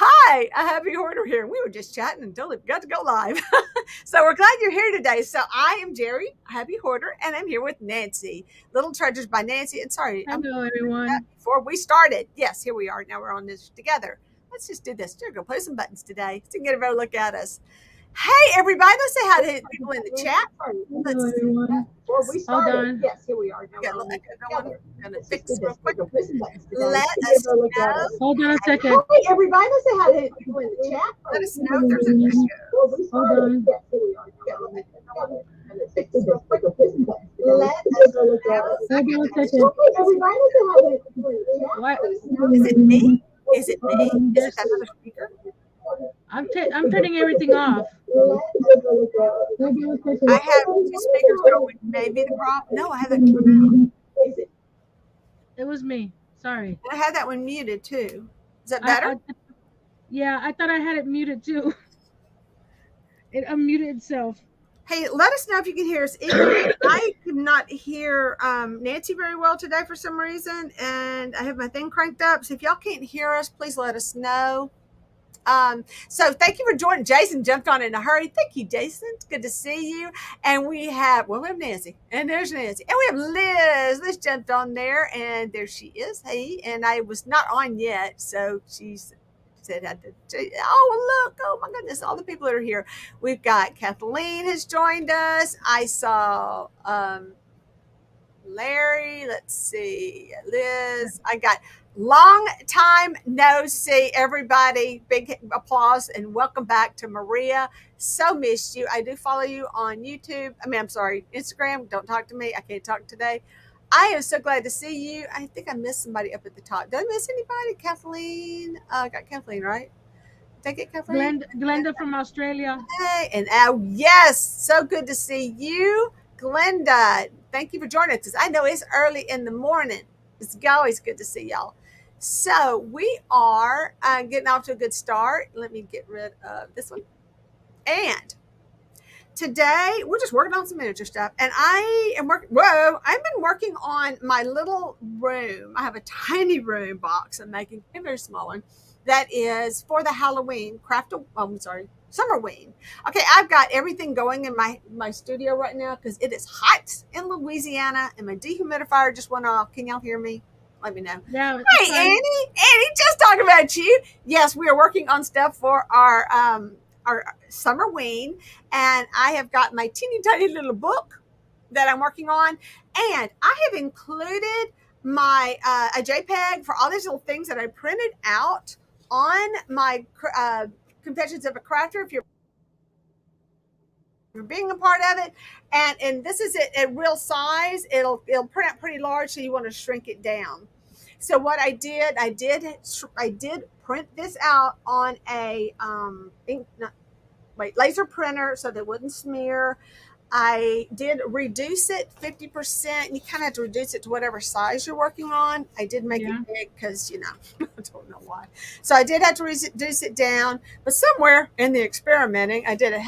Hi, a happy hoarder here. We were just chatting until it got to go live. So we're glad you're here today. So I am Geri, a happy hoarder, and I'm here with Nancy. Little Treasures by Nancy. And sorry, I'm Hello, that everyone. before we started. Yes, here we are. Now we're on this together. Let's just do this. We're gonna play some buttons today so you can get a better look at us. Hey, everybody. Let's say hi to people in the chat. Hello, Let's see. everyone. Before we Hold started, on. yes, here we are. Now we're on this together. I'm gonna fix this real quick. Let us know. Hold on a second. Hey, everybody. Let's say hi to people in the chat. Let us know if there's an issue. Hold on. Fix this real quick. Let us know. Hold on a second. What? Is it me? Is it me? Is it There's. that other speaker? I'm turning everything off. Hold on a I second. have two speakers going. Maybe the problem. No, I have that one out. It was me. Sorry. I had that one muted too. Is that I, better? I yeah, I thought I had it muted too. It unmuted itself. Hey, let us know if you can hear us. I could not hear Nancy very well today for some reason, and I have my thing cranked up. So if y'all can't hear us, please let us know. So thank you for joining. Jason jumped on in a hurry. Thank you, Jason. It's good to see you. And we have Nancy, and there's Nancy, and we have Liz. Liz jumped on there, and there she is. Hey, and I was not on yet, so she's said had to. Oh look! Oh my goodness! All the people that are here. We've got Kathleen has joined us. I saw Larry. Let's see, Liz. I got long time no see, everybody. Big applause and welcome back to Maria. So missed you. I do follow you on YouTube. I mean, I'm sorry, Instagram. Don't talk to me. I can't talk today. I am so glad to see you. I think I missed somebody up at the top. Did I miss anybody? Kathleen. I got Kathleen, right? Did I get Kathleen? Glenda from Australia. Hey, and yes, so good to see you, Glenda. Thank you for joining us. I know it's early in the morning. It's always good to see y'all. So we are getting off to a good start. Let me get rid of this one. And today we're just working on some miniature stuff, and I am working. Whoa, I've been working on my little room. I have a tiny room box I'm making, a very small one, that is for the Halloween craft. Oh, I'm sorry, Summerween. Okay, I've got everything going in my studio right now because it is hot in Louisiana, and my dehumidifier just went off. Can y'all hear me? Let me know. Yeah, it's Hey, fine. Annie, just talking about you. Yes, we are working on stuff for our Summerween, and I have got my teeny tiny little book that I'm working on, and I have included my a JPEG for all these little things that I printed out on my Confessions of a Crafter. If you're being a part of it, and this is it at real size. It'll print out pretty large, so you want to shrink it down. So what I did print this out on a ink, not, wait, laser printer so that it wouldn't smear. I did reduce it 50%. You kind of have to reduce it to whatever size you're working on. I did make it Yeah. big because, I don't know why. So I did have to reduce it down. But somewhere in the experimenting, I did it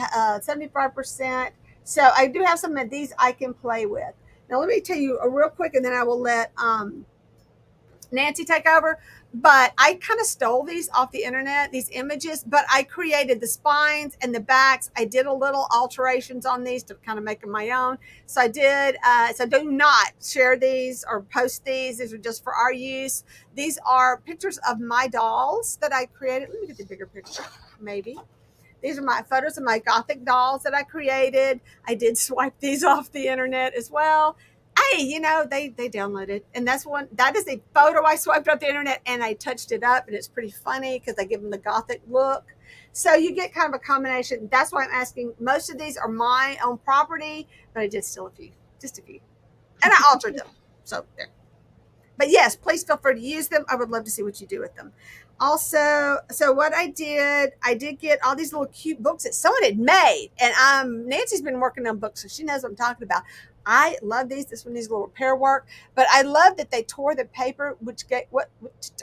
75%. So I do have some of these I can play with. Now, let me tell you a real quick, and then I will let Nancy take over. But I kind of stole these off the internet, these images, but I created the spines and the backs. I did a little alterations on these to kind of make them my own. So I did. So do not share these or post these. These are just for our use. These are pictures of my dolls that I created. Let me get the bigger picture, maybe. These are my photos of my Gothic dolls that I created. I did swipe these off the internet as well. Hey, they downloaded, and that is a photo I swiped off the internet, and I touched it up, and it's pretty funny because I give them the Gothic look. So you get kind of a combination. That's why I'm asking. Most of these are my own property, but I did steal a few, just a few, and I altered them. So there. But yes, please feel free to use them. I would love to see what you do with them. Also, so what I did get all these little cute books that someone had made, and Nancy's been working on books, so she knows what I'm talking about. I love these. This one needs a little repair work, but I love that they tore the paper, which get what's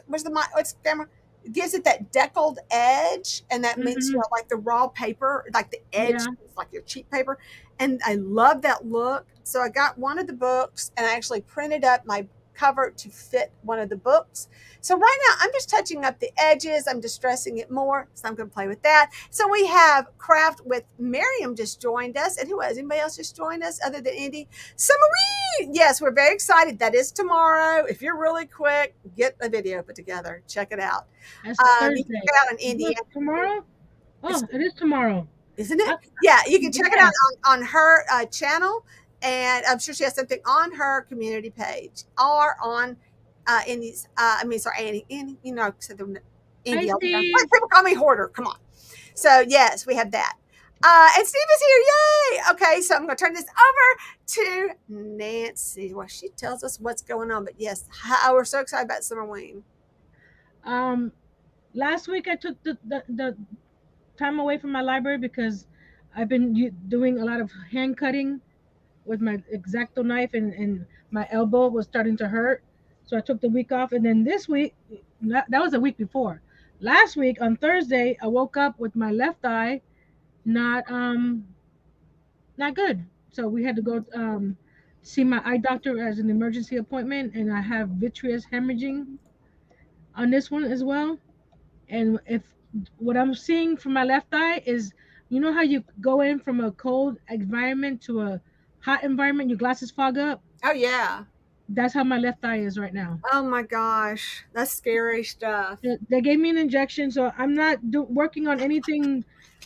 what's the camera? It gives it that deckled edge, and that means Hmm. like the raw paper, like the edge, Yeah. it's like your cheap paper, and I love that look. So I got one of the books, and I actually printed up my cover to fit one of the books. So right now I'm just touching up the edges. I'm distressing it more. So I'm going to play with that. So we have craft with Miriam just joined us. And who has anybody else just joined us other than Andy? Summerween. Yes, we're very excited. That is tomorrow. If you're really quick, get a video put together. Check it out. That's You can check Thursday. it out on What, Indiana. tomorrow? It's, Oh, it is tomorrow. isn't it? I, Yeah, you can check it out yeah. on her channel, and I'm sure she has something on her community page or on Indy's. I mean, sorry, Andy. You know, said the Hi, Indy all the time. Why Steve. people call me hoarder? Come on. So yes, we have that. And Steve is here. Yay! Okay, so I'm going to turn this over to Nancy. Well, she tells us what's going on. But yes, we're so excited about Summerween. Um, Last week I took the time away from my library because I've been doing a lot of hand cutting with my X-Acto knife, and my elbow was starting to hurt. So I took the week off, and then this week, that was a week before. Last week on Thursday, I woke up with my left eye not not good. So we had to go see my eye doctor as an emergency appointment, and I have vitreous hemorrhaging on this one as well. And if what I'm seeing from my left eye is, you know how you go in from a cold environment to a hot environment, your glasses fog up. Oh yeah. That's how my left eye is right now. Oh my gosh, that's scary stuff. They gave me an injection, so I'm not working on anything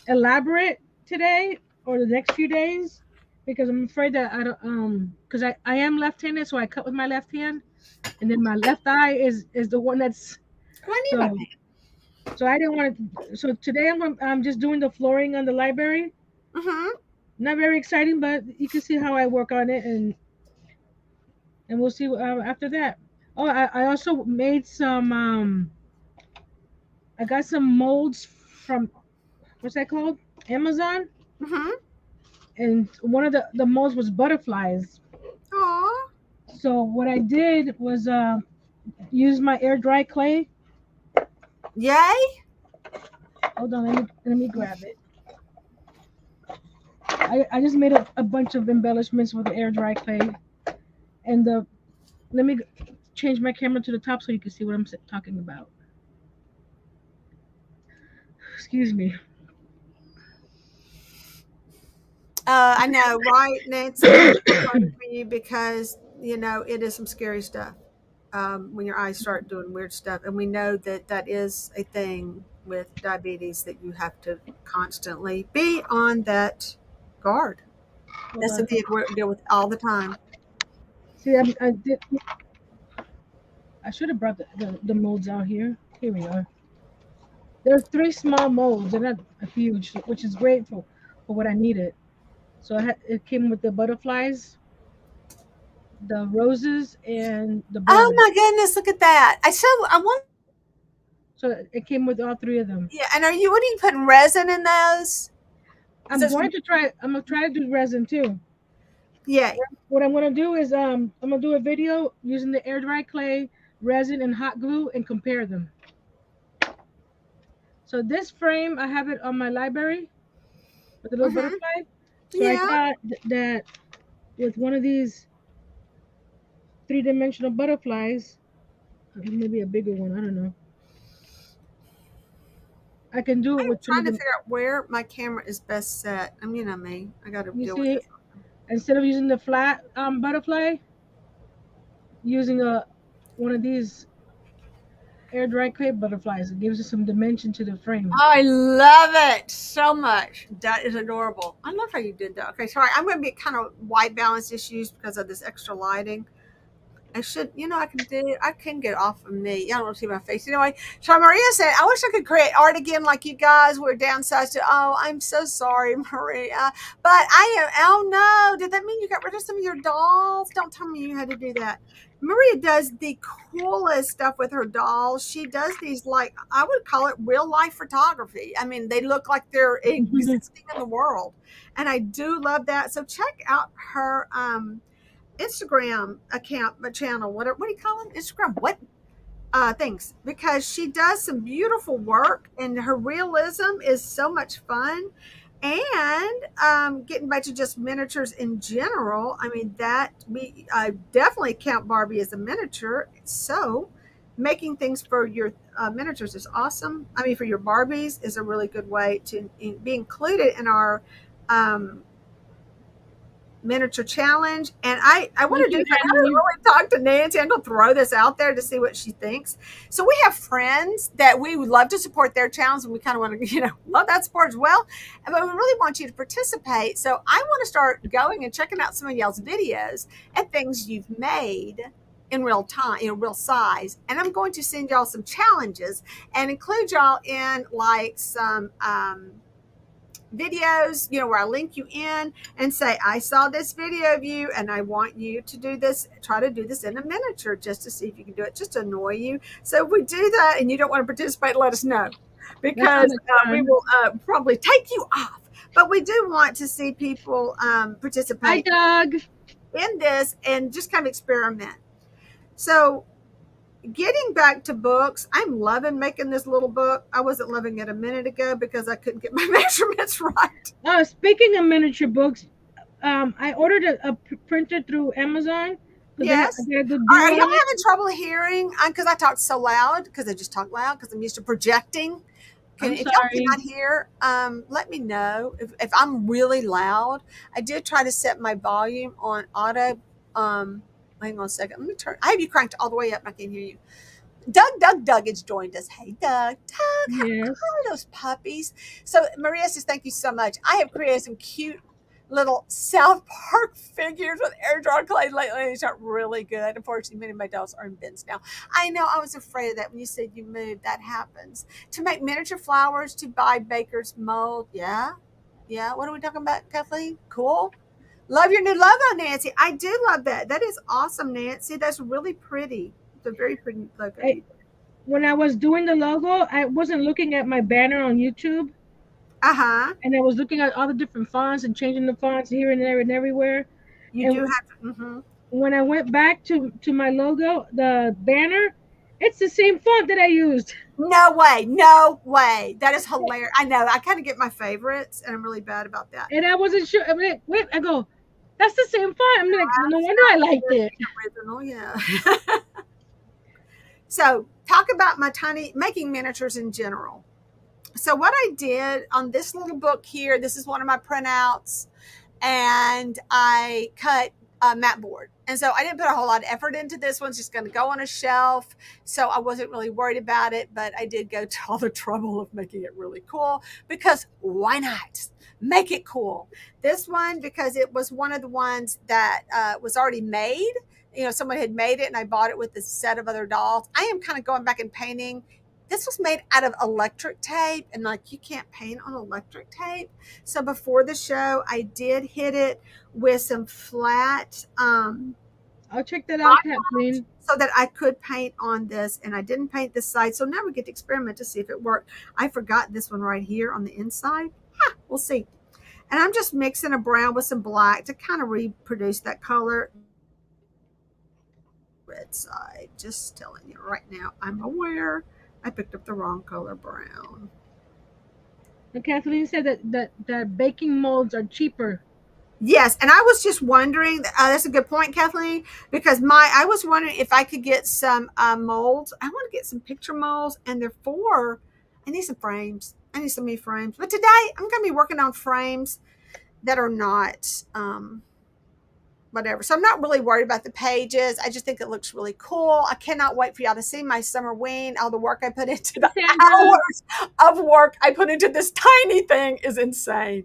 elaborate today or the next few days because I'm afraid that I don't because I am left-handed, so I cut with my left hand, and then my left eye is the one that's Come on, so so I didn't want to. So today I'm just doing the flooring on the library. Mm-hmm. Not very exciting, but you can see how I work on it, and we'll see after that. Oh, I also made some. I got some molds from what's that called? Amazon, Mm-hmm. and one of the molds was butterflies. Aw. So what I did was use my air dry clay. Yay. Hold on, let me grab it. I just made a bunch of embellishments with the air dry clay, and the let me change my camera to the top so you can see what I'm talking about. Excuse me. I know, right, Nancy? I'm sorry for you because it is some scary stuff when your eyes start doing weird stuff, and we know that that is a thing with diabetes that you have to constantly be on that guard. Hold That's on. something you deal with all the time. See, I should have brought the molds out here. Here we are. There's three small molds. They're not huge, which is great for what I needed. So it came with the butterflies, the roses, and the Oh bird. my goodness, look at that! I want. So it came with all three of them. Yeah, and what are you putting resin in those? Is I'm those going to try. I'm gonna try to do resin too. yeah. What I'm gonna do is I'm gonna do a video using the air dry clay, resin, and hot glue and compare them. So this frame I have it on my library with the little Mm-hmm. butterfly. So I Yeah. thought that with one of these three-dimensional butterflies, maybe a bigger one, I don't know. I can do it I'm with some trying of to the. figure out where my camera is best set. Me. I got to You deal with see, this. instead of using the flat butterfly, using a one of these air dry clay butterflies, it gives us some dimension to the frame. I love it so much. That is adorable. I love how you did that. Okay, sorry. I'm going to be kind of white balance issues because of this extra lighting. I should, I can get off of me. I don't want to see my face. Anyway, so Maria said, I wish I could create art again like you guys. We're downsized to, oh, I'm so sorry, Maria. But oh no, did that mean you got rid of some of your dolls? Don't tell me you had to do that. Maria does the coolest stuff with her dolls. She does these, like, I would call it real life photography. I mean, they look like they're existing in the world. And I do love that. So check out her, Instagram account, but channel, what do you call it? Instagram, what things? Because she does some beautiful work, and her realism is so much fun. And getting back to just miniatures in general, I mean that we I definitely count Barbie as a miniature. So making things for your miniatures is awesome. I mean, for your Barbies is a really good way to be included in our um, miniature challenge. And I want Thank to do you, this. I haven't Annie. really talked to Nancy. I'm going to throw this out there to see what she thinks. So we have friends that we would love to support their challenge, and we kind of want to, love that support as well. But we really want you to participate. So I want to start going and checking out some of y'all's videos and things you've made in real time, real size. And I'm going to send y'all some challenges and include y'all in like some videos, where I link you in and say, I saw this video of you and I want you to do this, try to do this in a miniature just to see if you can do it, just to annoy you. So if we do that and you don't want to participate, let us know That sounds because like we fun. will probably take you off. But we do want to see people Hi, participate Doug. in this and just kind of experiment. So getting back to books, I'm loving making this little book. I wasn't loving it a minute ago because I couldn't get my measurements right. Speaking of miniature books, I ordered a printer through Amazon because Yes. they had a good Are deal y'all on it. having trouble hearing? Because I talk so loud, because I just talk loud, because I'm used to projecting. I'm If y'all sorry. cannot hear, let me know if I'm really loud. I did try to set my volume on auto. Um, Hang on a second. Let me turn. I have you cranked all the way up. And I can hear you. Doug has joined us. Hey, Doug, how Yes. are those puppies? So, Maria says, thank you so much. I have created some cute little South Park figures with air drawn clay lately. These are really good. Unfortunately, many of my dolls are in bins now. I know, I was afraid of that when you said you moved. That happens. To make miniature flowers, to buy baker's mold. Yeah. Yeah. What are we talking about, Kathleen? Cool. Love your new logo, Nancy. I do love that. That is awesome, Nancy. That's really pretty. It's a very pretty logo. I, when I was doing the logo, I wasn't looking at my banner on YouTube, Uh huh. and I was looking at all the different fonts and changing the fonts here and there and everywhere. You do And have to. Mm-hmm. when I went back to my logo, the banner, it's the same font that I used. No way. No way. That is hilarious. I know. I kind of get my favorites, and I'm really bad about that. And I wasn't sure. I'm like, wait, I go, that's the same font. I'm like, no wonder I liked it. Original, yeah. So, talk about my tiny making miniatures in general. So, what I did on this little book here, this is one of my printouts, and I cut a mat board. And so I didn't put a whole lot of effort into this one's just going to go on a shelf. So I wasn't really worried about it, but I did go to all the trouble of making it really cool because why not? Make it cool. This one, because it was one of the ones that was already made. Someone had made it and I bought it with a set of other dolls. I am kind of going back and painting. This was made out of electric tape, and like you can't paint on electric tape. So before the show, I did hit it with some flat I'll check that out, Mod Podge Kathleen. so that I could paint on this, and I didn't paint this side. So now we get to experiment to see if it worked. I forgot this one right here on the inside. We'll see. And I'm just mixing a brown with some black to kind of reproduce that color. Red side. Just telling you right now, I'm aware I picked up the wrong color brown. And Kathleen said that baking molds are cheaper. Yes, and I was just wondering. That's a good point, Kathleen. Because I was wondering if I could get some molds. I want to get some picture molds, and they're for. I need some frames. I need so many frames. But today I'm going to be working on frames that are not whatever. So I'm not really worried about the pages. I just think it looks really cool. I cannot wait for y'all to see my Summerween. All the work I put into the Sandra, hours of work I put into this tiny thing is insane.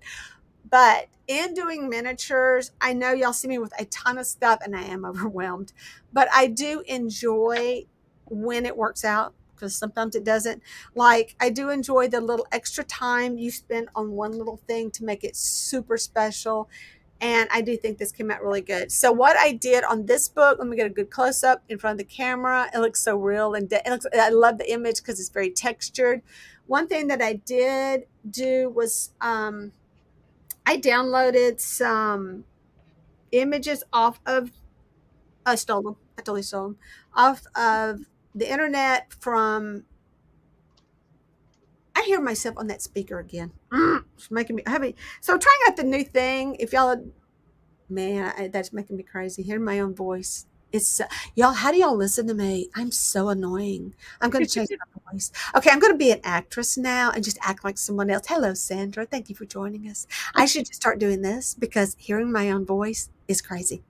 But in doing miniatures, I know y'all see me with a ton of stuff and I am overwhelmed, but I do enjoy when it works out because sometimes it doesn't. Like, I do enjoy the little extra time you spend on one little thing to make it super special. And I do think this came out really good. So, what I did on this book, let me get a good close up in front of the camera. It looks so real and I love the image because it's very textured. One thing that I did do was I downloaded some images off of I stole them. I totally stole them off of the internet from. I hear myself on that speaker again. It's making me heavy. So I'm trying out the new thing. If y'all, man, that's making me crazy. Hearing my own voice. It's y'all. How do y'all listen to me? I'm so annoying. I'm going to change my voice. Okay, I'm going to be an actress now and just act like someone else. Hello, Sandra. Thank you for joining us. I should just start doing this because hearing my own voice is crazy.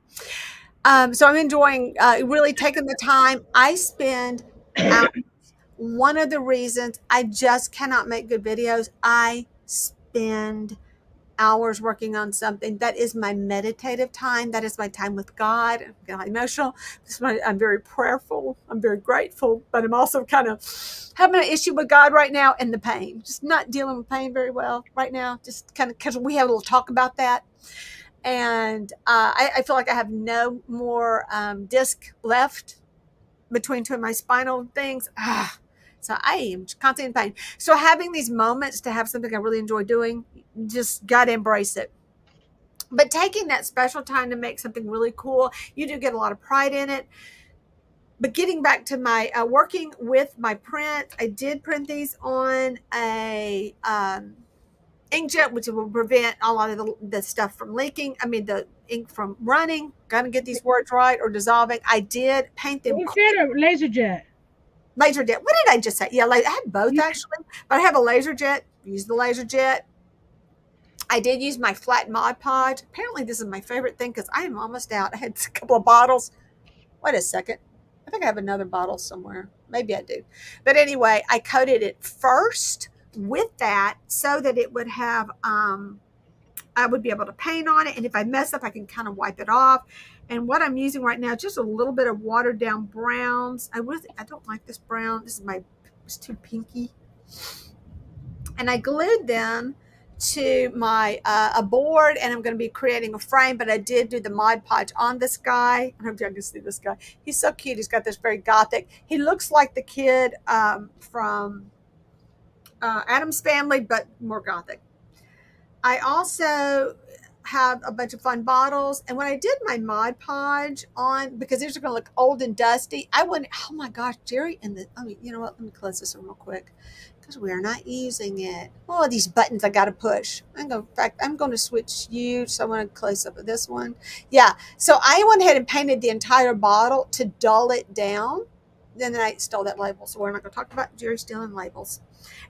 So I'm enjoying really taking the time. I spend out. One of the reasons I just cannot make good videos, I spend hours working on something. That is my meditative time. That is my time with God. I'm kind of emotional. I'm very prayerful. I'm very grateful, but I'm also kind of having an issue with God right now and the pain. Just not dealing with pain very well right now. Just kind of because we had a little talk about that. And I feel like I have no more disc left between two of my spinal things. So I am constantly in pain. So having these moments to have something I really enjoy doing, just gotta embrace it. But taking that special time to make something really cool, you do get a lot of pride in it. But getting back to my working with my print, I did print these on a inkjet, which will prevent a lot of the stuff from leaking. I mean, the ink from running. Got to get these words right or dissolving. I did paint them Instead of laser jet. laser jet. What did I just say? Yeah, I have both You, actually, but I have a laser jet. Use the laser jet. I did use my flat Mod Podge. Apparently, this is my favorite thing because I am almost out. I had a couple of bottles. Wait a second. I think I have another bottle somewhere. Maybe I do. But anyway, I coated it first with that so that it would have, I would be able to paint on it. And if I mess up, I can kind of wipe it off. And what I'm using right now, just a little bit of watered down browns. I don't like this brown. It's too pinky. And I glued them to my a board, and I'm going to be creating a frame. But I did do the Mod Podge on this guy. I hope you can see this guy. He's so cute. He's got this very gothic. He looks like the kid from Adam's Family, but more gothic. I also have a bunch of fun bottles. And when I did my Mod Podge on, because these are going to look old and dusty, I wouldn't, oh my gosh, Geri, I mean, you know what? Let me close this one real quick because we are not using it. Oh, these buttons I got to push. In fact, I'm going to switch you. So I want to close up with this one. Yeah. So I went ahead and painted the entire bottle to dull it down. Then I stole that label. So we're not going to talk about Geri stealing labels.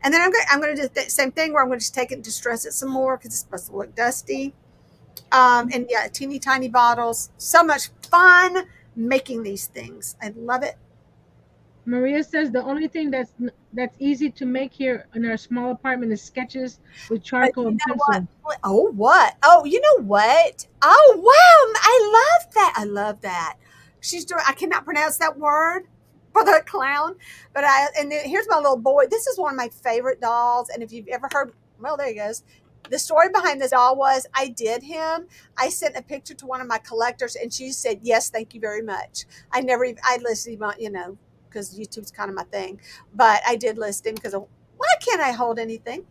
And then I'm going to do the same thing where I'm going to just take it and distress it some more because it's supposed to look dusty. And yeah, teeny tiny bottles. So much fun making these things. I love it. Maria says the only thing that's easy to make here in our small apartment is sketches with But charcoal you and know pencil. what? Oh, what? Oh, you know what? Oh, wow. I love that. I love that. She's doing, I cannot pronounce that word for the clown, but and then here's my little boy. This is one of my favorite dolls. And if you've ever heard, well, there he goes. The story behind this doll was I did him. I sent a picture to one of my collectors and she said, yes, thank you very much. I listed him on, because YouTube's kind of my thing, but I did list him because why can't I hold anything?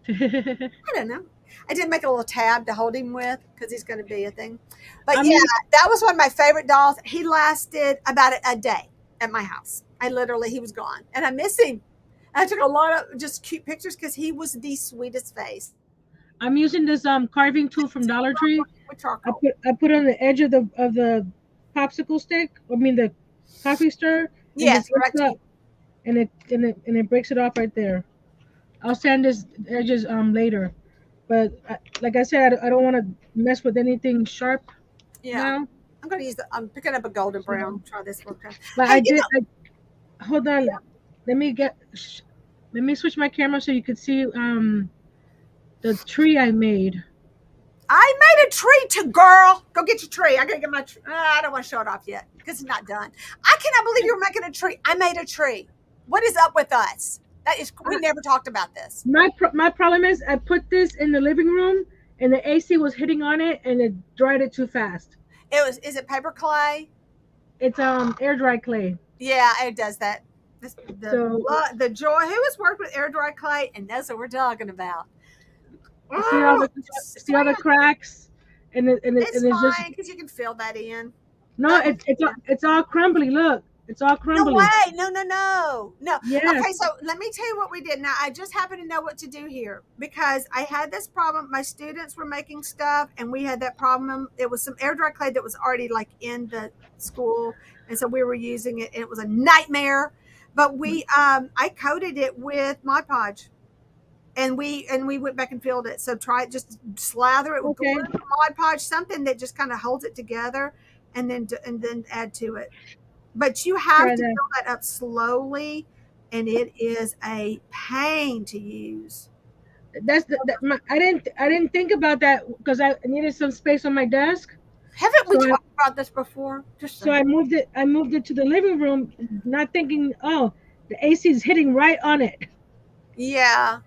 I don't know. I did make a little tab to hold him with because he's going to be a thing. But I'm yeah, using, that was one of my favorite dolls. He lasted about a day at my house. He was gone and I miss him. I took a lot of just cute pictures because he was the sweetest face. I'm using this carving tool from Dollar Tree. With I charcoal. put it on the edge of the popsicle stick. I mean the coffee stir, and Yes, just lift right. up, and it breaks it off right there. I'll sand this edges later, but like I said, I don't want to mess with anything sharp Yeah. now. I'm going to I'm picking up a golden So, brown. Try this one. but Hey, hold on. Let me get. Let me switch my camera so you could see the tree I made. I made a tree to girl. Go get your tree. I gotta get my. I don't want to show it off yet because it's not done. I cannot believe you're making a tree. I made a tree. What is up with us? That is. We never talked about this. My problem is I put this in the living room and the AC was hitting on it and it dried it too fast. It was. Is it paper clay? It's air dry clay. Yeah, it does that. This, So the joy. Who has worked with air dry clay and knows what we're talking about? see all Oh, the see all the cracks and it's it's just fine because you can fill that in. no, That was it's all crumbly. Look, It's all No crumbly. way. No, no, no. No. Yes. Okay, so let me tell you what we did. Now, I just happen to know what to do here because I had this problem. My students were making stuff and we had that problem. It was some air dry clay that was already like in the school. And so we were using it and it was a nightmare. But I coated it with Mod Podge and we went back and filled it. So try it, just slather it with glue, Okay. Mod Podge, something that just kind of holds it together and then add to it. But you have Try to that. build that up slowly, and it is a pain to use. I didn't think about that because I needed some space on my desk. Haven't we So I talked about this before? Just so saying. I moved it to the living room, not thinking, oh, the AC is hitting right on it. Yeah.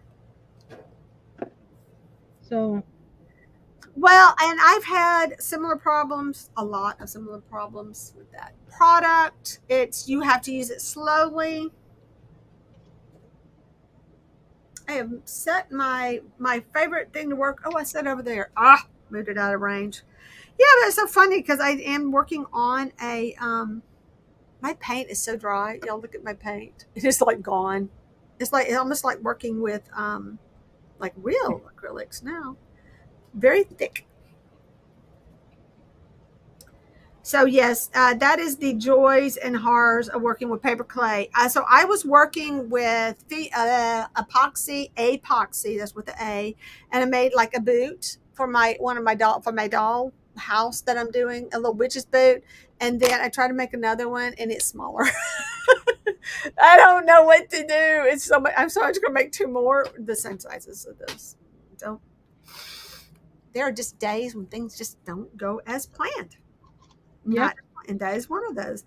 So Well, and I've had similar problems, a lot of similar problems with that product. It's you have to use it slowly. I have set my favorite thing to work. Oh, I set over there. Moved it out of range. Yeah, but it's so funny because I am working on a my paint is so dry. Y'all look at my paint. It is like gone. It's almost like working with like real acrylics now. Very thick. So yes, that is the joys and horrors of working with paper clay. So I was working with the epoxy. That's with the A, and I made like a boot for my doll house that I'm doing, a little witch's boot, and then I tried to make another one, and it's smaller. I don't know what to do. It's so much. I'm so much going to make two more the same sizes of those. Don't. There are just days when things just don't go as planned. yep. Not, and that is one of those.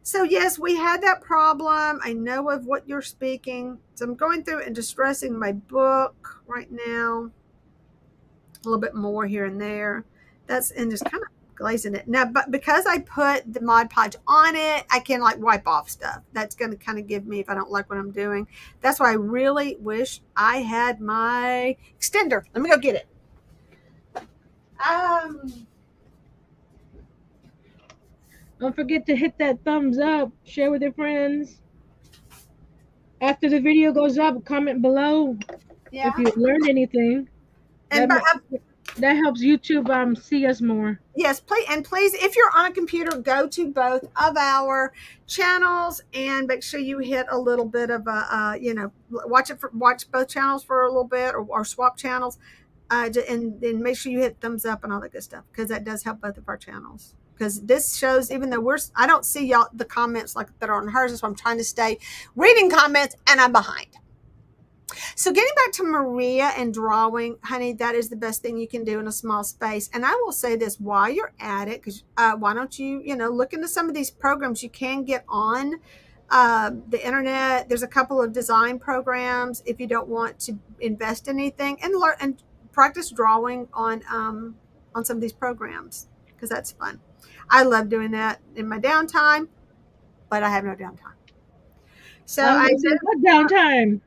So yes, we had that problem. I know of what you're speaking. So I'm going through and distressing my book right now, a little bit more here and there. That's and just kind of glazing it now. But because I put the Mod Podge on it, I can like wipe off stuff. That's going to kind of give me if I don't like what I'm doing. That's why I really wish I had my extender. Let me go get it. Um, Don't forget to hit that thumbs up, share with your friends. After the video goes up, comment below if yeah. you learned anything. And That that helps YouTube see us more. yes, please, and please, if you're on a computer, go to both of our channels and make sure you hit a little bit of watch both channels for a little bit, or swap channels, and then make sure you hit thumbs up and all that good stuff because that does help both of our channels. Because this shows, even though I don't see y'all the comments like that are on hers, so I'm trying to stay reading comments, and I'm behind. So getting back to Maria and drawing, honey, that is the best thing you can do in a small space. And I will say this while you're at it, because why don't you, look into some of these programs you can get on the internet. There's a couple of design programs if you don't want to invest in anything, and learn and practice drawing on some of these programs because that's fun. I love doing that in my downtime, but I have no downtime. So I was I gonna say, what downtime?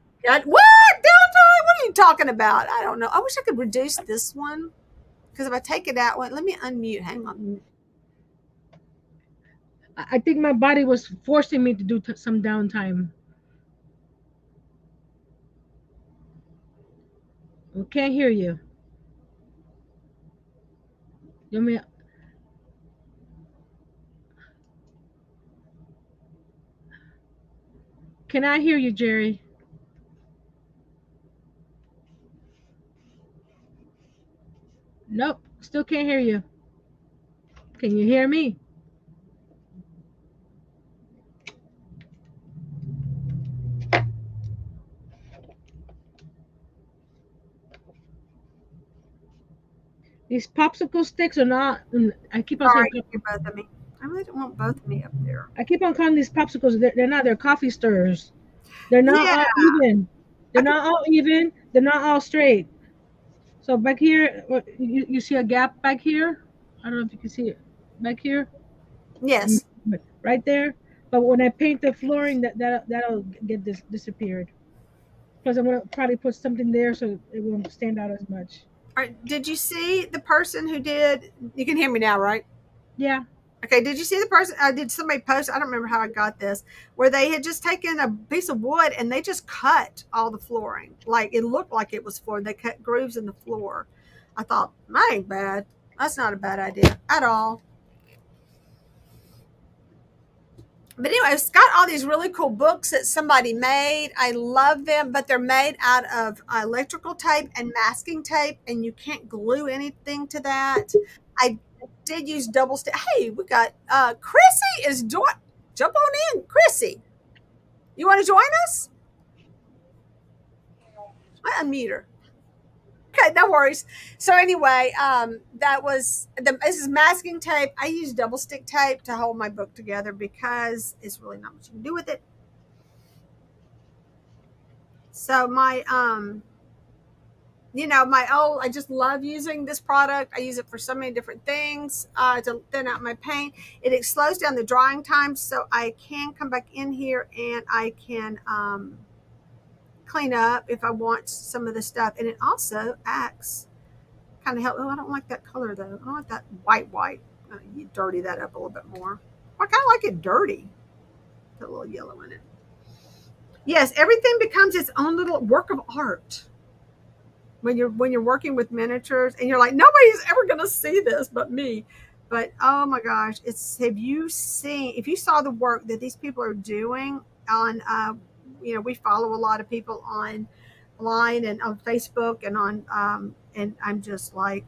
what? Downtime? What are you talking about? I don't know. I wish I could reduce this one because if I take it out, wait, let me unmute. Hang on. I think my body was forcing me to do some downtime. I can't hear you. You mean, can I hear you, Jerry? Nope, still can't hear you. Can you hear me? These popsicle sticks are not. I keep on saying. Sorry, you're both of me. I really don't want both of me up there. I keep on calling these popsicles. They're not. They're coffee stirrers. They're not Yeah. all even. They're Okay. not all even. They're not all straight. So back here, you see a gap back here. I don't know if you can see it back here, Yes. right there. But when I paint the flooring, that'll get disappeared. Plus, I'm gonna probably put something there so it won't stand out as much. All right. Did you see the person who did? You can hear me now, right? Yeah. Okay, did you see the person? Did somebody post? I don't remember how I got this, where they had just taken a piece of wood and they just cut all the flooring. Like it looked like it was floored. They cut grooves in the floor. I thought, that ain't bad. That's not a bad idea at all. But anyway, it's got all these really cool books that somebody made. I love them, but they're made out of electrical tape and masking tape, and you can't glue anything to that. I did use double stick. Hey, we got Chrissy is join. Jump on in, Chrissy. You want to join us? I unmute her. Okay, no worries. So anyway, that was this is masking tape. I use double stick tape to hold my book together because it's really not much you can do with it. So my my old, I just love using this product. I use it for so many different things to thin out my paint. It slows down the drying time, so I can come back in here and I can clean up if I want some of the stuff. And it also acts kind of help. Oh, I don't like that color though. I don't like that white. You dirty that up a little bit more. I kind of like it dirty. Put a little yellow in it. Yes, everything becomes its own little work of art when you're working with miniatures and you're like, nobody's ever going to see this but me. But oh my gosh, it's have you seen, if you saw the work that these people are doing on we follow a lot of people online and on Facebook and on and I'm just like,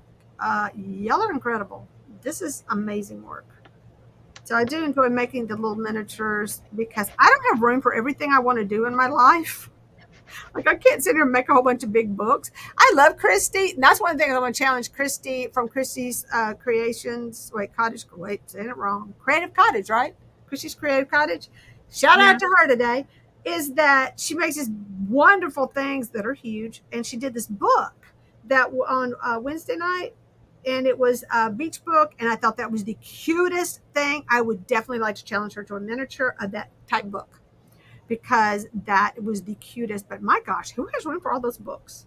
y'all are incredible. This is amazing work. So I do enjoy making the little miniatures because I don't have room for everything I want to do in my life. Like I can't sit here and make a whole bunch of big books. I love Christy. And that's one of the things I want to challenge Christy from Christy's Creations. Wait, Cottage. Wait, saying it wrong. Creative Cottage, right? Christy's Creative Cottage. Shout Yeah. out to her today. Is that she makes these wonderful things that are huge, and she did this book that on Wednesday night, and it was a beach book, and I thought that was the cutest thing. I would definitely like to challenge her to a miniature of that type book because that was the cutest. But my gosh, who has room for all those books?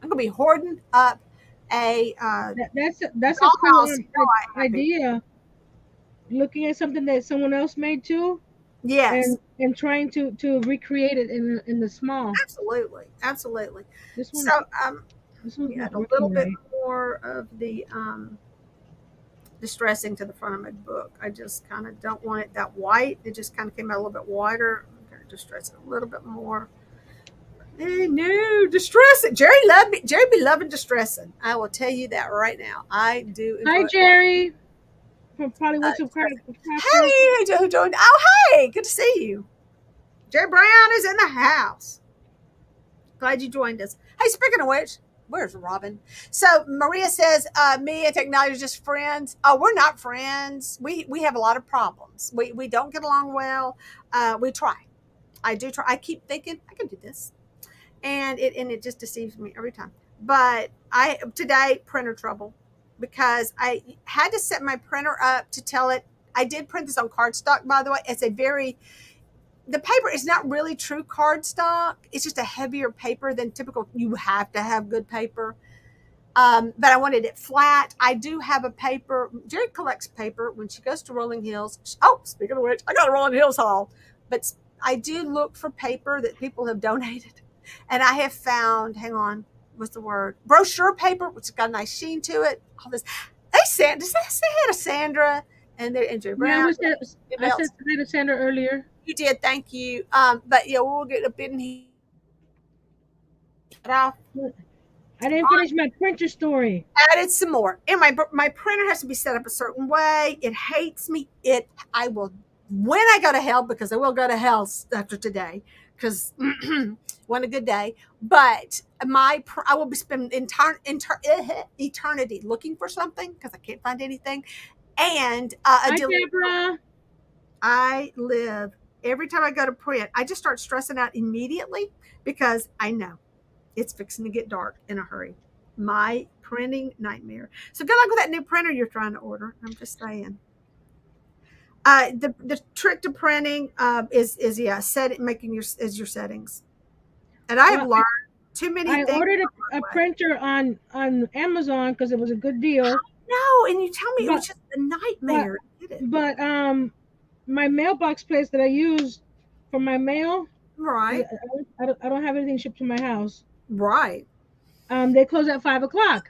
I'm gonna be hoarding up a That's a cool dollhouse. You know I have it. idea. Looking at something that someone else made too, Yes, and trying to recreate it in the small. absolutely, absolutely. This So one this let me one's add not a little working bit right. more of the distressing to the front of my book. I just kind of don't want it that white. It just kind of came out a little bit whiter. I'm going to distress it a little bit more. Hey, no, distressing. Jerry loved me. Jerry be loving distressing. I will tell you that right now. I do Hi enjoy Jerry from probably went to distressing. craft Hey, circle. how you doing? Oh, hey, good to see you. Jerry Brown is in the house. Glad you joined us. Hey, speaking of which, where's Robin? So Maria says, me and technology are just friends. Oh, we're not friends. We have a lot of problems. We don't get along well. We try. I do try. I keep thinking I can do this, and it just deceives me every time. But I today printer trouble because I had to set my printer up to tell it. I did print this on cardstock, by the way. It's a very the paper is not really true cardstock. It's just a heavier paper than typical. You have to have good paper. But I wanted it flat. I do have a paper. Jerry collects paper when she goes to Rolling Hills. Oh, speaking of which, I got a Rolling Hills haul. But I do look for paper that people have donated. And I have found, hang on, what's the word? Brochure paper, which has got a nice sheen to it. All this. Does that say hi to Sandra and Jerry Yeah, Brown? I said hi to Sandra earlier. You did, thank you. But yeah, we'll get up in here. Off. I didn't finish my printer story. Added some more, and my printer has to be set up a certain way. It hates me. I will when I go to hell because I will go to hell after today because one a good day. But I will be spending eternity looking for something because I can't find anything. And a Hi delivery. Deborah. I live every time I go to print. I just start stressing out immediately because I know it's fixing to get dark in a hurry. My printing nightmare. So good luck with that new printer you're trying to order. I'm just saying. The trick to printing is yeah, making your settings. And I have Well, learned too many I things ordered the a hard way. printer on Amazon because it was a good deal. know. And you tell me it But was just a but nightmare. Did it? but my mailbox place that I use for my mail, because Right. I don't have anything shipped to my house. Right. They close at 5 o'clock.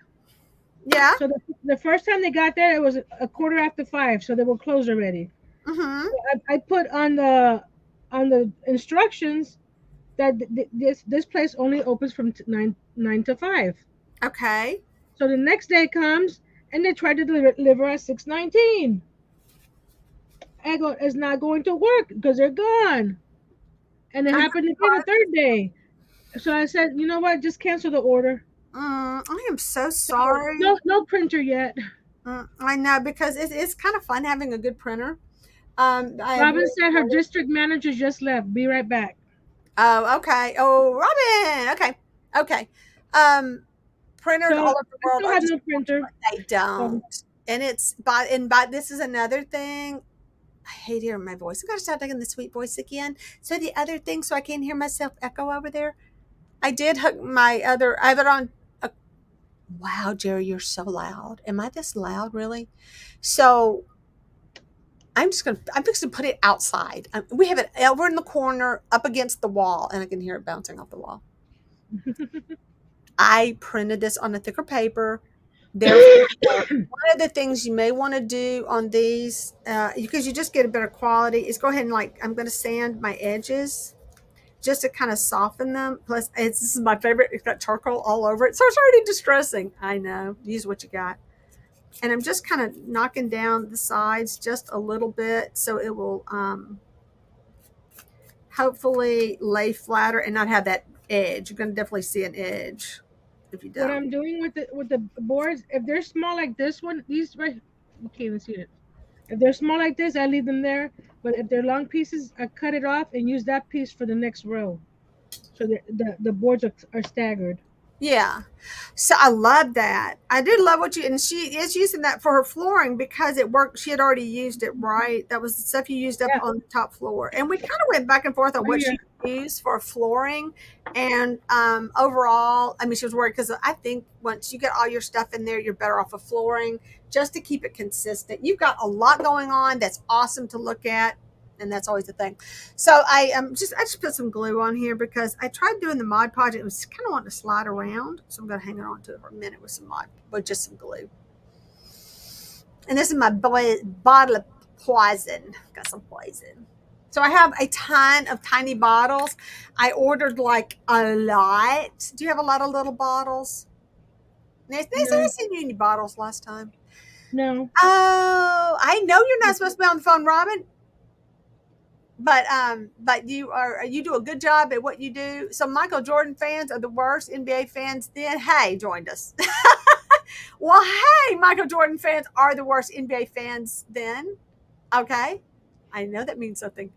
Yeah. So the first time they got there, it was a quarter after 5, so they were closed already. Mm-hmm. So I put on the instructions that this place only opens from 9 to 5. Okay. So the next day comes and they try to deliver at 6:19. I go, it's not going to work because they're gone. And it I know. happened again the third day. So I said, you know what? Just cancel the order. I am so So sorry. no printer yet. I know because it's kind of fun having a good printer. I have Robin really said her enjoyed it. district manager just left. Be right back. Oh, okay. Oh, Robin. Okay. Okay. Um, Printers So all over the I world still are have just no printer. they So don't. And it's by this is another thing. I hate hearing my voice. I gotta start taking the sweet voice again. So the other thing, so I can't hear myself echo over there. I did hook my other. I have it on. A, wow, Jerry, you're so loud. Am I this loud, really? So I'm just gonna put it outside. We have it over in the corner, up against the wall, and I can hear it bouncing off the wall. I printed this on a thicker paper. Therefore, one of the things you may want to do on these, because you just get a better quality, is go ahead and I'm going to sand my edges just to kind of soften them. Plus, this is my favorite. It's got charcoal all over it, so it's already distressing. I know. Use what you got. And I'm just kind of knocking down the sides just a little bit so it will hopefully lay flatter and not have that edge. You're going to definitely see an edge if you what don't. I'm doing with the boards, if they're small like this one, these right, you can't even see it. If they're small like this, I leave them there. But if they're long pieces, I cut it off and use that piece for the next row. So the boards are staggered. Yeah. So I love that. I do love what you and she is using that for her flooring because it worked. She had already used it, right? That was the stuff you used up Yeah, on the top floor. And we kind of went back and forth on right what here. she used for flooring. And overall, I mean, she was worried because I think once you get all your stuff in there, you're better off of flooring just to keep it consistent. You've got a lot going on that's awesome to look at. And that's always the thing. So I just put some glue on here because I tried doing the Mod Podge. It was kind of wanting to slide around, so I'm going to hang on to it for a minute with just some glue. And this is my bottle of poison. Got some poison. So I have a ton of tiny bottles. I ordered like a lot. Do you have a lot of little bottles? They said I No, sent you any bottles last time. no. Oh, I know you're not supposed to be on the phone, Robin. But you do a good job at what you do. So Michael Jordan fans are the worst. NBA fans then hey joined us. Well, hey, Michael Jordan fans are the worst NBA fans then. Okay, I know that means something.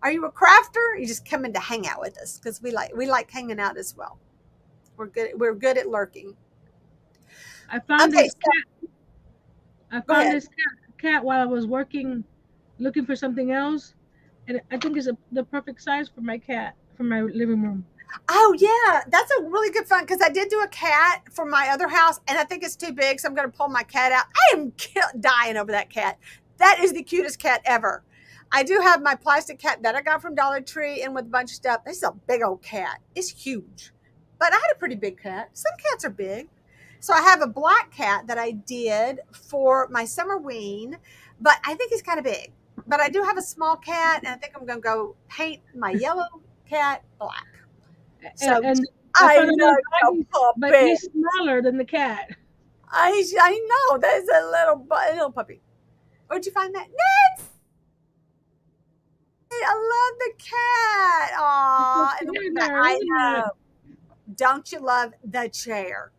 Are you a crafter? You just coming to hang out with us because we like hanging out as well. We're good at lurking. I found Okay, this so cat. I go found ahead. this cat while I was working, looking for something else, and I think it's the perfect size for my cat for my living room. Oh yeah, that's a really good fun because I did do a cat for my other house, and I think it's too big, so I'm going to pull my cat out. I am dying over that cat. That is the cutest cat ever. I do have my plastic cat that I got from Dollar Tree, and with a bunch of stuff. This is a big old cat. It's huge, but I had a pretty big cat. Some cats are big, so I have a black cat that I did for my Summerween, but I think he's kind of big. But I do have a small cat, and I think I'm going to go paint my yellow cat black. So And I I found a know little your doggy, but puppy. he's smaller than the cat. I know there's a little puppy. Where'd you find that? Nancy, I love the cat. It's so Aw, and cute look in at that. there, I isn't it? know. Don't you love the chair?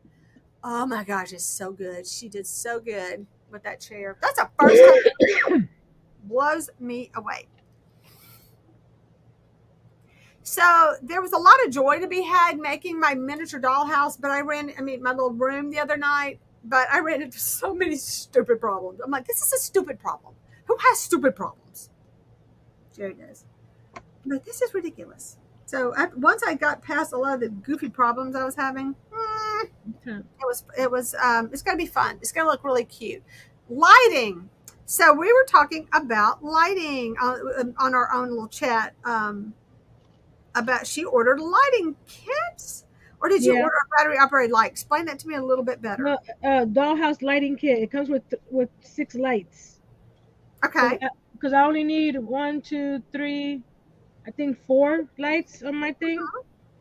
Oh my gosh, it's so good. She did so good with that chair. That's the first time it blows me away. So there was a lot of joy to be had making my miniature dollhouse, but my little room the other night, but I ran into so many stupid problems. I'm like, this is a stupid problem. Who has stupid problems? Jerry does. But this is ridiculous. So once I got past a lot of the goofy problems I was having, Okay. It's going to be fun. It's going to look really cute. Lighting. So we were talking about lighting on our own little chat. About she ordered lighting kits, or did you Yeah. order a battery operated light? Explain that to me a little bit better. No, dollhouse lighting kit. It comes with 6 lights. Cause Okay. I, cause I only need one, two, three, I think 4 lights on my thing.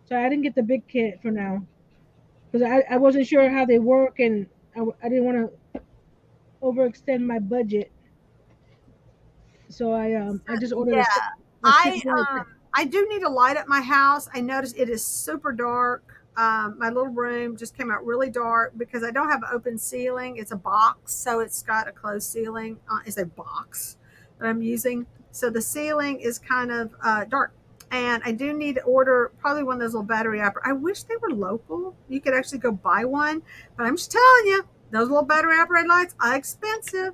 So I didn't get the big kit for now. Cause I wasn't sure how they work, and I didn't want to overextend my budget. So I just ordered Yeah, a six I light. I do need a light at my house. I noticed it is super dark. My little room just came out really dark because I don't have an open ceiling. It's a box, so it's got a closed ceiling. It's a box that I'm using, so the ceiling is kind of dark. And I do need to order probably one of those little battery I wish they were local. You could actually go buy one, but I'm just telling you, those little battery operated lights are expensive.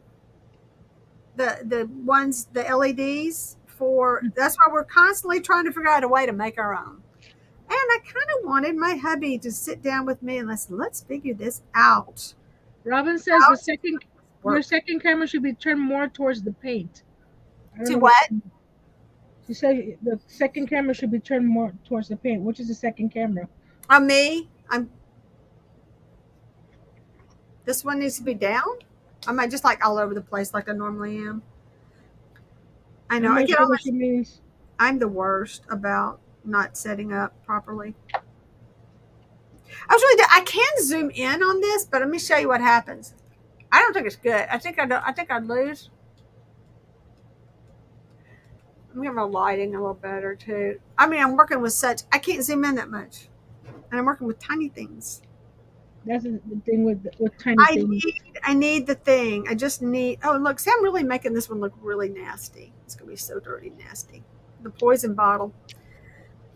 The ones, the LEDs for, that's why we're constantly trying to figure out a way to make our own. And I kind of wanted my hubby to sit down with me and let's figure this out. Robin says your Work. second camera should be turned more towards the paint. I don't To know what what? she said. The second camera should be turned more towards the paint. Which is the second camera? On me? I'm This one needs to be down. Am I just like all over the place like I normally am? I know. I'm I not get sure all what this. she means. I'm the worst about not setting up properly. I can zoom in on this, but let me show you what happens. I don't think it's good. I think I don't, I think I'd lose. I'm giving my lighting a little better too. I mean, I'm working with such, I can't zoom in that much, and I'm working with tiny things. That's the thing with tiny I things. I need the thing. I just need. Oh, look, see, I'm really making this one look really nasty. It's gonna be so dirty, nasty. The poison bottle.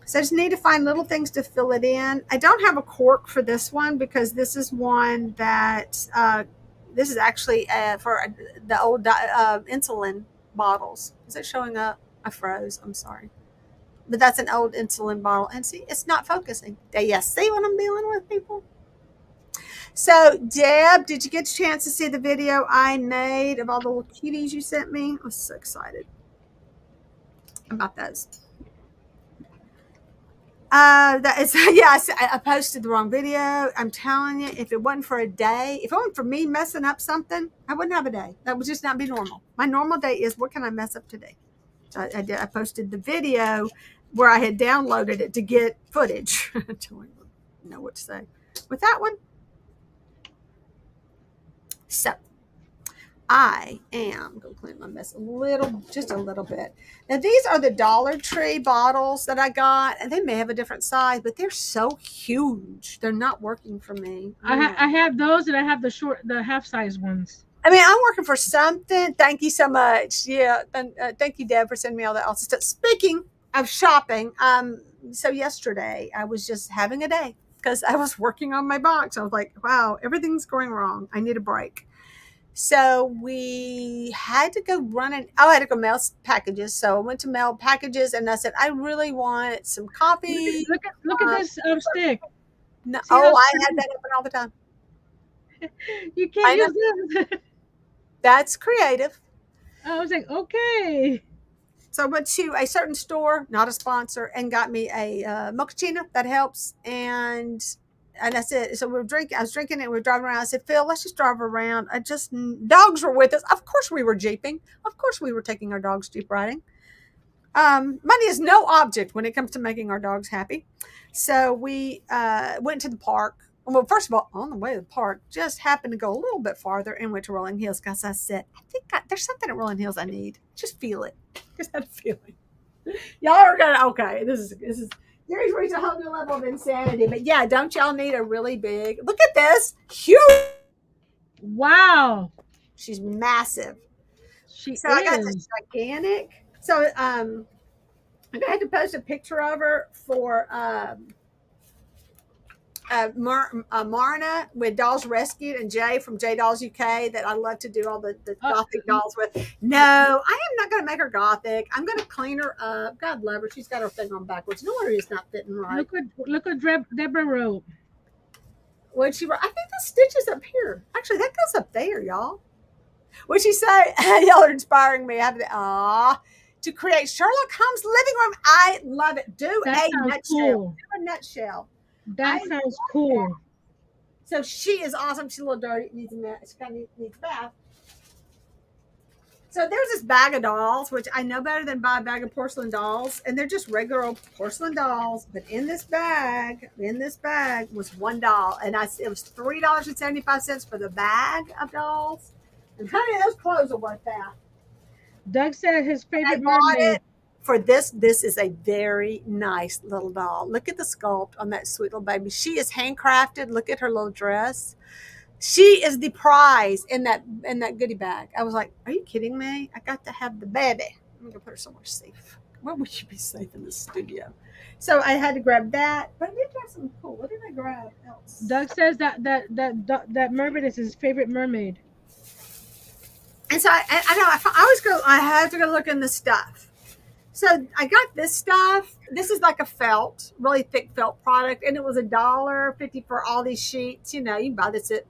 So I just need to find little things to fill it in. I don't have a cork for this one because this is one that this is actually for the old insulin bottles. Is it showing up? I froze. I'm sorry. But that's an old insulin bottle. And see, it's not focusing. Do you see what I'm dealing with, people? So, Deb, did you get a chance to see the video I made of all the little cuties you sent me? I was so excited about those. That is, yeah, I posted the wrong video. I'm telling you, if it wasn't for a day, if it wasn't for me messing up something, I wouldn't have a day. That would just not be normal. My normal day is, what can I mess up today? So I did. I posted the video where I had downloaded it to get footage. I don't even know what to say with that one. So I am going to clean my mess a little, just a little bit. Now, these are the Dollar Tree bottles that I got, and they may have a different size, but they're so huge. They're not working for me. I don't know. I have those, and I have the half size ones. I mean, I'm working for something. Thank you so much. Yeah. Thank you, Deb, for sending me all that awesome stuff. Speaking of shopping, so yesterday I was just having a day because I was working on my box. I was like, wow, everything's going wrong. I need a break. So we had to go running. I had to go mail packages. So I went to mail packages and I said, I really want some coffee. Look at this stick. No, See how oh, I had sturdy? that open all the time. You can't I know. use this. That's creative. I was like, okay. So I went to a certain store, not a sponsor, and got me a mochaccino. That helps. And that's it. So we were drinking. I was drinking and we were driving around. I said, Phil, let's just drive around. Dogs were with us. Of course we were jeeping. Of course we were taking our dogs jeep riding. Money is no object when it comes to making our dogs happy. So we went to the park. Well, first of all, on the way to the park, just happened to go a little bit farther and went to Rolling Hills because I said, there's something at Rolling Hills I need. Just feel it. Just had a feeling. Y'all are gonna okay. This is Gary's reached a whole new level of insanity. But yeah, don't y'all need a really big look at this? Huge. Wow. She's massive. She So I got this is. gigantic. So I had to post a picture of her for Marna with Dolls Rescued and Jay from J Dolls UK that I love to do all the Uh, gothic dolls with. No, I am not going to make her gothic. I'm going to clean her up. God love her. She's got her thing on backwards. No wonder it's not fitting right. look what Deborah wrote. When she wrote, I think the stitch is up here. Actually, that goes up there, y'all. What she say? Y'all are inspiring me. To create Sherlock Holmes living room. I love it. Do That a sounds nutshell. cool. Do a nutshell. I That sounds love that. cool. So she is awesome. She's a little dirty. Needs a she kind of needs a bath. So there's this bag of dolls, which I know better than buy a bag of porcelain dolls, and they're just regular old porcelain dolls. But in this bag was one doll, and it was $3.75 for the bag of dolls. And honey, those clothes are worth that. Doug said his And I favorite bought mermaid. it for this. This is a very nice little doll. Look at the sculpt on that sweet little baby. She is handcrafted. Look at her little dress. She is the prize in that goodie bag. I was like, "Are you kidding me? I got to have the baby. I'm gonna put her somewhere safe. Where would you be safe in the studio?" So I had to grab that. But I did grab something cool. What did I grab else? Doug says that mermaid is his favorite mermaid. And so I know I always go. I have to go look in the stuff. So I got this stuff. This is like a felt, really thick felt product, and it was $1.50 for all these sheets. You know, you can buy this at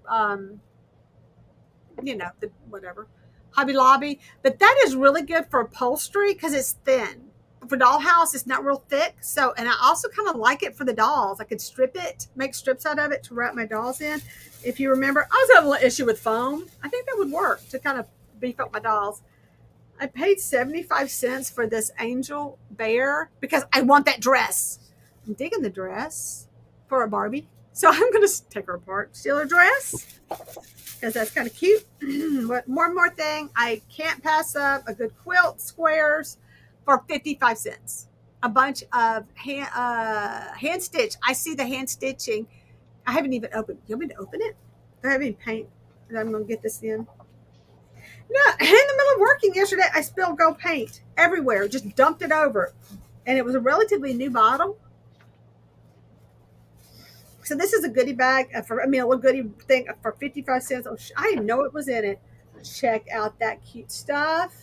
the whatever Hobby Lobby. But that is really good for upholstery because it's thin. For Dollhouse, it's not real thick. So, and I also kind of like it for the dolls. I could strip it, make strips out of it to wrap my dolls in. If you remember, I was having an issue with foam. I think that would work to kind of beef up my dolls. I paid 75 cents for this angel bear because I want that dress. I'm digging the dress for a Barbie. So I'm going to take her apart, steal her dress because that's kind of cute. But one more thing, I can't pass up a good quilt squares for 55 cents. A bunch of hand stitch. I see the hand stitching. I haven't even opened. You want me to open it? Do I have any paint that I'm going to get this in? No, in the middle of working yesterday, I spilled gold paint everywhere. Just dumped it over. And it was a relatively new bottle. So this is a goodie bag a little goodie thing for 55 cents. Oh, I didn't know it was in it. Check out that cute stuff.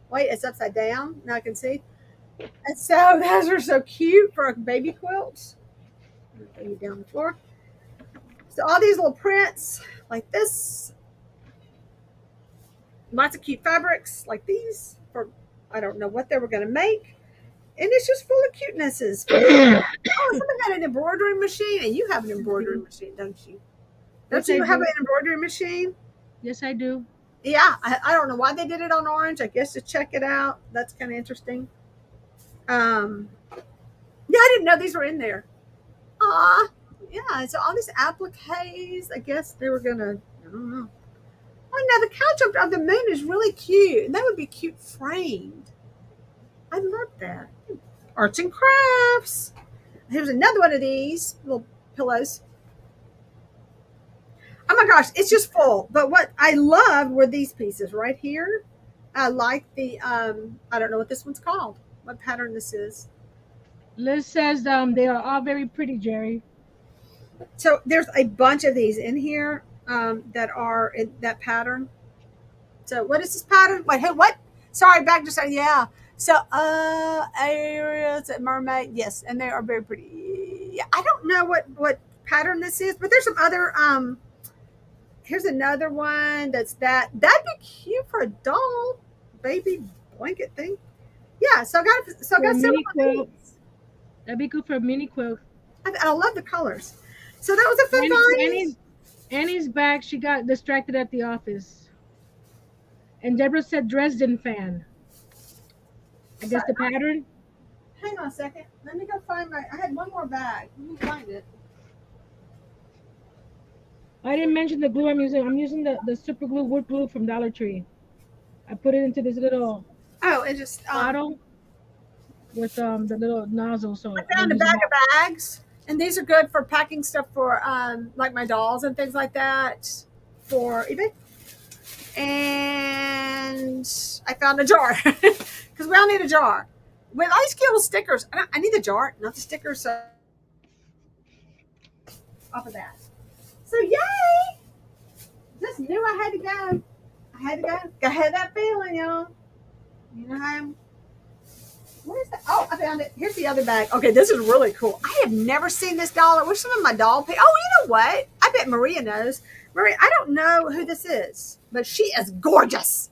Wait, it's upside down. Now I can see. And so those are so cute for baby quilts. I'll put you down the floor. So all these little prints like this. Lots of cute fabrics like these for I don't know what they were going to make. And it's just full of cutenesses. Oh, somebody got an embroidery machine, and you have an embroidery machine, don't you? Don't Yes, I you have do. an embroidery machine? Yes, I do. Yeah, I don't know why they did it on orange. I guess to check it out. That's kind of interesting. Yeah, I didn't know these were in there. Ah, yeah. So all these appliques, I guess they were gonna. I don't know. Oh, now the couch of the moon is really cute, and that would be cute framed. I love that. Arts and crafts. Here's another one of these little pillows. Oh my gosh, it's just full. But what I loved were these pieces right here. I like the I don't know what this one's called. What pattern this is. Liz says they are all very pretty, Geri. So there's a bunch of these in here that are in that pattern. So what is this pattern? Wait, what? Sorry, back to say yeah. So areas at mermaid, yes, and they are very pretty. Yeah, I don't know what pattern this is, but there's some other here's another one that'd be cute for a doll baby blanket thing. Yeah, so I For a got several mini of quilt. these. That'd be good for a mini quilt. I love the colors. So that was a fun Annie's, find. Annie's back. She got distracted at the office. And Deborah said Dresden fan. I guess the pattern. Hang on a second. Let me go find I had one more bag. Let me find it. I didn't mention the glue I'm using. I'm using the super glue wood glue from Dollar Tree. I put it into this little Oh, it just bottle with the little nozzle, so I I don't found a use it bag all. of bags, and these are good for packing stuff for like my dolls and things like that for eBay. And I found a jar because we all need a jar. With ice cube stickers, I need the jar, not the stickers. So off of that. So yay! Just knew I had to go. I had to go. I had that feeling, y'all. You know how what is that? Oh, I found it. Here's the other bag. Okay, this is really cool. I have never seen this dollar. Where's some of my doll pay? Oh, you know what? I I bet Maria knows. Maria, I don't know who this is, but she is gorgeous.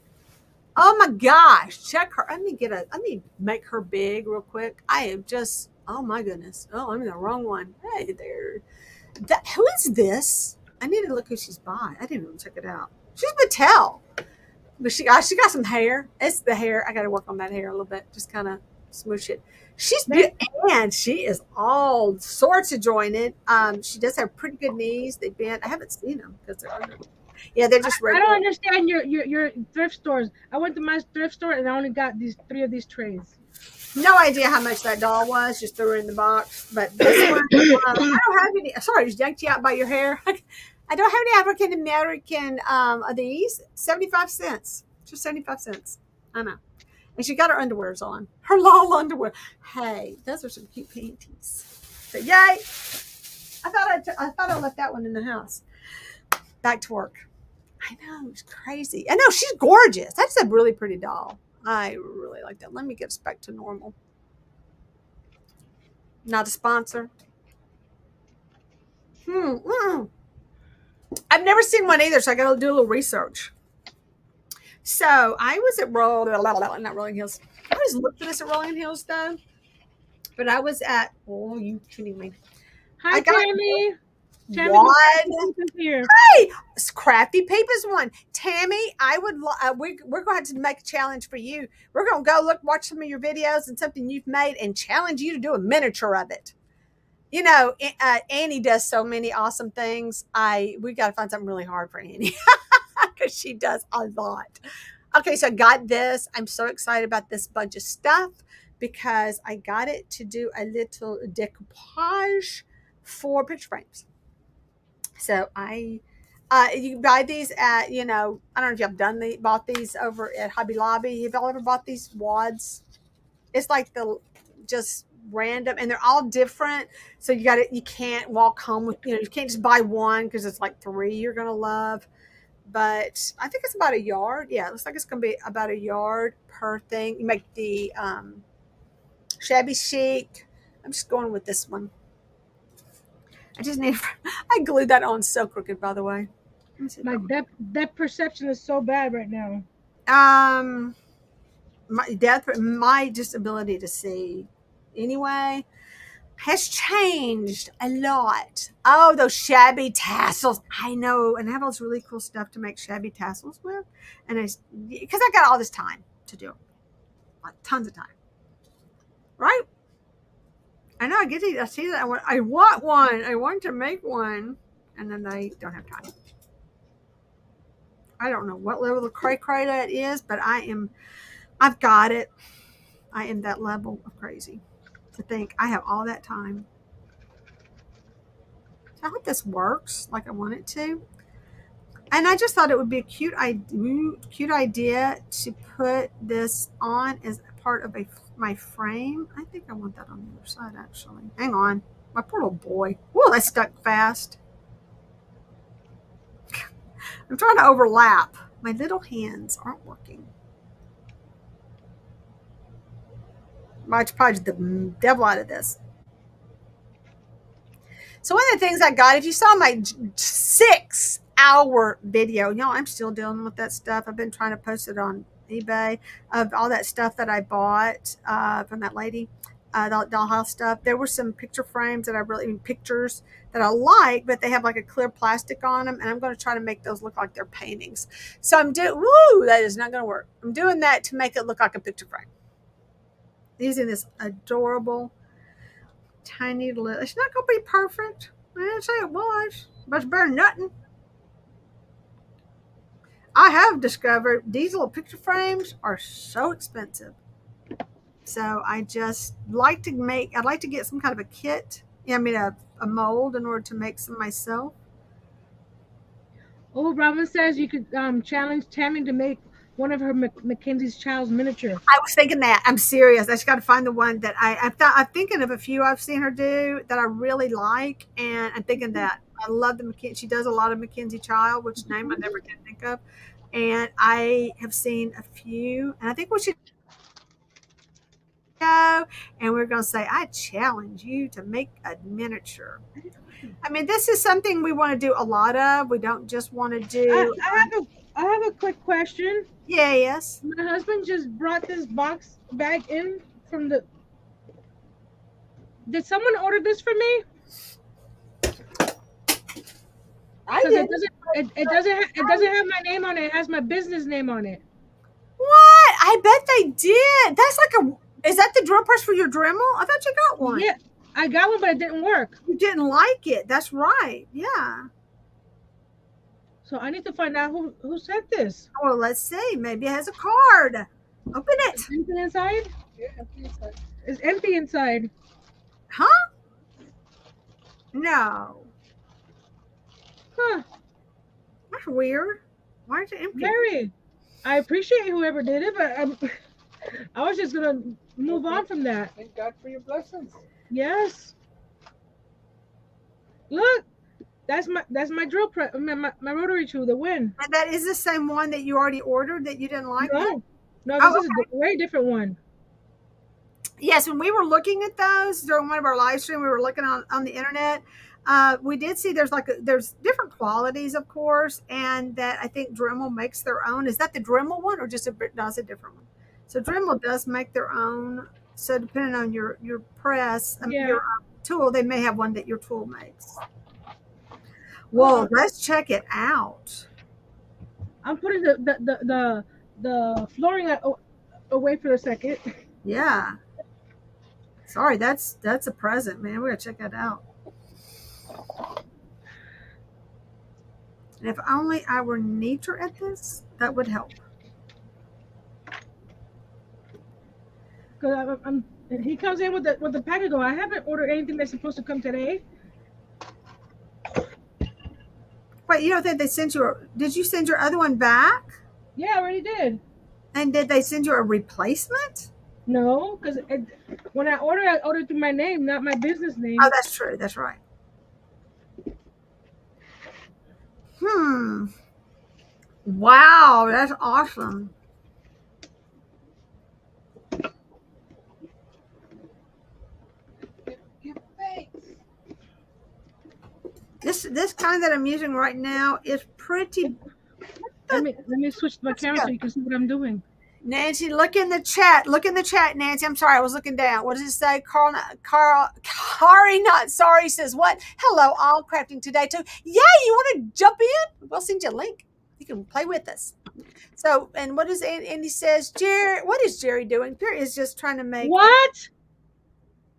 Oh my gosh, check her. Let me make her big real quick. I am just, oh my goodness. Oh, I'm in the wrong one. Hey there. Who is this? I need to look who she's by. I didn't even check it out. She's Mattel. But she got some hair. It's the hair. I got to work on that hair a little bit. Just kind of smoosh it. She's That beautiful, and she is all sorts of jointed. She does have pretty good knees. They bend. I haven't seen them because they're under. Yeah, they're just I don't regular. understand your thrift stores. I went to my thrift store and I only got these three of these trays. No idea how much that doll was. Just threw her in the box. But this one, I don't have any. Sorry, I just yanked you out by your hair. I don't have any African American of these. 75 cents. Just 75 cents. I know. And she got her underwears on. Her long underwear. Hey, those are some cute panties. So yay! I thought I left that one in the house. Back to work. I know, it's crazy. I know she's gorgeous. That's a really pretty doll. I really like that. Let me get us back to normal. Not a sponsor. Mm. I've never seen one either, so I got to do a little research. So I was at not Rolling Hills. I always look for this at Rolling Hills though, but I was at. Oh, you kidding me? Hi, I got Tammy. Tammy from one. Crafty here. Hey, Crafty Peepa's one. Tammy, I would. We're going to make a challenge for you. We're going to go watch some of your videos and something you've made, and challenge you to do a miniature of it. You know, Annie does so many awesome things. We got to find something really hard for Annie because she does a lot. Okay, so I got this. I'm so excited about this bunch of stuff because I got it to do a little decoupage for picture frames. So you can buy these at, I don't know if y'all bought these over at Hobby Lobby. Have y'all ever bought these wads? It's like just random, and they're all different. So you can't walk home with, you can't just buy one because it's like three you're going to love. But I think it's about a yard. Yeah, it looks like it's going to be about a yard per thing. You make the shabby chic. I'm just going with this one. I just need, I glued that on so crooked, by the way. Let me see if My that one. depth perception is so bad right now. Um, my just ability to see anyway has changed a lot. Oh, those shabby tassels. I know. And I have all this really cool stuff to make shabby tassels with. And because I got all this time to do it, like tons of time. Right? I know. I see that. I want one. I want to make one. And then I don't have time. I don't know what level of cray cray that is, but I've got it. I am that level of crazy to think I have all that time. So I hope this works like I want it to. And I just thought it would be a cute idea to put this on as part of my frame. I think I want that on the other side actually. Hang on. My poor little boy. Whoa, that stuck fast. I'm trying to overlap. My little hands aren't working. I should probably the devil out of this. So one of the things I got, if you saw my 6-hour video, I'm still dealing with that stuff. I've been trying to post it on eBay of all that stuff that I bought from that lady, Dollhouse stuff. There were some picture frames that pictures that I like, but they have like a clear plastic on them, and I'm going to try to make those look like they're paintings. So I'm doing, that is not going to work. I'm doing that to make it look like a picture frame. Using this adorable tiny little. It's not going to be perfect. I didn't say it was, but it's better than nothing. I have discovered these little picture frames are so expensive. So I'd like to get some kind of a kit. Yeah, I mean a mold in order to make some myself. Oh, Robin says you could challenge Tammy to make one of her Mackenzie's child's miniature. I was thinking that. I'm serious. I just got to find the one that I'm thinking of a few I've seen her do that I really like, and I'm thinking that I love the Mackenzie. She does a lot of Mackenzie Child, which name I never can think of, and I have seen a few, and I think what she and we're going to say, I challenge you to make a miniature. I mean, this is something we want to do a lot of. We don't just want to I, do, I have a I have a quick question. yes. My husband just brought this box bag in from the. Did someone order this for me? I Because did. it doesn't have my name on it. It has my business name on it. What? I bet they did. That's like is that the drill press for your Dremel? I thought you got one. Yeah, I got one, but it didn't work. You didn't like it. That's right. Yeah. So I need to find out who sent this. Well, let's see. Maybe it has a card. Open Is it. anything inside? It's empty inside. Huh? No. Huh? That's weird. Why is it empty? Very. I appreciate whoever did it, but I was just gonna move on from that. Thank God for your blessings. Yes. Look, that's my drill press, my rotary tool, the Win. And that is the same one that you already ordered that you didn't like? No, no, Oh, this is a very different one. Yes, when we were looking at those during one of our live stream, we were looking on the internet. We did see there's different qualities, of course, and that I think Dremel makes their own. Is that the Dremel one or just does a different one? So Dremel does make their own. So depending on your press, Yeah. your tool, they may have one that your tool makes. Well, let's check it out. I'm putting the flooring away for a second. Yeah. Sorry, that's a present, man. We gotta check that out. And if only I were neater at this, that would help. Cause he comes in with the package. I haven't ordered anything that's supposed to come today. Wait, you don't think they sent you? Did you send your other one back? Yeah, I already did. And did they send you a replacement? No, because when I ordered through my name, not my business name. Oh, that's true. That's right. Wow, that's awesome. Give thanks. This kind that I'm using right now is pretty. Let me switch my camera so you can see what I'm doing. Nancy, look in the chat. Look in the chat, Nancy. I'm sorry, I was looking down. What does it say? Kari, not sorry, says what? Hello, all crafting today too. Yeah, you want to jump in? We'll send you a link. You can play with us. So, and what does Andy says? Jerry, what is Jerry doing? Jerry is just trying to make. What?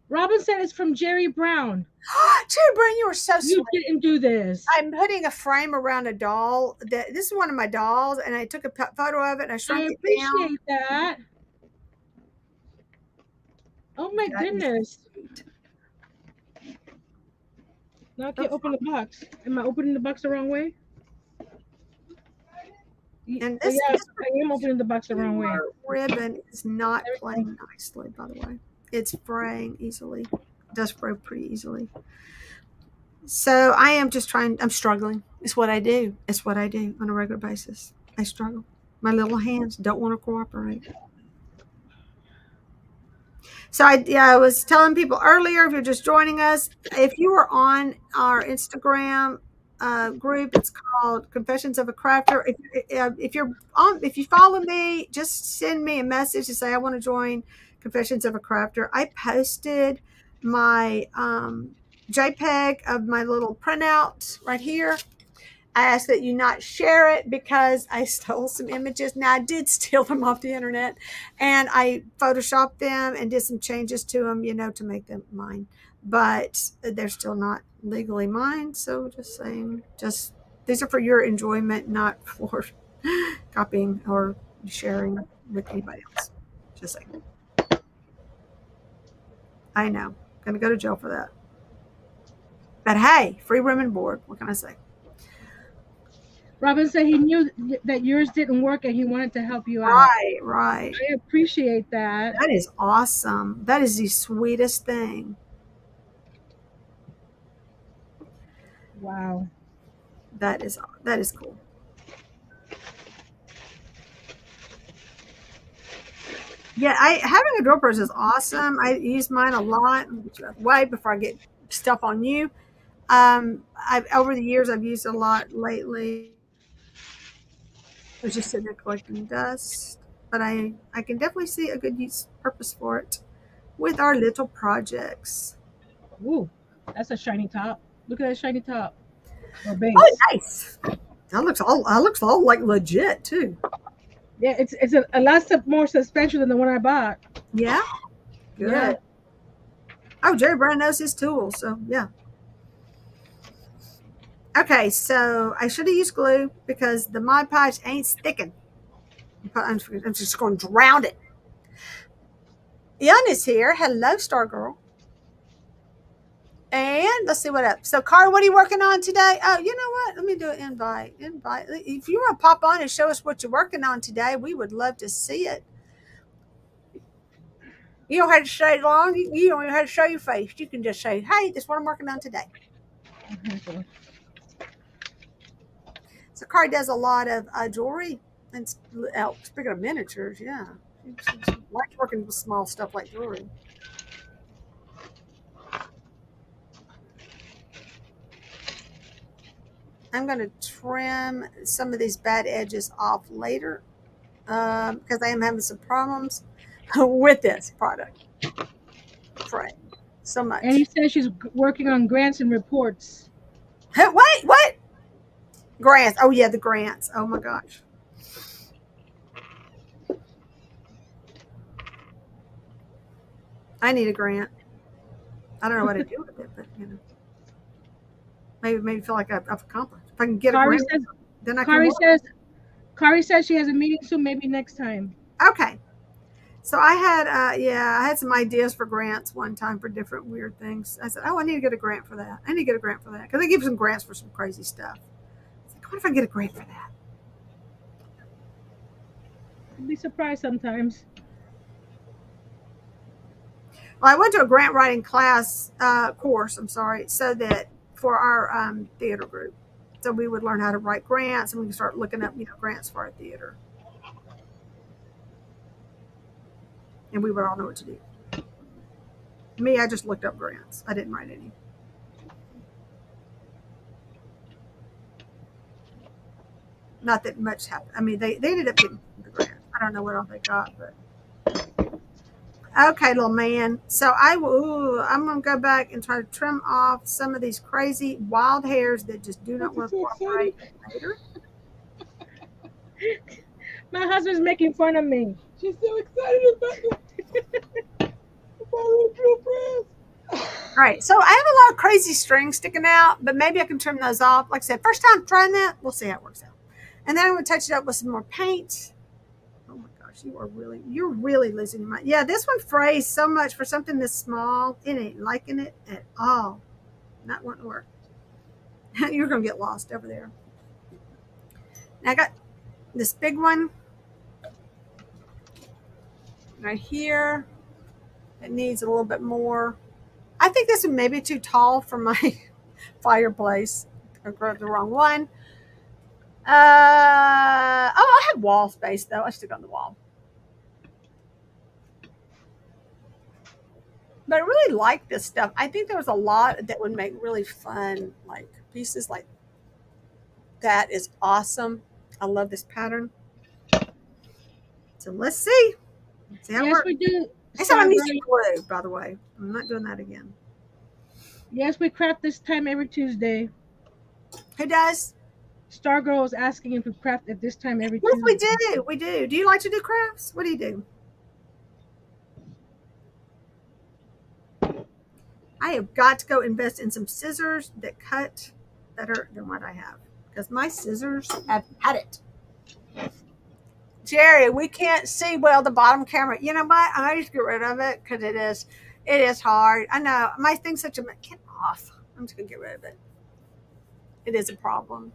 Robin said it's from Jerry Brown. Jerry Brown, you were so sweet. You didn't do this. I'm putting a frame around a doll. This is one of my dolls, and I took a photo of it and I shrunk it down. I appreciate that. Oh my goodness. Now I can't open the box. Am I opening the box the wrong way? And this, I am opening the box the wrong way. Ribbon is not playing nicely, by the way. It's fraying easily. It does fray pretty easily. So I am just I'm struggling. It's what I do. It's what I do on a regular basis. I struggle. My little hands don't want to cooperate. So I was telling people earlier, if you're just joining us, if you were on our Instagram group, it's called Confessions of a Crafter. If you follow me, just send me a message to say I want to join Confessions of a Crafter. I posted my JPEG of my little printout right here. I ask that you not share it because I stole some images. Now, I did steal them off the internet, and I photoshopped them and did some changes to them, to make them mine. But they're still not legally mine. So just saying, these are for your enjoyment, not for copying or sharing with anybody else. Just saying. I know. Going to go to jail for that. But hey, free room and board. What can I say? Robin said he knew that yours didn't work and he wanted to help you out. Right. I appreciate that. That is awesome. That is the sweetest thing. Wow. That is cool. Yeah, I having a drill press is awesome. I use mine a lot. Way before I get stuff on you. I've over the years I've used a lot lately. I was just sitting there collecting dust, but I can definitely see a good use purpose for it with our little projects. Ooh, that's a shiny top. Look at that shiny top or Oh, base. nice. That looks all like legit too. Yeah, it's a lot more substantial than the one I bought. Yeah, Yeah. good. Oh, Jerry Brown knows his tools, so yeah. Okay, so I should have used glue because the Mod Podge ain't sticking. I'm just going to drown it. Yun is here. Hello, Star Girl. And let's see what up. So, Cara, what are you working on today? Oh, you know what? Let me do an invite. Invite. If you want to pop on and show us what you're working on today, we would love to see it. You don't have to say long. You don't even have to show your face. You can just say, "Hey, this is what I'm working on today." Okay. So, Cara does a lot of jewelry and speaking of miniatures, yeah, she likes working with small stuff like jewelry. I'm going to trim some of these bad edges off later because I am having some problems with this product frame so And he much. says she's working on grants and reports. Hey, wait, what? Grants. Oh, yeah, the grants. Oh, my gosh. I need a grant. I don't know what to do with it, but, maybe feel like I've accomplished. If I can get a Kari grant, says then I can Kari work. says Kari says she has a meeting soon, maybe next time. Okay. So I had some ideas for grants one time for different weird things. I said, oh, I need to get a grant for that. I need to get a grant for that because they give some grants for some crazy stuff. I was like, what if I get a grant for that? You'd be surprised sometimes. Well, I went to a grant writing class course. I'm sorry, so that for our theater group, so we would learn how to write grants and we could start looking up grants for our theater, and we would all know what to do. Me, I just looked up grants. I didn't write any. Not that much happened. I mean, they ended up getting the grant. I don't know what all they got, but okay, little man. So I'm gonna go back and try to trim off some of these crazy wild hairs that just do not Aren't you want to so excited? cooperate later. My husband's making fun of me. She's so excited about the drill press. All right, so I have a lot of crazy strings sticking out, but maybe I can trim those off. Like I said, first time trying that, we'll see how it works out. And then I'm gonna touch it up with some more paint. Oh my gosh, you're really losing your mind. Yeah, this one frays so much for something this small. It ain't liking it at all. Not wanting to work. You're gonna get lost over there. Now I got this big one right here. It needs a little bit more. I think this one may be too tall for my fireplace. I grabbed the wrong one. I have wall space though. I stick on the wall. But I really like this stuff. I think there was a lot that would make really fun, like pieces like that is awesome. I love this pattern. So let's see. Let's see how it Yes, works. we do. I said I need Stargirl. some glue, by the way. I'm not doing that again. Yes, we craft this time every Tuesday. Who does? Stargirl is asking if we craft at this time every Yes, we Tuesday. do. We do. Do you like to do crafts? What do you do? I have got to go invest in some scissors that cut better than what I have because my scissors have had it. Jerry, we can't see well the bottom camera. You know what? I might just get rid of it because it is hard. I know my thing's such a get off. I'm just gonna get rid of it. It is a problem.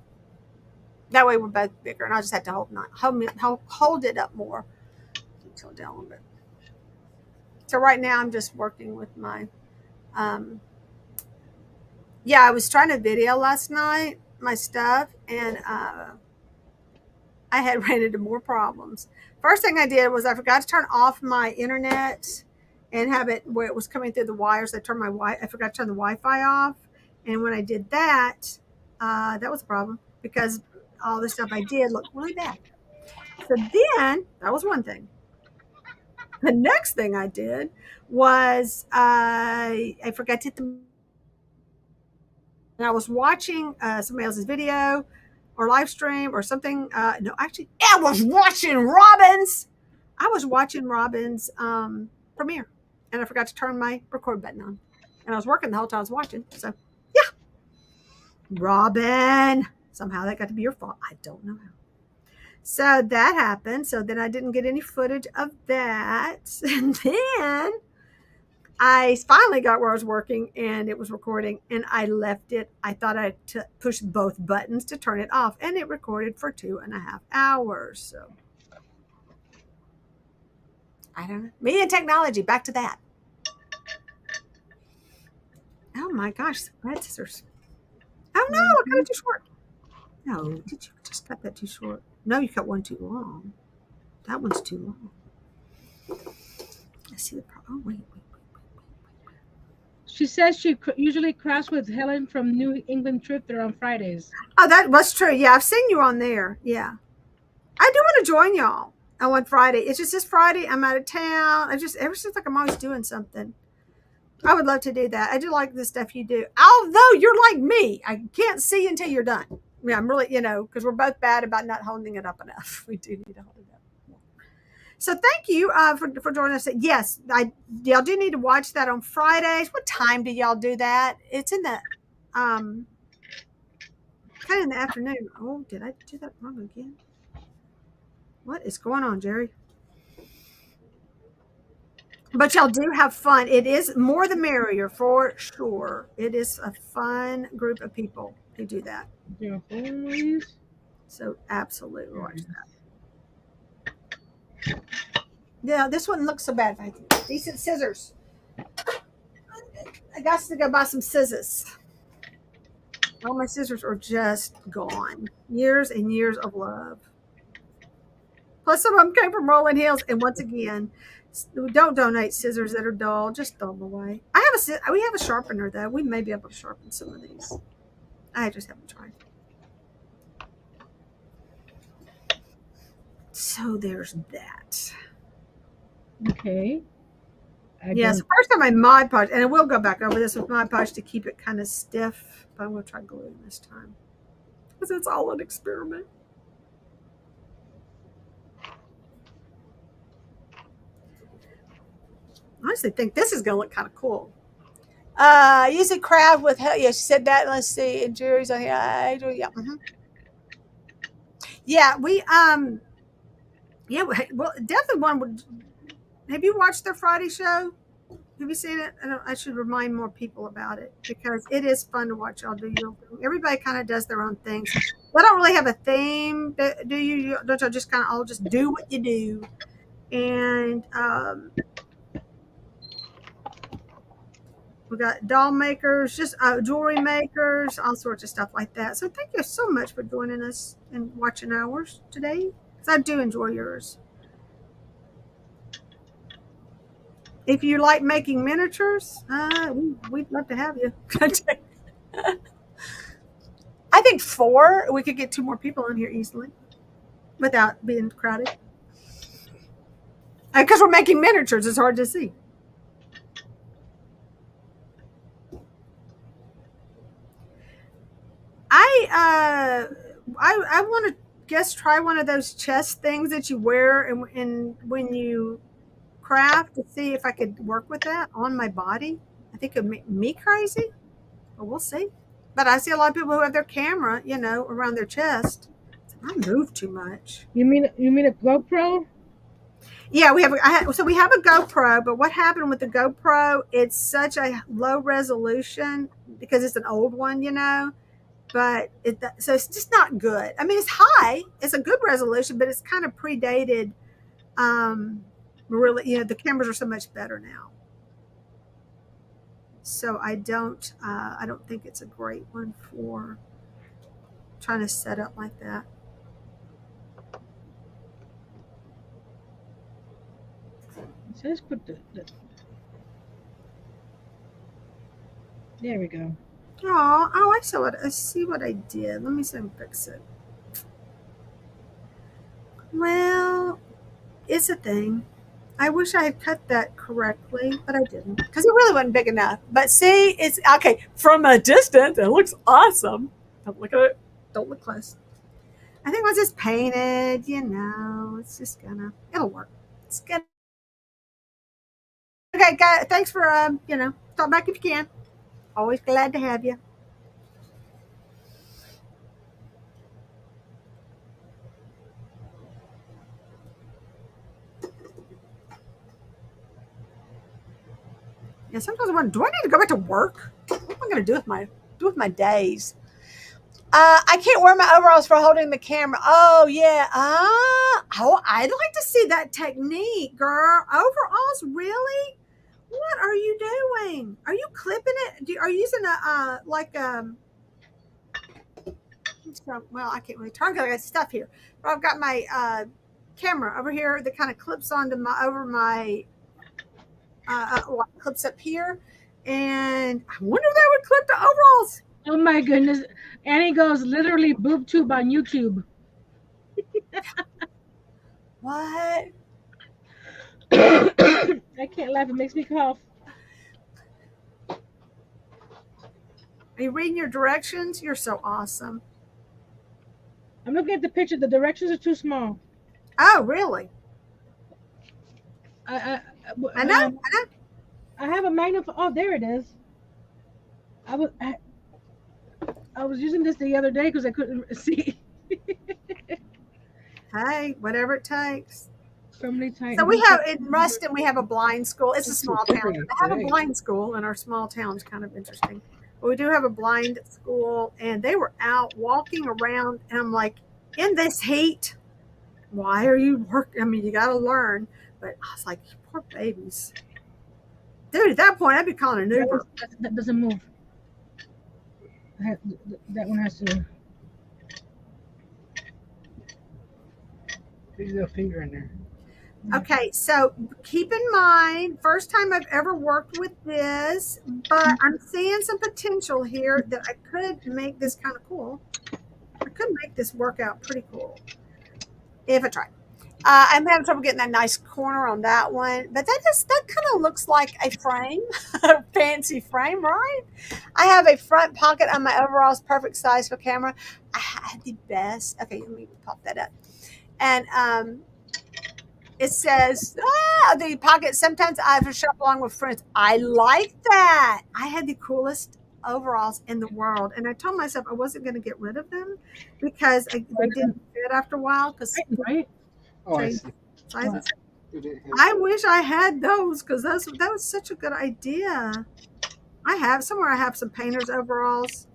That way we're both bigger, and I just have to hold it up more. Tilt down a little bit. So right now I'm just working with my. Yeah, I was trying to video last night my stuff, and I had ran into more problems. First thing I did was I forgot to turn off my internet and have it where it was coming through the wires. I forgot to turn the Wi-Fi off, and when I did that, that was a problem because all the stuff I did looked really bad. So then that was one thing. The next thing I did was I forgot to hit the. And I was watching somebody else's video or live stream or something. No, actually, I was watching Robin's. I was watching Robin's premiere, and I forgot to turn my record button on. And I was working the whole time I was watching. So, yeah, Robin. Somehow that got to be your fault. I don't know how. So that happened. So then I didn't get any footage of that. And then I finally got where I was working and it was recording and I left it. I thought I pushed both buttons to turn it off and it recorded for 2.5 hours. So I don't know. Me and technology, back to that. Oh my gosh, red scissors. Oh no, I cut it too short. No, did you just cut that too short? No, you cut one too long. That one's too long. I see the problem. Oh, wait. She says she usually crafts with Helen from New England Thrift on Fridays. Oh, that was true. Yeah, I've seen you on there. Yeah. I do want to join y'all on Friday. It's just this Friday. I'm out of town. Ever since like I'm always doing something. I would love to do that. I do like the stuff you do. Although you're like me, I can't see until you're done. I mean, I'm really, because we're both bad about not holding it up enough. We do need to hold it up. So thank you for joining us. Yes, y'all do need to watch that on Fridays. What time do y'all do that? It's in the kind of in the afternoon. Oh, did I do that wrong again? What is going on, Geri? But y'all do have fun. It is more the merrier for sure. It is a fun group of people who do that. Your homies. So absolutely watch that. Yeah, this one looks so bad. Decent scissors. I got to go buy some scissors. All my scissors are just gone. Years and years of love. Plus, some of them came from Rolling Hills. And once again, don't donate scissors that are dull. Just throw them away. We have a sharpener though. We may be able to sharpen some of these. I just haven't tried. So there's that. Okay. Yes, first time I Mod Podge, and I will go back over this with Mod Podge to keep it kind of stiff. But I'm going to try glue this time because it's all an experiment. I honestly think this is going to look kind of cool. Use a craft with hell. Yeah, she said that. Let's see. And Geri's on here. Yeah. Mm-hmm. Yeah, well, definitely one would. Have you watched their Friday show? Have you seen it? I should remind more people about it because it is fun to watch y'all do your thing. Everybody kind of does their own things. They don't really have a theme, do you? Don't y'all just kind of all just do what you do? And we got doll makers, just jewelry makers, all sorts of stuff like that. So thank you so much for joining us and watching ours today. Because I do enjoy yours. If you like making miniatures, we'd love to have you. I think 4. We could get 2 more people in here easily without being crowded. Because we're making miniatures, it's hard to see. I want to try one of those chest things that you wear and when you craft to see if I could work with that on my body. I think it would make me crazy, but we'll see. But I see a lot of people who have their camera, around their chest. I move too much. You mean a GoPro? Yeah, we have a GoPro, but what happened with the GoPro? It's such a low resolution because it's an old one, but so it's just not good. I mean, it's high, it's a good resolution, but it's kind of predated. Really, the cameras are so much better now. So I don't think it's a great one for trying to set up like that. So let's put there we go. Oh, I see what I did. Let me see if I can fix it. Well, it's a thing. I wish I had cut that correctly, but I didn't because it really wasn't big enough. But see, it's okay from a distance. It looks awesome. Don't look at it. Don't look close. I think once it's painted, it's just it'll work. It's gonna. Okay, guys. Thanks for talk back if you can. Always glad to have you. Yeah, sometimes I wonder, do I need to go back to work? What am I going to do with my days? I can't wear my overalls for holding the camera. Oh yeah. I'd like to see that technique, girl. Overalls, really? What are you doing? Are you clipping it? Are you using well, I can't really turn because I got stuff here. But I've got my camera over here that kind of clips onto my clips up here, and I wonder if that would clip the overalls. Oh my goodness. Annie goes literally boob tube on YouTube. What? I can't laugh. It makes me cough. Are you reading your directions? You're so awesome. I'm looking at the picture. The directions are too small. Oh, really? I, I know. I know. I have a magnifying. Oh, there it is. I was using this the other day because I couldn't see. Hey, whatever it takes. Firmly tight. So we have in Ruston, we have a blind school. It's a small town. They have a blind school in our small town. It's kind of interesting. But we do have a blind school, and they were out walking around, and I'm like, in this heat, why are you working? I mean, you got to learn. But I was like, poor babies. Dude, at that point, I'd be calling an Uber. That doesn't move. That one has to. Put your little finger in there. Okay, so keep in mind, first time I've ever worked with this, but I'm seeing some potential here that I could make this kind of cool. I could make this work out pretty cool if I try. I'm having trouble getting that nice corner on that one, but that kind of looks like a frame, a fancy frame, right? I have a front pocket on my overalls, perfect size for camera. I had the best. Okay, let me pop that up, and it says, the pocket. Sometimes I have to shop along with friends. I like that. I had the coolest overalls in the world. And I told myself I wasn't going to get rid of them because they didn't fit after a while. Because Right? Oh, I see. sizes. You didn't have- I wish I had those because that was such a good idea. I have some painter's overalls.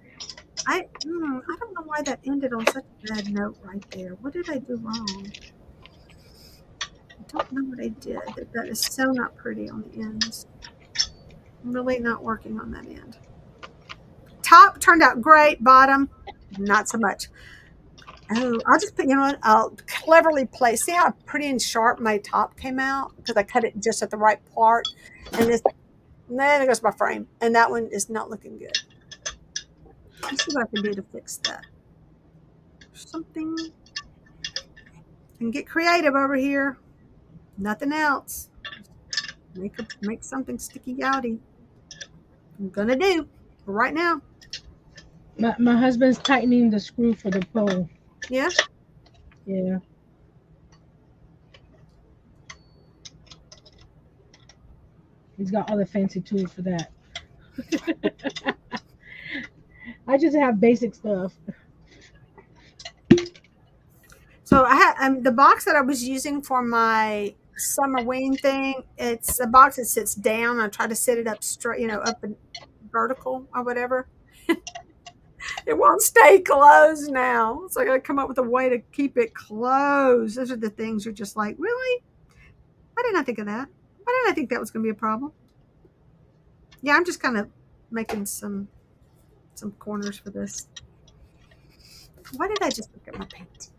I don't know why that ended on such a bad note right there. What did I do wrong? I don't know what I did. That is so not pretty on the ends. I'm really not working on that end. Top turned out great. Bottom, not so much. Oh, I'll just put, I'll cleverly place. See how pretty and sharp my top came out? Because I cut it just at the right part. And then there goes my frame. And that one is not looking good. Let's see what I can do to fix that. Something. And get creative over here. Nothing else. Make something sticky outy. I'm gonna do right now. My husband's tightening the screw for the pole. Yeah. Yeah. He's got all the fancy tools for that. I just have basic stuff. So I had the box that I was using for my Summerween thing. It's a box that sits down. I try to sit it up straight, up and vertical or whatever. It won't stay closed now. So I got to come up with a way to keep it closed. Those are the things you're just like, really? Why didn't I think of that? Why didn't I think that was going to be a problem? Yeah, I'm just kind of making some corners for this. Why did I just look at my paint?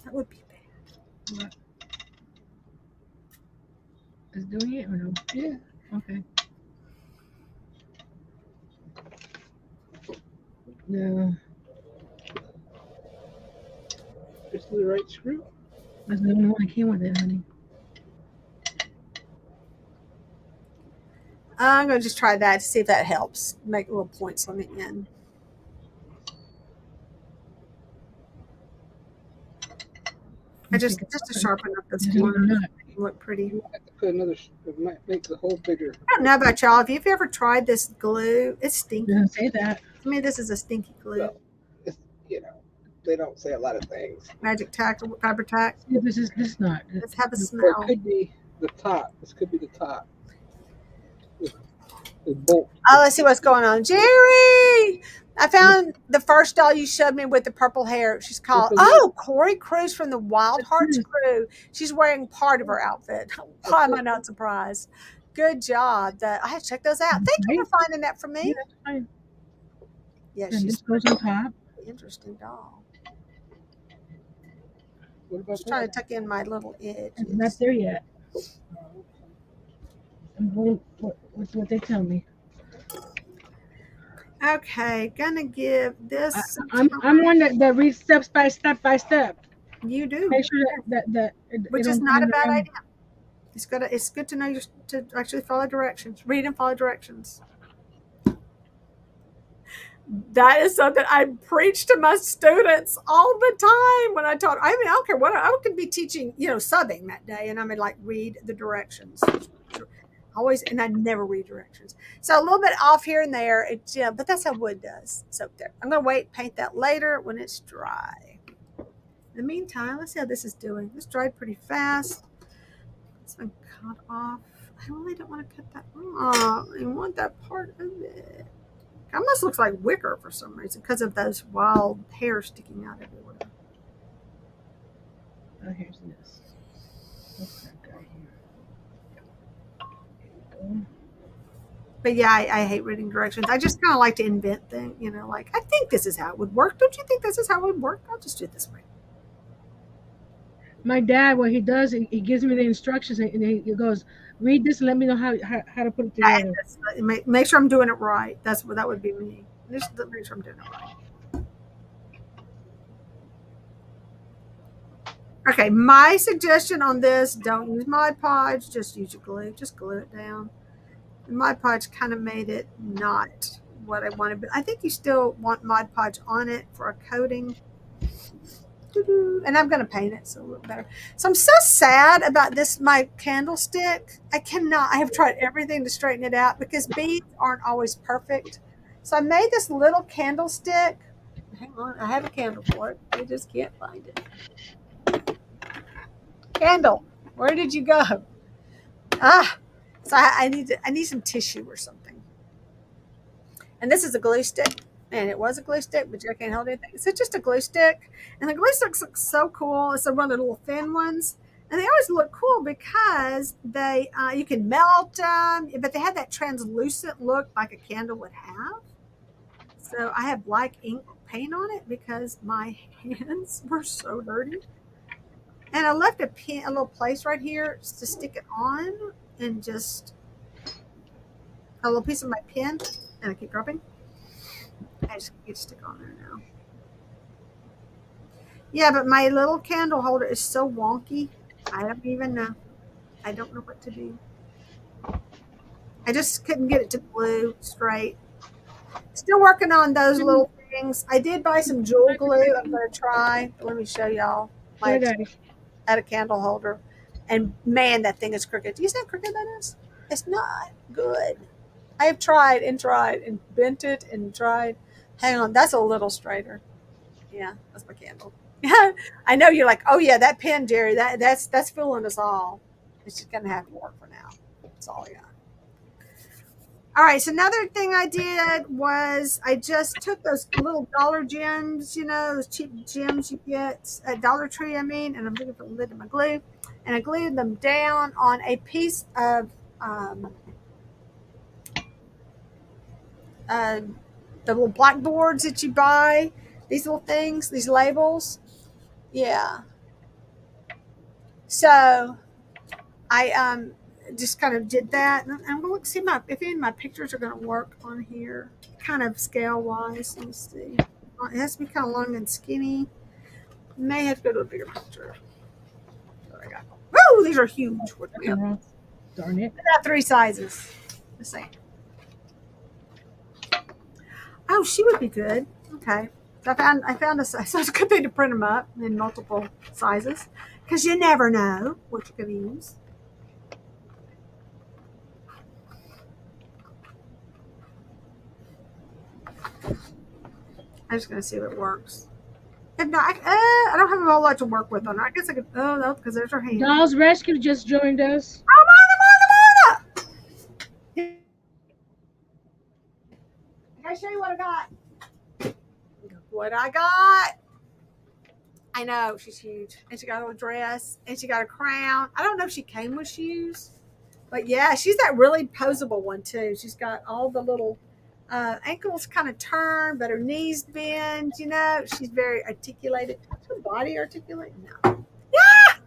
That would be bad. doing it or no? Yeah. Okay. No, This is the right screw. that's the only one that came with it, honey. I'm going to just try that to see if that helps. Make little points on the end. I You just think it's just to open? sharpen up this There's no corner, nut. look pretty. You might have to put another. It might make the hole bigger. I don't know about y'all. If you've ever tried this glue, it's stinky. Doesn't say that. To me, this is a stinky glue. Well, it's, they don't say a lot of things. Magic tack or fabric tack. See, this is not. Let's have a Or it smell. could be the top. This could be the top. The bolt. Oh, let's see what's going on. Jerry! I found the first doll you showed me with the purple hair. She's called, Corey Cruz from the Wild Hearts crew. She's wearing part of her outfit. Why am I not surprised? Good job. I have to check those out. Thank you for finding that for me. Yeah, that's fine. Yeah, And she's this goes on top. an interesting doll. What about Just trying to tuck in my little edge. It's not there yet. I'm going with what they tell me. Okay, gonna give this. I'm one that reads step by step. You do. Make sure that Which is not a bad idea. It's good to know to actually follow directions. Read and follow directions. That is something I preach to my students all the time when I taught. I mean, I don't care what I could be teaching, subbing that day, and I mean, like, read the directions. Always, and I never read directions. So a little bit off here and there. It's but that's how wood does. So there. I'm gonna paint that later when it's dry. In the meantime, let's see how this is doing. This dried pretty fast. It's been cut off. I really don't want to cut that off. I want that part of it. It almost looks like wicker for some reason because of those wild hairs sticking out everywhere. Oh, here's this. What's that guy here? But yeah, I hate reading directions. I just kind of like to invent things, like, I think this is how it would work. Don't you think this is how it would work? I'll just do it this way. My dad, what he does, he gives me the instructions and he goes, read this and let me know how to put it together. Make sure I'm doing it right. That would be me. Just make sure I'm doing it right. Okay, my suggestion on this: don't use Mod Podge. Just use your glue. Just glue it down. And Mod Podge kind of made it not what I wanted, but I think you still want Mod Podge on it for a coating. And I'm going to paint it so it looks better. So I'm so sad about my candlestick. I have tried everything to straighten it out because beads aren't always perfect. So I made this little candlestick. Hang on, I have a candle for it. I just can't find it. Candle, where did you go? So I need some tissue or something. And this is a glue stick. And it was a glue stick, but I can't hold anything. So it's just a glue stick. And the glue sticks look so cool. It's one of the little thin ones. And they always look cool because you can melt them, but they have that translucent look like a candle would have. So I have black ink paint on it because my hands were so dirty. And I left a little place right here to stick it on, and just a little piece of my pen, and I keep dropping. I just get to stick on there now. Yeah, but my little candle holder is so wonky. I don't even know. I don't know what to do. I just couldn't get it to glue straight. Still working on those little things. I did buy some jewel glue. I'm going to try. Let me show y'all. At a candle holder. And man, that thing is crooked. Do you see how crooked that is? It's not good. I have tried and bent it and tried. Hang on, that's a little straighter. Yeah, that's my candle. I know you're like, oh yeah, that pen, Jerry, that's fooling us all. It's just gonna have to work for now. That's all I got. All right, so another thing I did was I just took those little dollar gems, those cheap gems you get at Dollar Tree, and I'm looking for the lid of my glue, and I glued them down on a piece of the little blackboards that you buy, these little things, these labels. Yeah. So I just kind of did that. And I'm going to see if any of my pictures are going to work on here, kind of scale wise. Let me see. It has to be kind of long and skinny. May have to go to a bigger picture. What I got? Woo! These are huge. What do we have? Darn it. I got 3 sizes. Let's see. Oh, she would be good. Okay. So I found a size. So it's a good thing to print them up in multiple sizes because you never know what you're going to use. I'm just going to see if it works. If not, I don't have a whole lot to work with on her. I guess I could. Oh no, because there's her hand. Dolls Rescue just joined us. Come on. Can I show you what I got? What I got? I know she's huge, and she got a dress, and she got a crown. I don't know if she came with shoes, but yeah, she's that really posable one too. She's got all the little ankles kind of turned, but her knees bend. You know, she's very articulated. Is her body articulate? No. Yeah.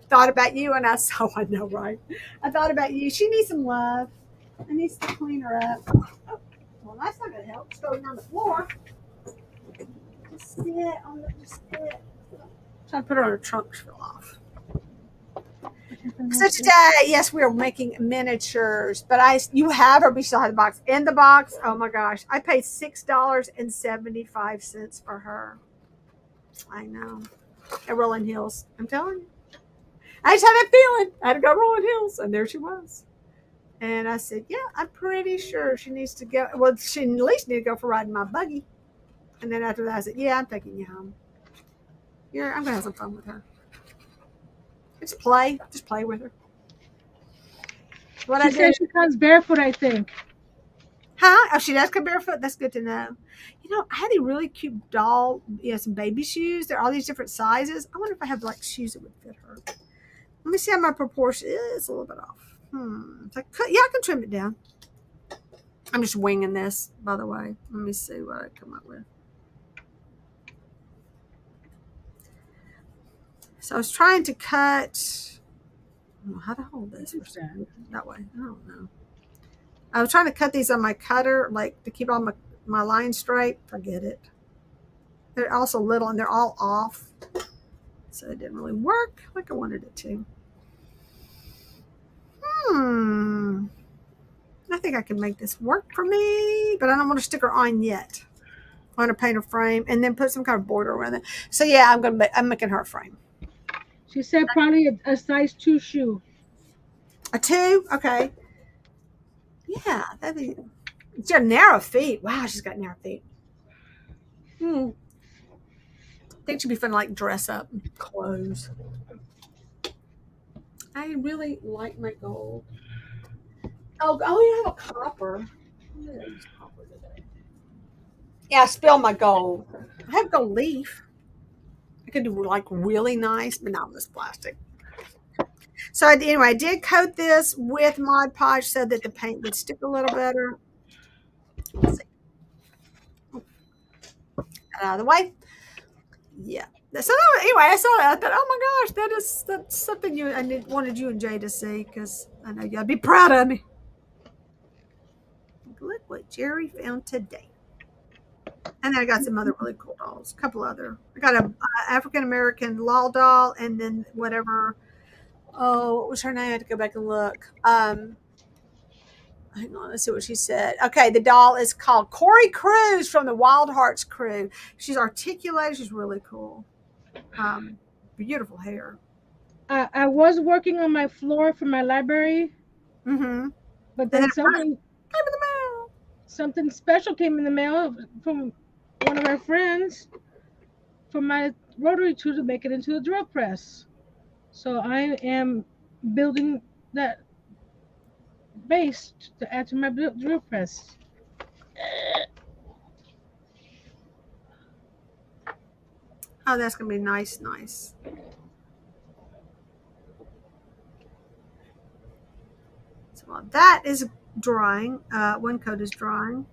Thought about you, and I saw. I know, right? I thought about you. She needs some love. I need to clean her up. Oh, well, that's not going to help. It's going on the floor. Just sit on the. Just sit. Trying to put her on her trunk. She fell off. So today, yes, we are making miniatures, but you have her. We still have the box. In the box, oh my gosh, I paid $6.75 for her. I know. At Rolling Hills, I'm telling you. I just had that feeling. I had to go Rolling Hills, and there she was. And I said, yeah, I'm pretty sure she needs to go. Well, she at least need to go for riding my buggy. And then after that, I said, yeah, I'm taking you home. I'm gonna have some fun with her. Just play with her. What she says she comes barefoot, I think. Huh? Oh, she does come barefoot? That's good to know. You know, I had a really cute doll, some baby shoes. They're all these different sizes. I wonder if I have like shoes that would fit her. Let me see how my proportion is. A little bit off. I can trim it down. I'm just winging this, by the way. Let me see what I come up with. So I was trying to cut. I don't know how to hold this that way. I don't know. I was trying to cut these on my cutter, like to keep all my lines straight. Forget it. They're also little and they're all off. So it didn't really work like I wanted it to. I think I can make this work for me, but I don't want to stick her on yet. I want to paint a frame and then put some kind of border around it. So yeah, I'm making her a frame. She said probably a size 2 shoe. A 2? Okay. Yeah, that'd be. She's got narrow feet. Wow, she's got narrow feet. I think she'd be fun to like dress up clothes. I really like my gold. Oh, you have a copper. Yeah, I spilled my gold. I have gold leaf. I could do like really nice, but not with this plastic. So anyway, I did coat this with Mod Podge so that the paint would stick a little better. Let's see. Get out of the way. Yeah. So anyway, I saw that. I thought, oh my gosh, that's something I wanted you and Jay to see because I know y'all be proud of me. Look what Geri found today. And then I got some other really cool dolls. A couple other. I got a African American lol doll, and then whatever. Oh, what was her name? I had to go back and look. Hang on, let's see what she said. Okay, the doll is called Corey Cruz from the Wild Hearts crew. She's articulated. She's really cool. Beautiful hair. I was working on my floor for my library. Mm-hmm. But then something came in the mail. Something special came in the mail from one of our friends for my rotary tool to make it into a drill press. So I am building that base to add to my drill press. Oh, that's gonna be nice. So while that is drying, one coat is drying.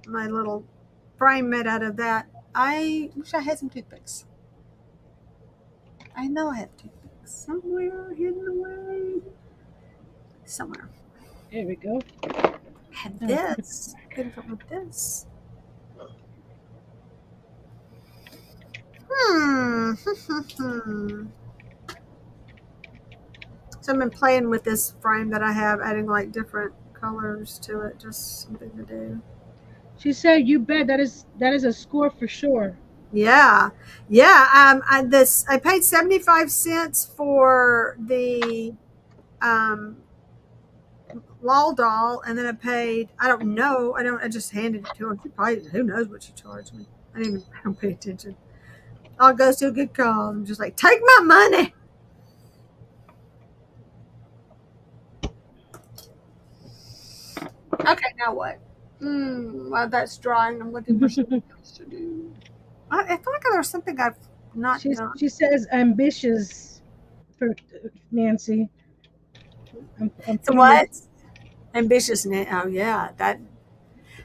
My little frame made out of that. I wish I had some toothpicks. I know I have toothpicks somewhere hidden away. somewhere. There we go. And Oh, this, couldn't come with this. Hmm. So I've been playing with this frame that I have, adding like different colors to it, just something to do. she said, "You bet that is a score for sure." Yeah, yeah. I paid 75 cents for the um Lol doll, and then I paid. I don't know. I don't. I just handed it to her. She probably who knows what she charged me. I don't pay attention. All goes to a good cause. I'm just like, take my money. Okay, now what? Well, that's drawing. I'm looking for something else to do. I feel like there's something I've not done. She says ambitious for Nancy. I'm So putting what? this. Ambitious. Oh yeah, that.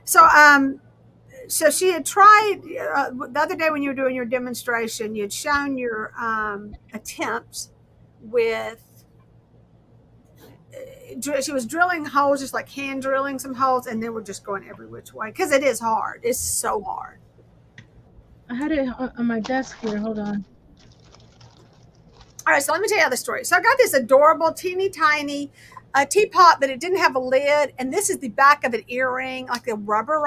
So so she had tried the other day when you were doing your demonstration. You had shown your attempts with. She was drilling holes, just like hand drilling some holes, and then we're just going every which way because it is hard. It's so hard. I had it on my desk here. Hold on. All right, so let me tell you the story. So I got this adorable, teeny tiny teapot, but it didn't have a lid, and this is the back of an earring, like the rubber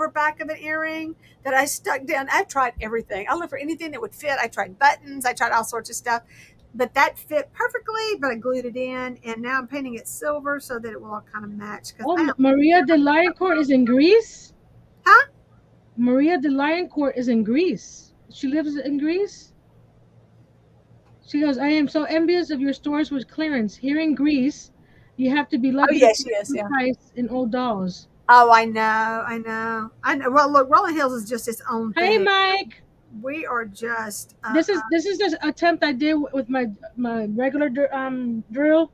back of an earring that I stuck down. I've tried everything. I looked for anything that would fit. I tried buttons. I tried all sorts of stuff, but that fit perfectly. But I glued it in, and now I'm painting it silver so that it will all kind of match. Because Oh, I don't, Maria de Lioncourt is in Greece. huh? Maria de Lioncourt is in Greece. She lives in Greece. She goes, I am so envious of your stores with clearance. Here in Greece, you have to be Oh lucky to yes, find yes, good yeah. price in old dolls. Oh, I know. Well, look, Rolling Hills is just its own Hey, thing. Mike. We are just This is the attempt I did with my regular drill,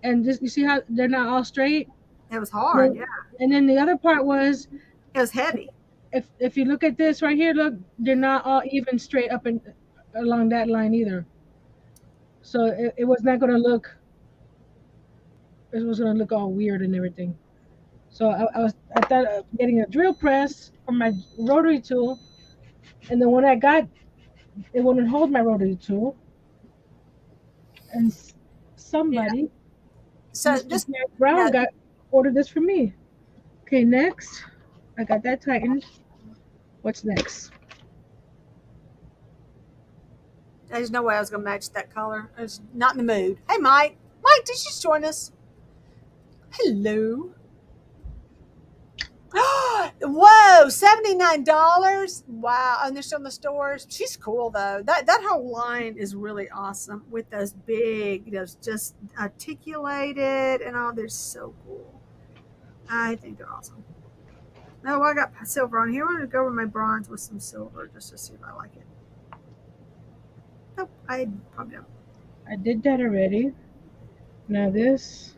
and this, you see how they're not all straight. it was And hard. then, Yeah, and then the other part was it was heavy. if you look at this right here, look, they're not all even straight up and along that line either. So it was not gonna look. It was gonna look all weird and everything. So I thought of getting a drill press for my rotary tool, and the one I got it wouldn't hold my rotary tool, and Yeah. somebody, So Mr. this, Jack yeah, Brown, got ordered this for me. Okay, next I got that tightened. What's next? there's no way I was going to match that color. I was not in the mood. Hey, Mike. Mike, did you just join us? Hello. Whoa, $79. Wow. And they're still in the stores. She's cool though. That whole line is really awesome with those big, those just articulated and all. They're so cool. I think they're awesome. No, I got silver on here. I'm going to go with my bronze with some silver just to see if I like it. Nope, I probably don't. I did that already. Now this.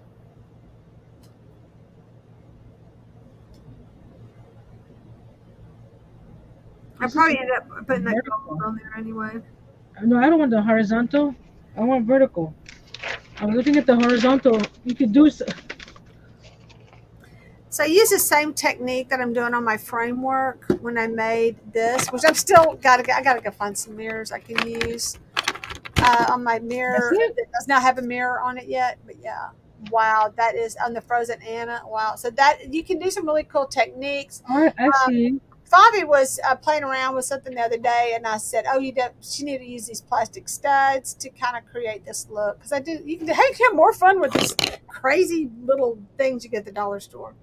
I This is probably end up putting that gold vertical. on there anyway. No, I don't want the horizontal. I want vertical. I was looking at the horizontal. You could do. So I use the same technique that I'm doing on my framework when I made this, which I've still I gotta go find some mirrors I can use on my That's mirror it. that does not have a mirror on it yet. But yeah, wow, that is on the Frozen Anna. Wow, so that you can do some really cool techniques. All right, I see. Favi was playing around with something the other day, and I said, "Oh, she need to use these plastic studs to kind of create this look." Because I do, you can have more fun with these crazy little things you get at the dollar store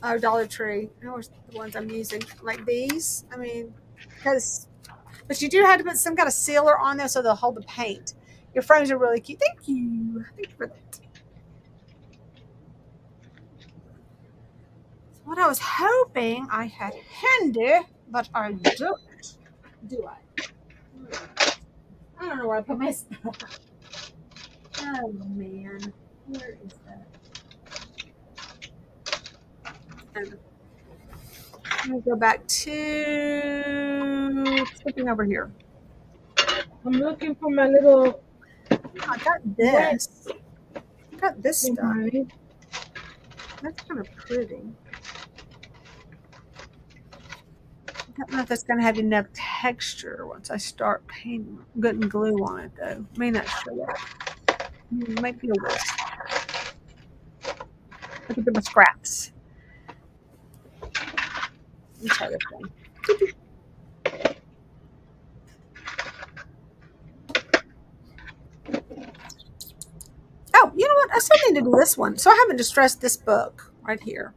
or Dollar Tree. Those the ones I'm using, like these. I mean, but you do have to put some kind of sealer on there so they'll hold the paint. Your frames are really cute. Thank you. Thank you for that. What I was hoping I had handy, but I don't. Do I? I don't know where I put my stuff. Oh man, where is that? I'm gonna go back to something over here. I'm looking for my little I got wet. this. got this stuff. Right. That's kind of pretty. I don't know if that's going to have enough texture once I start painting, putting glue on it, though. May not show up. Might be a waste. Look at my scraps. Let me try this one. Oh, you know what? I still need to do this one. So I haven't distressed this book right here.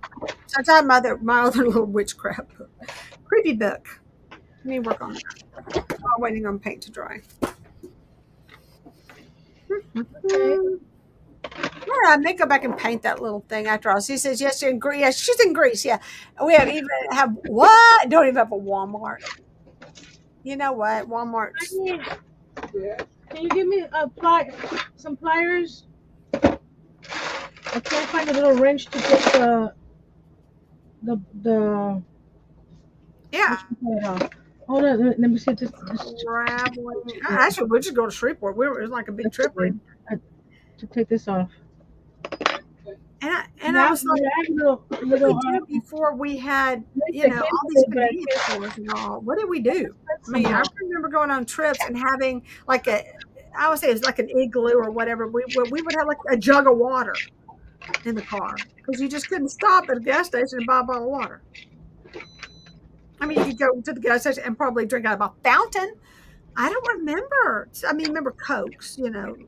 So I tried my other little witchcraft book. Creepy book. Let me work on that. I'm waiting on paint to dry. Okay. All right, I may go back and paint that little thing after all. She says, yes, you're in Greece. Yes, she's in Greece, yeah. And we have what? Don't even have a Walmart. You know what? I Walmart's. need, Yeah. can you give me some pliers? I can't find a little wrench to get the Yeah. it off. Hold on, let me see this. Traveling. Actually, we just go to Shreveport. It was like a big trip. To take this off. And I was like, little, what did we do before we had, all these convenience stores and all? What did we do? I mean, I remember going on trips and having like I would say it was like an igloo or whatever. We would have like a jug of water in the car because you just couldn't stop at a gas station and buy a bottle of water. I mean, you could go to the gas station and probably drink out of a fountain. I don't remember. I mean, remember Cokes,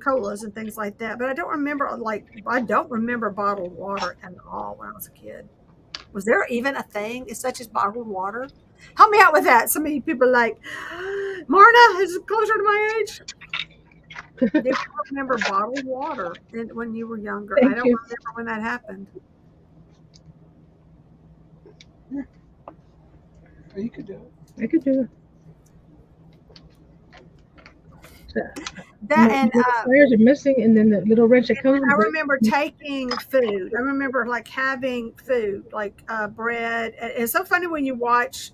colas and things like that. But I don't remember bottled water at all when I was a kid. Was there even a thing as such as bottled water? Help me out with that. So many people are like, Marna is closer to my age. They don't remember bottled water when you were younger. I don't remember when that happened. You could do it. I could do it. That and the pliers are missing, and then the little wrench that comes. I remember taking food. I remember like having food, like bread. It's so funny when you watch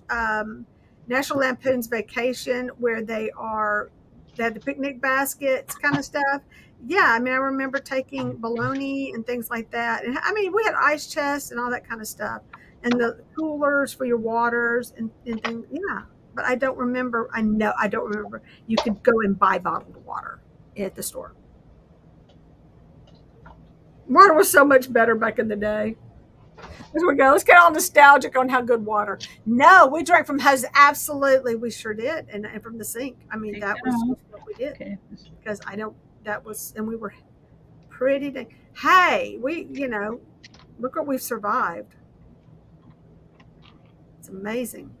National Lampoon's Vacation, where they have the picnic baskets kind of stuff. Yeah, I mean, I remember taking bologna and things like that. And I mean, we had ice chests and all that kind of stuff, and the coolers for your waters and things. Yeah. But I don't remember. I don't remember. You could go and buy bottled water at the store. Water was so much better back in the day. As we go, let's get all nostalgic on how good water. No, we drank from hoses. Absolutely, we sure did, and from the sink. I mean, that was what we did. Okay. Because and we were pretty. Hey, look what we've survived. It's amazing.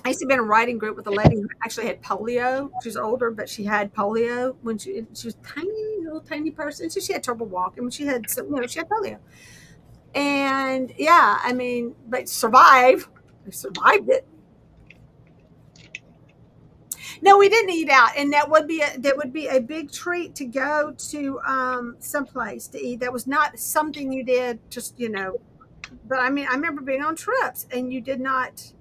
I used to be in a writing group with a lady who actually had polio. She was older, but she had polio when she was little tiny person. So she had trouble walking. She had she had polio. And yeah, I mean, but survived. We survived it. No, we didn't eat out, and that would be a big treat to go to someplace to eat. That was not something you did just But I mean, I remember being on trips, and you did not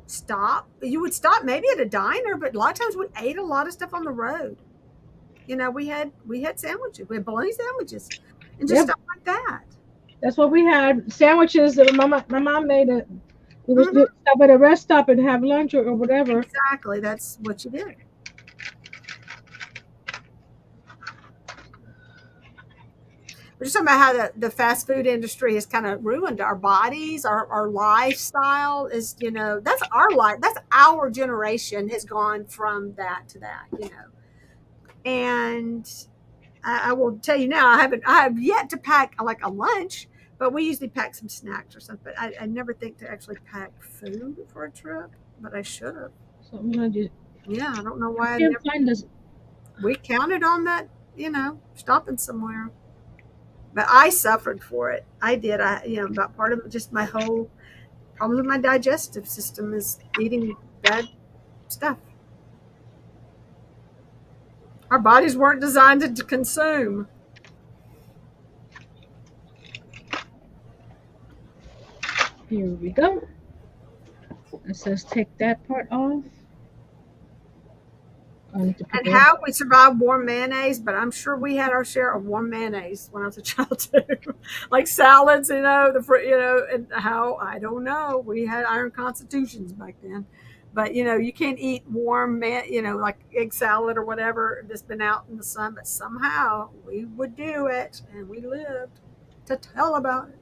stop. You would stop maybe at a diner, but a lot of times we ate a lot of stuff on the road. We had sandwiches. We had bologna sandwiches and just stuff like that. That's what we had. Sandwiches. My mom made it. We would stop at a rest stop and have lunch or whatever. Exactly. That's what you did. We're just talking about how the fast food industry has kind of ruined our bodies, our lifestyle is, that's our life. That's our generation has gone from that to that, And I will tell you now, I have yet to pack like a lunch, but we usually pack some snacks or something. But I never think to actually pack food for a trip, but I should have. So I'm gonna do. Yeah, I don't know why I can't find this. We counted on that, stopping somewhere. But I suffered for it. I did. About part of just my whole problem with my digestive system is eating bad stuff. Our bodies weren't designed to consume. Here we go. It says take that part off. I need to pick And it up. how we survived warm mayonnaise, but I'm sure we had our share of warm mayonnaise when I was a child too. Like salads, and how I don't know. We had iron constitutions back then. But you can't eat warm like egg salad or whatever that's been out in the sun, but somehow we would do it and we lived to tell about it.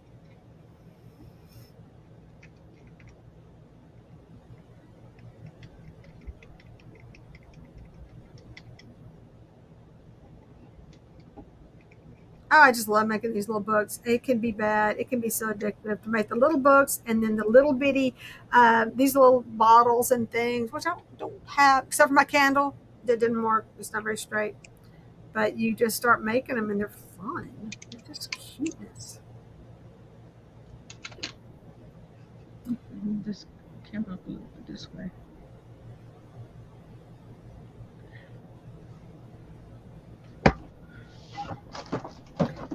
Oh, I just love making these little books. It can be bad. It can be so addictive to make the little books and then the little bitty, these little bottles and things, which I don't have, except for my candle. That didn't work. It's not very straight. But you just start making them and they're fun. They're just cuteness. This camera a little bit this way.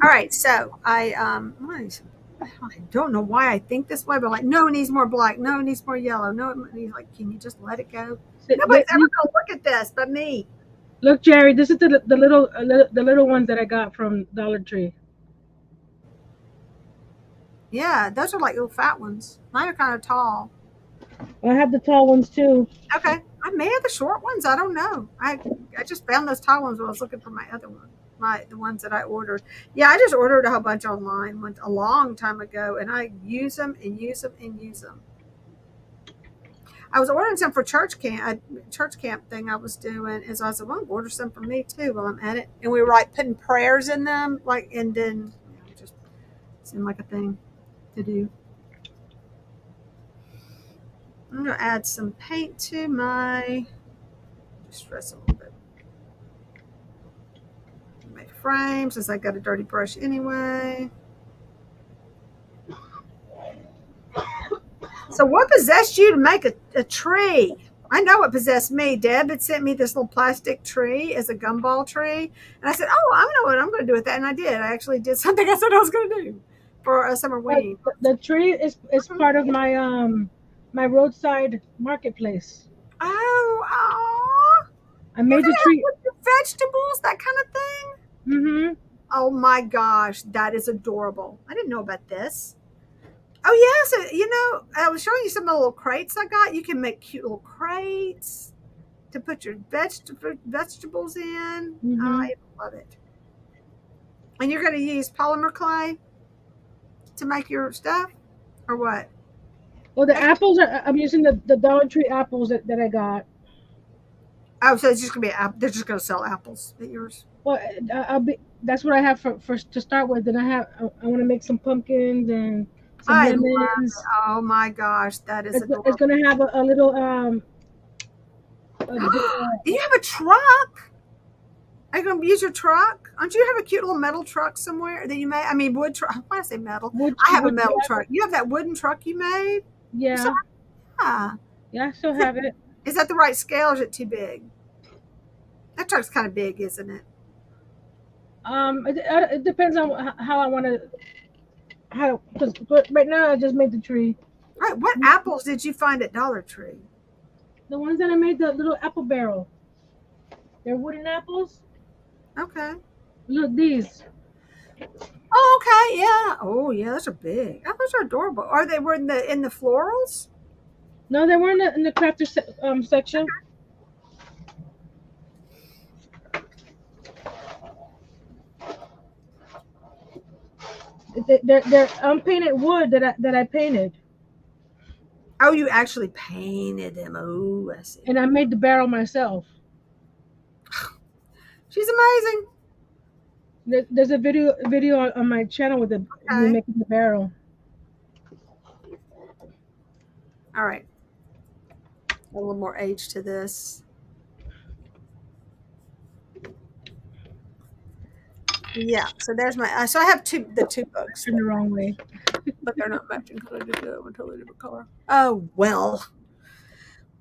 All right, so I don't know why I think this way, but like, no, it needs more black. No, it needs more yellow. No, it needs like, can you just let it go? Nobody's ever gonna look at this but me. Look, Jerry, this is the little ones that I got from Dollar Tree. Yeah, those are like little fat ones. Mine are kind of tall. I have the tall ones too. Okay, I may have the short ones. I don't know. I just found those tall ones when I was looking for my other one, the ones that I ordered. Yeah, I just ordered a whole bunch online a long time ago, and I use them and use them and use them. I was ordering some for church camp thing I was doing, and so I said, "Well, I'll order some for me too while I'm at it." And we were like putting prayers in them, like, and then it just seemed like a thing to do. I'm gonna add some paint to my stress a little bit. My frame, since I got a dirty brush anyway. So what possessed you to make a tree? I know what possessed me. Deb had sent me this little plastic tree as a gumball tree. And I said, oh, I know what I'm going to do with that. And I did. I actually did something I said I was going to do for a Summerween. The tree is part of my my roadside marketplace. Oh, I made the tree. With your vegetables, that kind of thing. Mm-hmm. Oh my gosh, that is adorable. I didn't know about this. Oh yeah, so I was showing you some of the little crates I got. You can make cute little crates to put your vegetables in. Mm-hmm. I love it. And you're going to use polymer clay to make your stuff, or what? Well, the apples I'm using the Dollar Tree apples that I got. Oh, so it's just going to be they're just going to sell apples at yours. Well, that's what I have for to start with. Then I want to make some pumpkins and some lemons. Oh my gosh, that is adorable. It's gonna have a little Do you have a truck? Are you going to use your truck? Don't you have a cute little metal truck somewhere that you made? I mean, wood truck. I want to say metal. I have a metal truck. You have that wooden truck you made? Yeah. Yeah, I still have it. Is that the right scale or is it too big? That truck's kind of big, isn't it? It depends on how I want to. Because right now I just made the tree. Right. What apples did you find at Dollar Tree? The ones that I made, the little apple barrel. They're wooden apples. Okay. Look, these. Oh, okay. Yeah. Oh, yeah. Those are big. Oh, those are adorable. Are they were in the florals? No, they were in the crafter section. They're unpainted wood that I painted. Oh, you actually painted them. Oh, I see. And I made the barrel myself. She's amazing. There's a video on my channel with me making the barrel. All right. A little more age to this. Yeah. So there's my. So I have the two books. In the wrong way. But they're not matching because I just did them a totally different color. Oh well.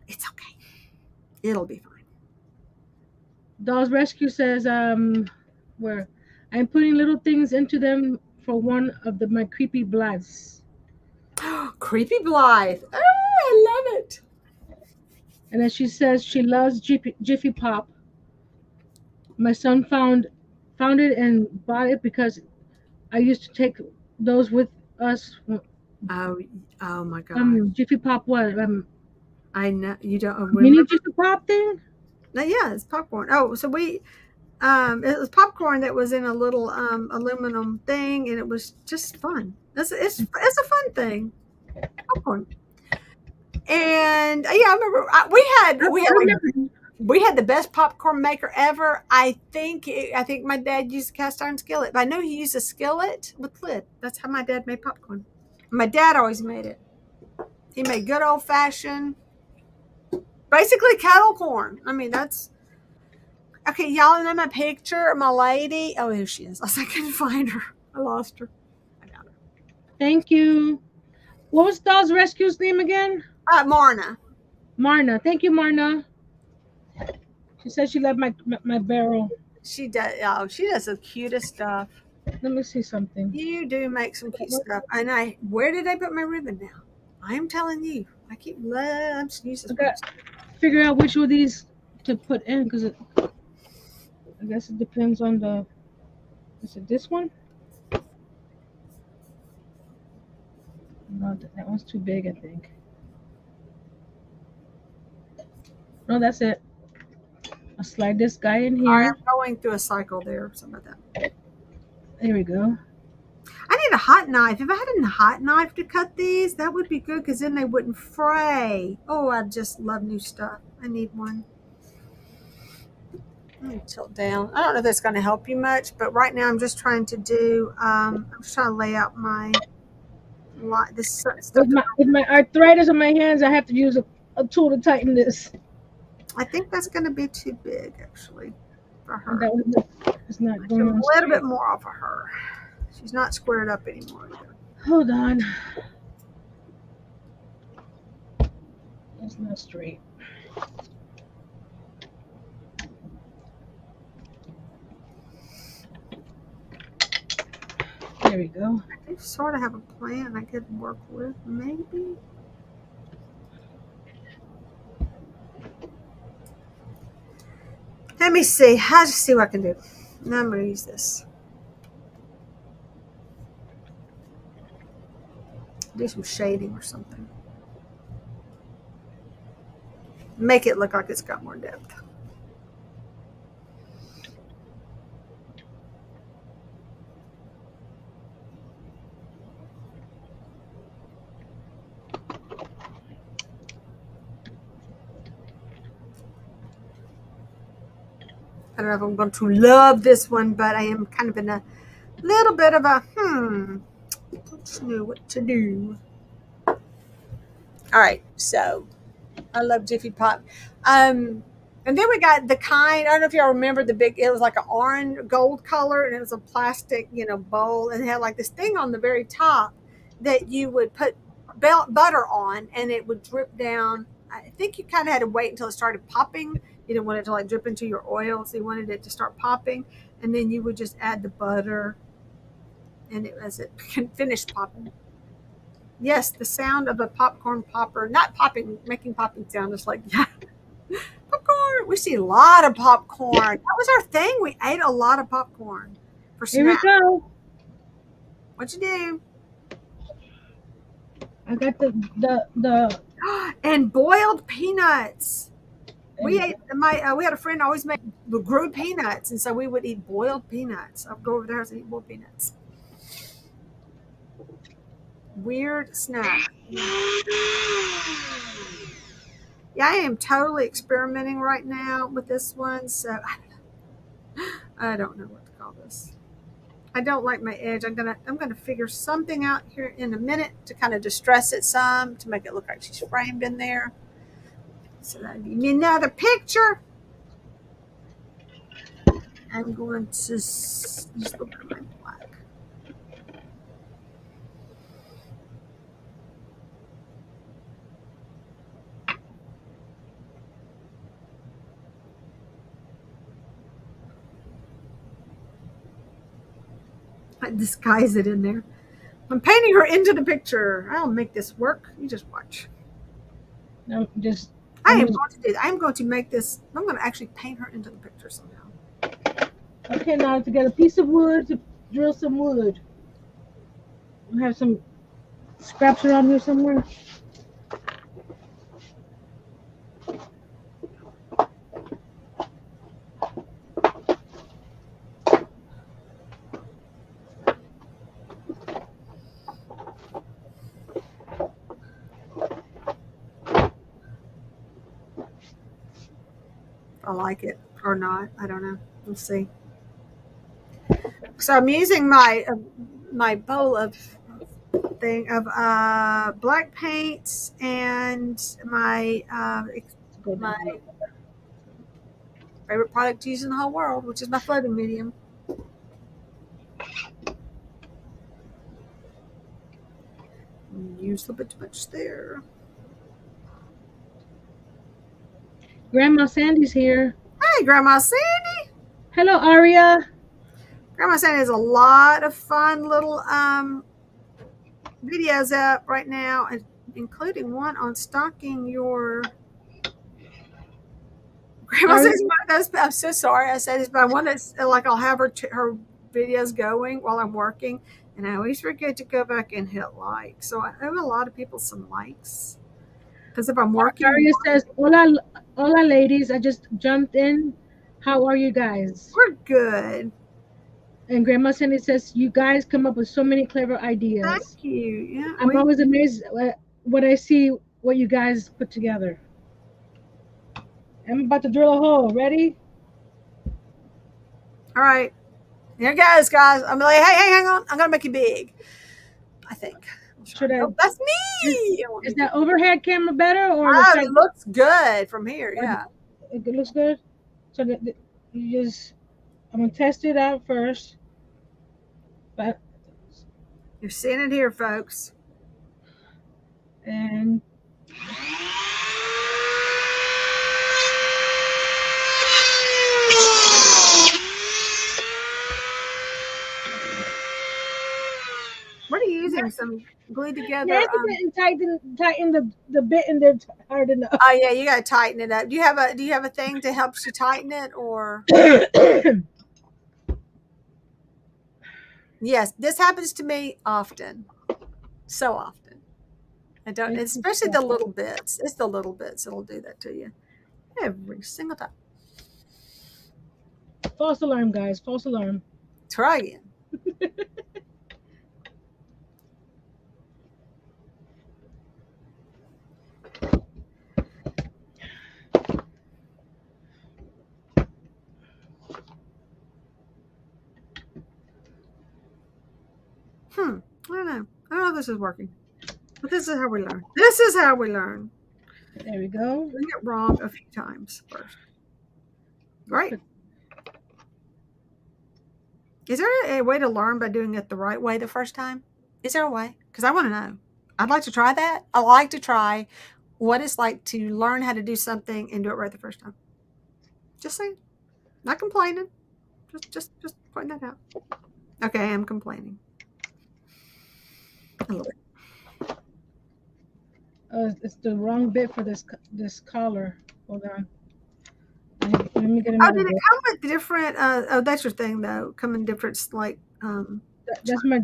It's okay. It'll be fine. Doll's Rescue says, where I'm putting little things into them for one of my creepy Blythes. Creepy Blythe. Oh, I love it. And then she says she loves Jiffy Pop. My son found it and bought it because I used to take those with us. Oh, oh my God. Jiffy Pop, what I know you don't mini remember. Jiffy Pop thing. No, yeah, it's popcorn. Oh, so it was popcorn that was in a little aluminum thing, and it was just fun. It's a fun thing, popcorn. And yeah, I remember we I had like remember. we had the best popcorn maker ever. I think my dad used a cast iron skillet, but I know he used a skillet with lid. That's how my dad made popcorn. My dad always made it. He made good old fashioned, basically kettle corn. I mean, that's okay. Y'all know my picture of my lady. Oh, here she is. I couldn't find her. I lost her. I got her. Thank you. What was Dolls Rescue's name again? Marna. Marna. Thank you, Marna. She said she loved my barrel. She does. Oh, she does the cutest stuff. Let me see something. You do make some cute stuff. And where did I put my ribbon now? I'm telling you, I keep I'm I useless. got figure out which of these to put in because I guess it depends on the. Is it this one? No, that one's too big. I think. No, that's it. I'll slide this guy in All right, here. I'm going through a cycle there. Something like that. There we go. I need a hot knife. If I had a hot knife to cut these, that would be good because then they wouldn't fray. Oh, I just love new stuff. I need one. Let me tilt down. I don't know if that's going to help you much, but right now I'm just trying to do. I'm just trying to lay out my this stuff. With my arthritis on my hands, I have to use a tool to tighten this. I think that's going to be too big, actually, for And her. that was it's not going A on little bit straight. more off of her. She's not squared up anymore. Hold on. It's not straight. There we go. I do sort of have a plan I could work with, maybe. Let me see. I'll just see what I can do. Now I'm going to use this. Do some shading or something. Make it look like it's got more depth. I don't know if I'm going to love this one, but I am kind of in a little bit of a don't know what to do. All right, so I love Jiffy Pop. And then we got the kind, I don't know if y'all remember the big, it was like an orange gold color and it was a plastic, bowl and it had like this thing on the very top that you would put butter on and it would drip down. I think you kind of had to wait until it started popping. You didn't want it to like drip into your oil, so you wanted it to start popping. And then you would just add the butter and as it finished popping. Yes, the sound of a popcorn popper, not popping, making popping sound. It's like, yeah, popcorn. We see a lot of popcorn. That was our thing. We ate a lot of popcorn for Here we snacks. go. What you do? I got the And boiled peanuts. We ate we had a friend always make grew peanuts, and so we would eat boiled peanuts. I'd go over there and eat boiled peanuts. Weird snack. Yeah, I am totally experimenting right now with this one, so I don't know what to call this. I don't like my edge. I'm gonna figure something out here in a minute to kind of distress it some to make it look like she's framed in there. So that'd be me another picture. I'm going to use a little bit of my black. I disguise it in there. I'm painting her into the picture. I'll make this work. You just watch. no, just I am going to do that. I'm going to make this. I'm going to actually paint her into the picture somehow. Okay, now to get a piece of wood to drill some wood. I have some scraps around here somewhere. I like it or not. I don't know. We'll see. So I'm using my bowl of thing of black paints and Let's go my down here. favorite product used in the whole world, which is my floating medium. Use a bit too much there. Grandma Sandy's here. Hey, Grandma Sandy. Hello, Aria. Grandma Sandy has a lot of fun little videos up right now, including one on stocking your. Grandma Aria, says one of those. I'm so sorry. I said this, but I want to like I'll have her videos going while I'm working, and I always forget to go back and hit like. So I owe a lot of people some likes because if I'm working, Aria says, "Hola, hola, ladies. I just jumped in. How are you guys?" we're good. And Grandma Sandy says, "You guys come up with so many clever Thank ideas. you. Yeah, I'm always amazed at what I see. What you guys put together." I'm about to drill a hole. Ready? all right. Here it goes, guys. I'm like, hey, hang on. I'm gonna make you big. I think. Should I? Oh, that's Is, me. I want is me to. that overhead camera better or the Oh, side? it looks good from here. Or Yeah. it looks good. So you just, I'm gonna test it out first. But You're seeing it here, folks. and What are you using? Some glued together. Nancy didn't tighten the bit in there hard enough. Oh yeah, you gotta tighten it up. Do you have a thing to help you tighten it or yes, this happens to me often. So often. I don't especially the little bits. It's the little bits that'll do that to you. Every single time. False alarm, guys. False alarm. Try again. I don't know. I don't know if this is working. But this is how we learn. This is how we learn. There we go. Doing it wrong a few times first. Great. Is there a way to learn by doing it the right way the first time? Is there a way? Because I want to know. I'd like to try that. I like to try what it's like to learn how to do something and do it right the first time. Just saying. Not complaining. Just pointing that out. Okay, I am complaining. A little bit. It's the wrong bit for this collar. Hold on. Let me get Oh, another did it bit. come with different oh that's your thing though. Come in different like That's my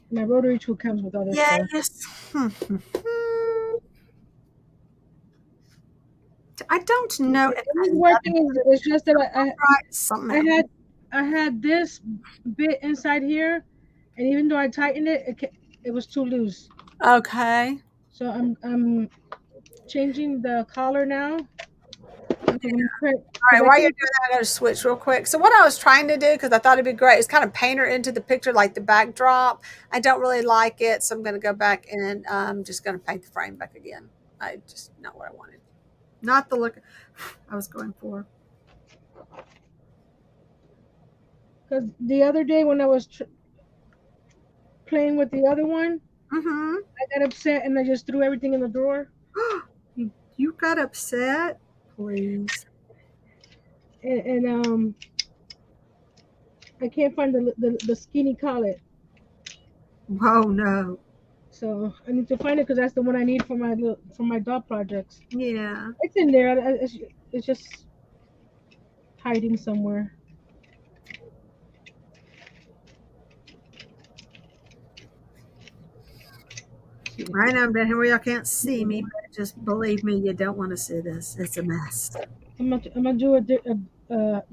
my rotary tool comes with other yeah, stuff. yes. I don't know if It's working. It's just that something. I had this bit inside here, and even though I tightened it, it was too loose. Okay. So I'm changing the collar now. All right, while you're doing that, I got to switch real quick. So what I was trying to do, because I thought it'd be great, is kind of paint her into the picture like the backdrop. I don't really like it, so I'm going to go back and I'm just going to paint the frame back again. I just not what I wanted. Not the look I was going for. Because the other day when I was playing with the other one, I got upset and I just threw everything in the drawer. You got upset? Please. And I can't find the skinny collet. Oh no. So I need to find it because that's the one I need for my doll projects. Yeah. It's in there. It's just hiding somewhere. See. I know, but here y'all can't see me, but just believe me, you don't want to see this. It's a mess. I'm gonna do a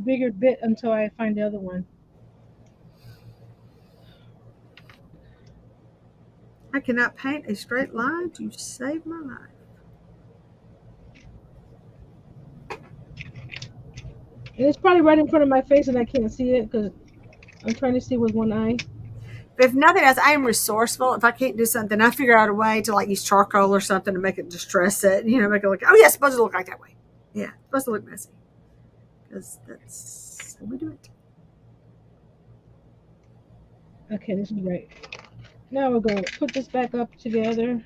bigger bit until I find the other one. I cannot paint a straight line to save my life. And it's probably right in front of my face and I can't see it because I'm trying to see with one eye. But if nothing else, I am resourceful. If I can't do something, I figure out a way to like use charcoal or something to make it distress it. Make it look. Oh yeah, it's supposed to look like that way. Yeah, it's supposed to look messy because that's how we do it. Okay, this is right. Now we're gonna put this back up together.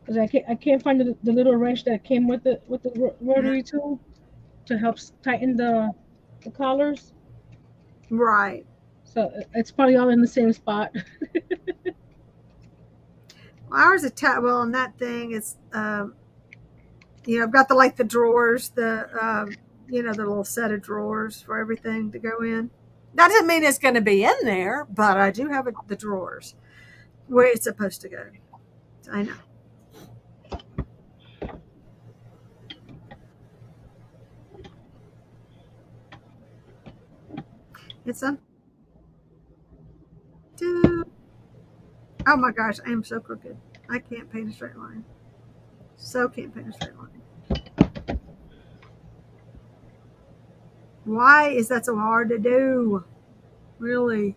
Cause I can't find the little wrench that came with the rotary tool to help tighten the collars. Right. So it's probably all in the same spot. Well, ours is well, on that thing is I've got the drawers, the little set of drawers for everything to go in. That doesn't mean it's going to be in there, but I do have the drawers where it's supposed to go. I know. It's a. Oh my gosh, I am so crooked. I can't paint a straight line. So can't paint a straight line. Why is that so hard to do? Really?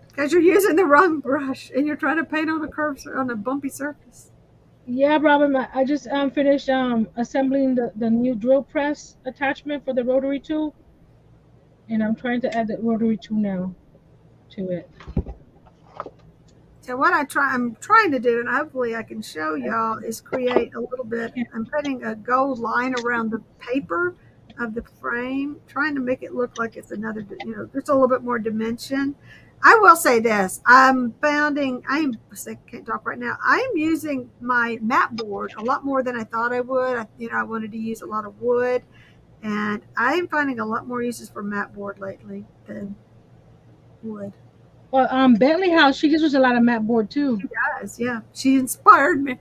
Because you're using the wrong brush and you're trying to paint on a bumpy surface. Yeah, Robin, I just finished assembling the new drill press attachment for the rotary tool, and I'm trying to add the rotary tool now to it. So what I'm trying to do, and hopefully I can show y'all, is create a little bit. I'm putting a gold line around the paper of the frame, trying to make it look like it's another, there's a little bit more dimension. I will say this: I can't talk right now. I am using my mat board a lot more than I thought I would. I wanted to use a lot of wood, and I am finding a lot more uses for mat board lately than wood. Well, Bentley House, she uses a lot of mat board too. Yeah, she inspired me.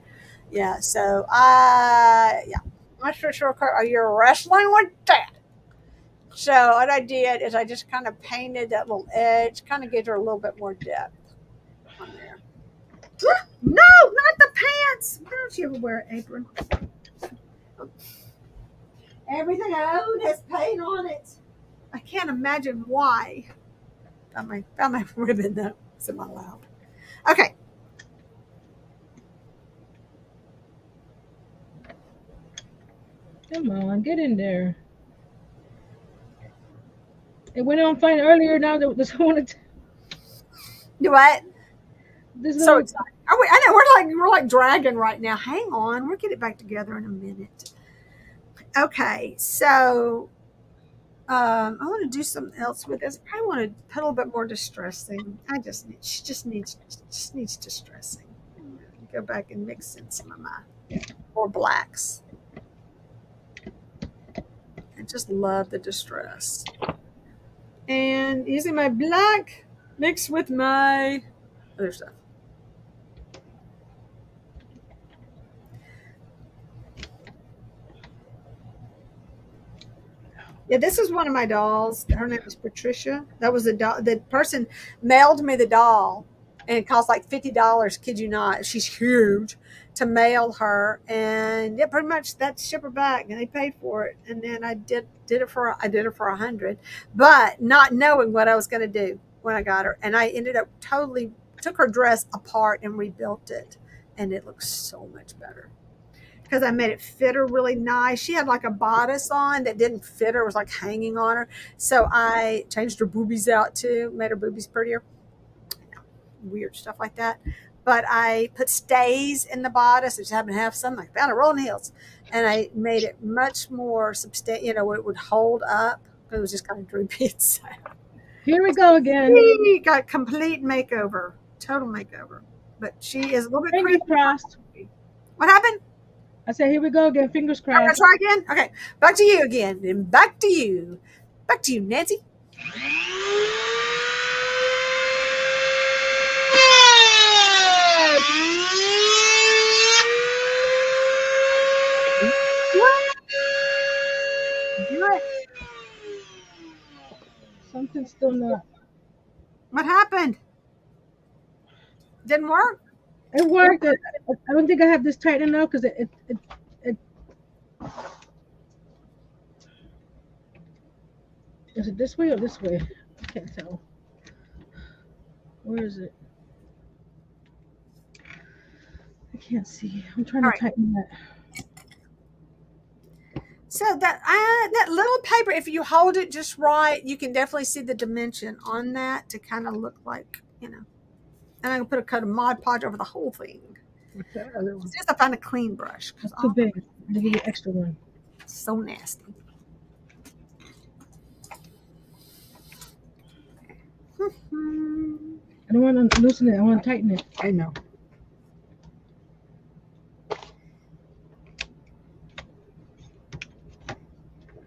Yeah, so yeah, not sure. Are you wrestling with that? So what I did is I just kind of painted that little edge, kind of gives her a little bit more depth on there. No, not the pants. Why don't you ever wear an apron? Everything I own has paint on it. I can't imagine why. Found my ribbon though. It's in my lap. Okay. Come on, get in there. It went on fine earlier. Now this one, Do what? this So little, excited. Are we? I know we're like dragging right now. Hang on, we'll get it back together in a minute. Okay, so I want to do something else with this. I want to put a little bit more distressing. She just needs distressing. Go back and mix in some of my more blacks. I just love the distress. And using my black mixed with my other stuff. Yeah, this is one of my dolls. Her name is Patricia. That was the doll. The person mailed me the doll, and it cost like $50. Kid you not? She's huge to mail her, and yeah, pretty much that ship her back, and they paid for it. And then I did it for $100, but not knowing what I was going to do when I got her, and I ended up totally took her dress apart and rebuilt it, and it looks so much better. Because I made it fit her really nice. She had like a bodice on that didn't fit her. It was like hanging on her. So I changed her boobies out too, made her boobies prettier. Weird stuff like that. But I put stays in the bodice. I just happened to have some. I found a rolling heels. And I made it much more substantial, it would hold up It was just kind of droopy inside. Here we go again. She got complete makeover, total makeover. But she is a little bit Fingers creepy. crossed. What happened? I said, here we go again. Fingers I'm gonna crossed. try again. Okay, back to you again, and back to you, Nancy. Do it. Something's still not. What happened? Didn't work. It worked. I don't think I have this tight enough because it. Is it this way or this way? I can't tell. Where is it? I can't see. I'm trying All to right. tighten that. So that little paper, if you hold it just right, you can definitely see the dimension on that to kind of look like, you know. And I'm gonna put a coat of Mod Podge over the whole thing. What's that other one? Just to find a clean brush because That's too big. I'm gonna give you an extra one. so nasty. I don't want to loosen it. I want to tighten it. I know.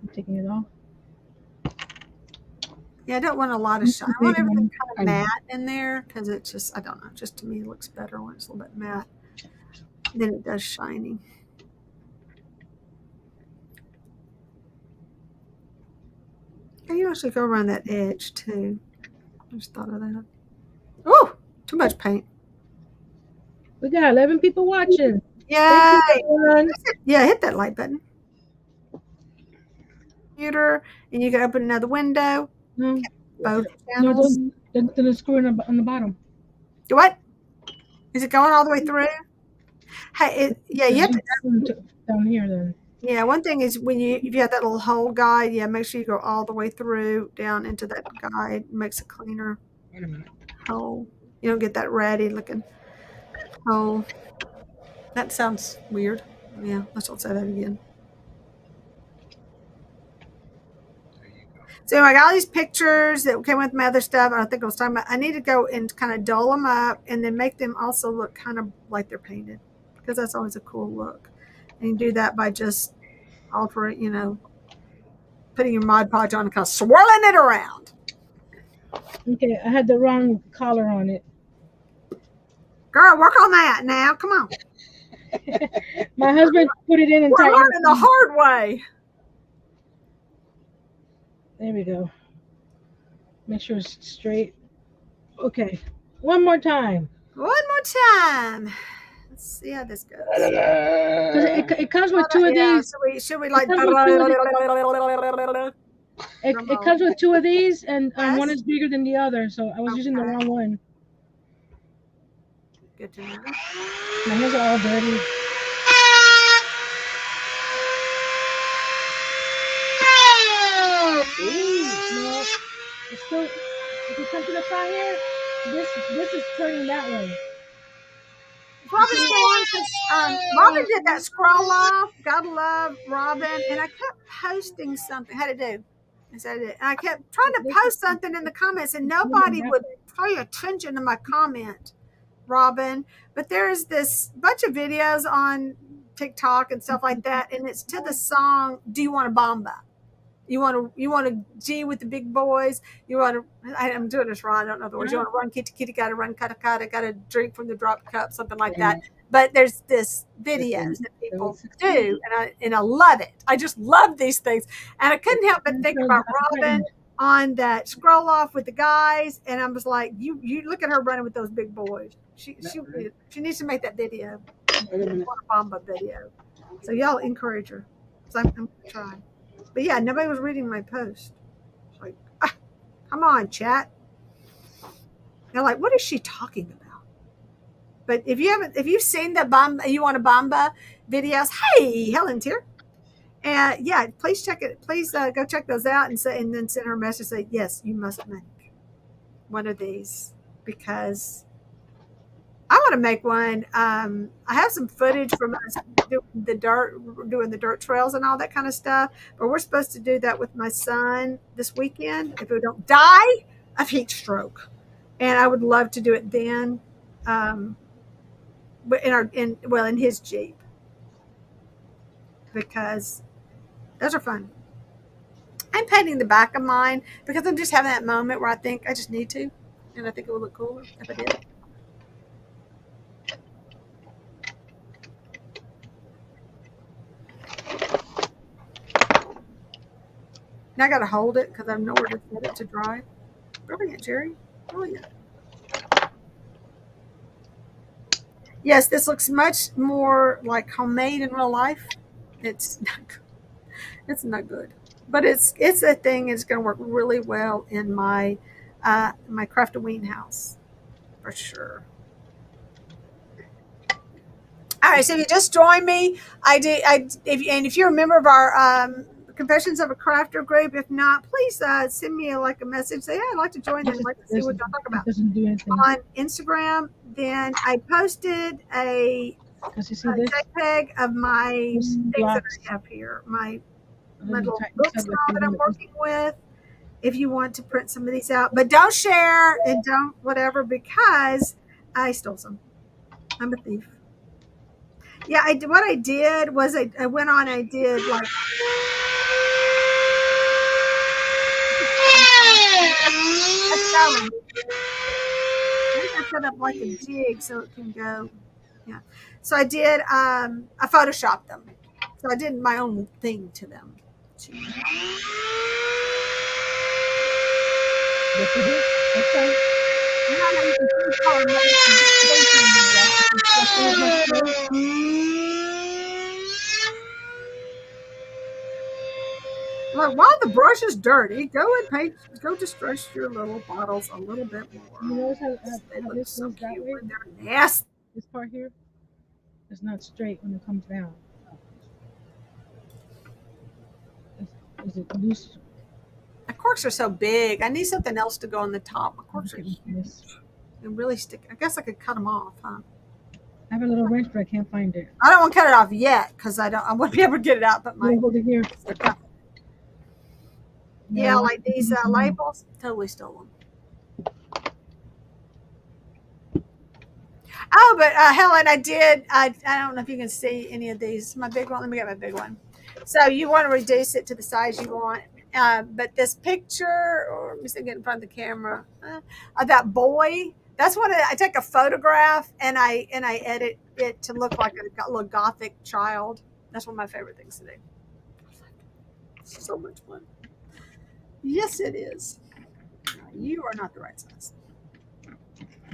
I'm taking it off. Yeah, I don't want a lot of shine. I want everything kind of matte in there because it just, I don't know, just to me it looks better when it's a little bit matte than it does shiny. And you actually go around that edge too. I just thought of that. Oh, too much paint. We got 11 people watching. Yay! Thank you, everyone. Yeah, hit that like button. Computer, and you can open another window. No, Both no, channels. don't. Then the screw on the bottom. Do what? Is it going all the way through? Hey, yeah, you have to. Down here then. Yeah, one thing is if you have that little hole guide, yeah, make sure you go all the way through down into that guide. It makes it cleaner. Wait a minute. Hole. You don't get that ratty looking hole. That sounds weird. Yeah, let's not say that again. So I got all these pictures that came with my other stuff. I think I was talking about. I need to go and kind of dull them up and then make them also look kind of like they're painted because that's always a cool look. And you do that by just altering, putting your Mod Podge on and kind of swirling it around. Okay, I had the wrong collar on it. Girl, work on that now. Come on. My husband put it in and We're tightened learning the hard way. There we go. Make sure it's straight. Okay, one more time. One more time. Let's see how this goes. 'Cause it comes with two of these. Should we like? It comes with two of these, and one Yes. is bigger than the other, so I was using the Okay. wrong one. Good to know. My hands are all dirty. No, it's still. If you come to the front here, this is turning that way. Robin's still on because Robin did that scroll off. Gotta love Robin. And I kept posting something. How'd it do? I said it. And I kept trying to post something in the comments, and nobody would pay attention to my comment, Robin. But there's this bunch of videos on TikTok and stuff like that, and it's to the song "Do You Want a Bamba?" You want to G with the big boys. You want to. I'm doing this wrong. I don't know the words. You want to run, kitty, kitty, got to run, kata, kata, got to drink from the drop cup, something like that. But there's this videos that people do, and I love it. I just love these things, and I couldn't help but think about Robin on that scroll off with the guys, and I was like, you look at her running with those big boys. She needs to make that video, Bamba video. So y'all encourage her. So I'm trying. But yeah, nobody was reading my post. It's like, come on, chat. They're like, what is she talking about? But if you've seen the Bamba, you want a Bamba videos, hey, Helen's here. And yeah, please check it. Please go check those out and then send her a message. Say, yes, you must make one of these because I want to make one. I have some footage from us doing the dirt trails and all that kind of stuff. But we're supposed to do that with my son this weekend if we don't die of heat stroke, and I would love to do it then. Um, but in his Jeep because those are fun. I'm painting the back of mine because I'm just having that moment where I think I just need to, and I think it would look cooler if I did. Now I got to hold it because I have nowhere to set it to dry. Brilliant, Geri. Brilliant. Yes, this looks much more like homemade in real life. It's not good. It's not good, but it's a thing. It's going to work really well in my my Craftoween house for sure. All right, so you just joined me. If you're a member of our Confessions of a Crafter group, if not, please send me a message. Say, hey, I'd like to join and I'd like to see what y'all talk about Doesn't do anything. on Instagram. Then I posted a Because you see this? JPEG of my This things that blocks. I have here, my Let me little tighten books this and up all that like I'm this. working with. If you want to print some of these out, but don't share and don't whatever because I stole some. I'm a thief. Yeah, what I did was I went on. I did like that's going. I think I set up like a jig so it can go. Yeah. So I did. I photoshopped them. So I did my own thing to them. Yes, you do. That's fine. You know how you can see color Look, while the brush is dirty, go and paint. Go distress your little bottles a little bit more. You notice They how look this so goes that cute way? when they're nasty. This part here is not straight when it comes down. Is it loose? My corks are so big. I need something else to go on the top. My corks are Okay, huge this. and really stick. I guess I could cut them off, huh? I have a little wrench, but I can't find it. I don't want to cut it off yet because I don't. I won't be able to get it out. But You hold it here. Yeah, No, like these labels, totally stole them. Oh, but Helen, I did. I don't know if you can see any of these. My big one. Let me get my big one. So you want to reduce it to the size you want. But this picture, or let me see, get in front of the camera, of that boy. That's what I take a photograph and I edit it to look like a little gothic child. That's one of my favorite things to do. So much fun. Yes, it is. You are not the right size.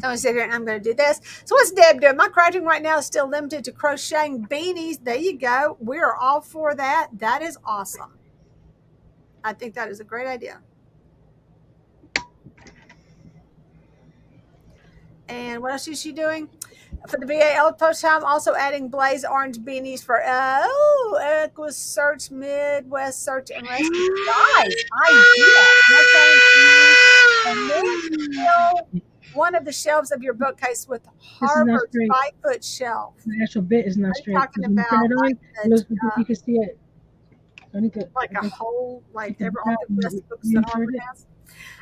So I'm sit here and I'm going to do this. So what's Deb doing? My crafting right now is still limited to crocheting beanies. There you go. We are all for that. That is awesome. I think that is a great idea. And what else is she doing? For the VA outpost time, also adding blaze orange beanies for Equus Search, Midwest Search and Rescue. Guys, idea. One of the shelves of your bookcase with Harvard's 5-foot shelf. The actual bit is not straight. Talking about you can see it. Like a whole, like all the best books that Harvard has.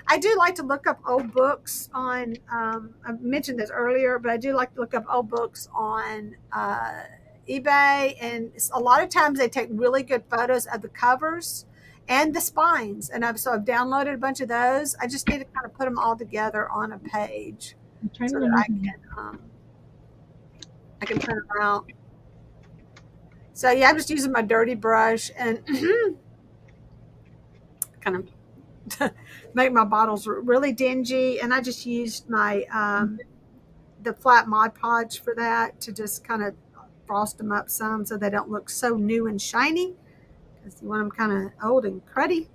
I do like to look up old books on. I mentioned this earlier, but I do like to look up old books on eBay, and a lot of times they take really good photos of the covers and the spines. And I've downloaded a bunch of those. I just need to kind of put them all together on a page so that I can print them out. So yeah, I'm just using my dirty brush and kind of make my bottles really dingy. And I just used my the flat Mod Podge for that to just kind of frost them up some so they don't look so new and shiny. Because you want them kind of old and cruddy.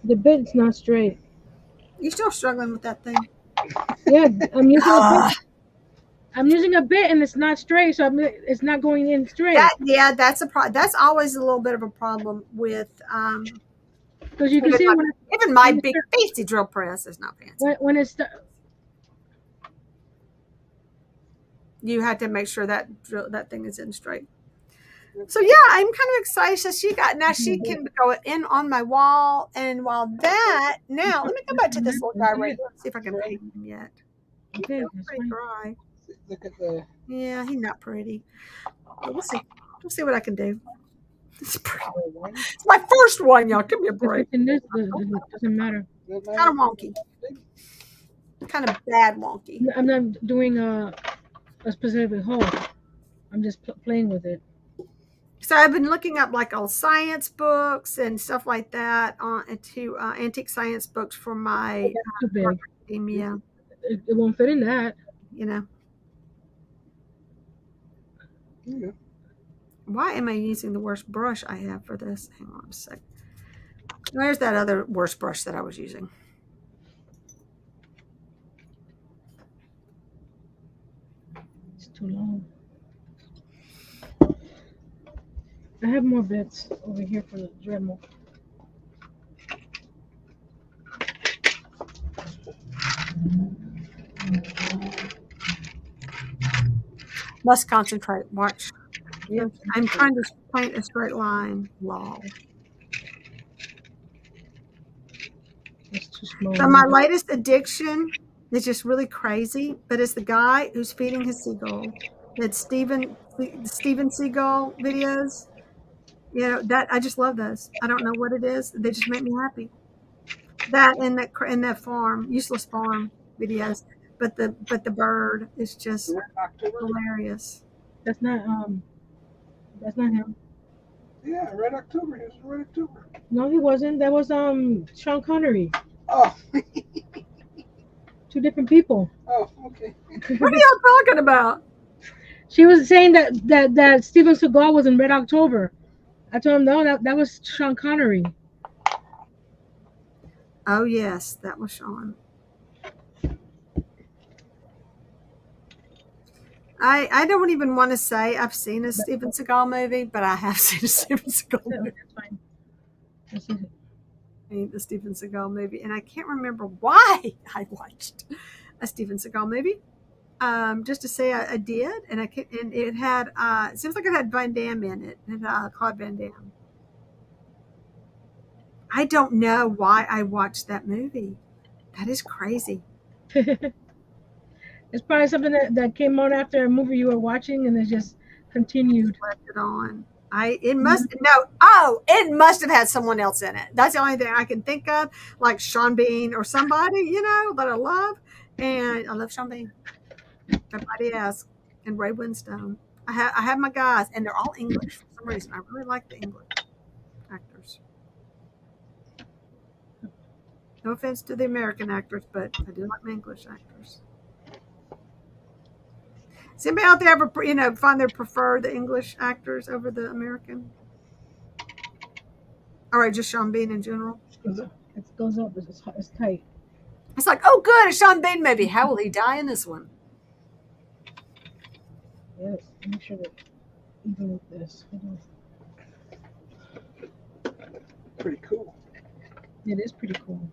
The bit's not straight. You still struggling with that thing? Yeah, I'm using a bit. I'm using a bit and it's not straight, so it's not going in straight. That's a problem. That's always a little bit of a problem with Because you can see when Even my when it big start- fancy drill press is not fancy. when it's You had to make sure that thing is in straight. So yeah, I'm kind of excited. So she can go in on my wall, and while that now let me go back to this little guy right here. See if I can paint him yet. He Okay, feels that's pretty fine. dry. Look at the. Yeah, he's not pretty. But we'll see. We'll see what I can do. It's pretty. It's my first one, y'all. Give me a If break. it's in this, it doesn't matter. Kind of wonky. Kind of bad wonky. I'm not doing a specific hole. I'm just playing with it. So I've been looking up like old science books and stuff like that to antique science books for my Too big. academia. It won't fit in that. You know, Yeah. why am I using the worst brush I have for this? Hang on a sec. Where's that other worst brush that I was using? It's too long. I have more bits over here for the Dremel. Must concentrate. Watch. Yep. I'm trying to paint a straight line. Lol. It's too small. So my latest addiction is just really crazy, but it's the guy who's feeding his seagull. It's Steven Seagull videos. You know that I just love those. I don't know what it is. They just make me happy. That and that farm, useless farm videos. But the bird is just October. hilarious. That's not him. Yeah, Red October. He was in Red October. No, he wasn't. That was Sean Connery. Oh. Two different people. Oh, okay. What are y'all talking about? She was saying that Steven Seagal was in Red October. I told him no, that was Sean Connery. Oh yes, that was Sean. I don't even want to say I've seen a Steven Seagal movie, but I have seen a Steven Seagal movie. That's fine. That's it. The Steven Seagal movie, and I can't remember why I watched a Steven Seagal movie. Just to say I did, and it had it seems like it had Van Damme in it, and Claude Van Damme. I don't know why I watched that movie. That is crazy. It's probably something that came on after a movie you were watching, and it just continued. Left it on. It must have had someone else in it. That's the only thing I can think of, like Sean Bean or somebody, that I love. And I love Sean Bean. Everybody else. And Ray Winstone. I have my guys, and they're all English for some reason. I really like the English actors. No offense to the American actors, but I do like my English actors. Does anybody out there ever, find they prefer the English actors over the American? All right, just Sean Bean in general. It goes up. It's tight. It's like, oh, good, a Sean Bean movie. How will he die in this one? Yes. Make sure that even with this. Pretty cool. It is pretty cool.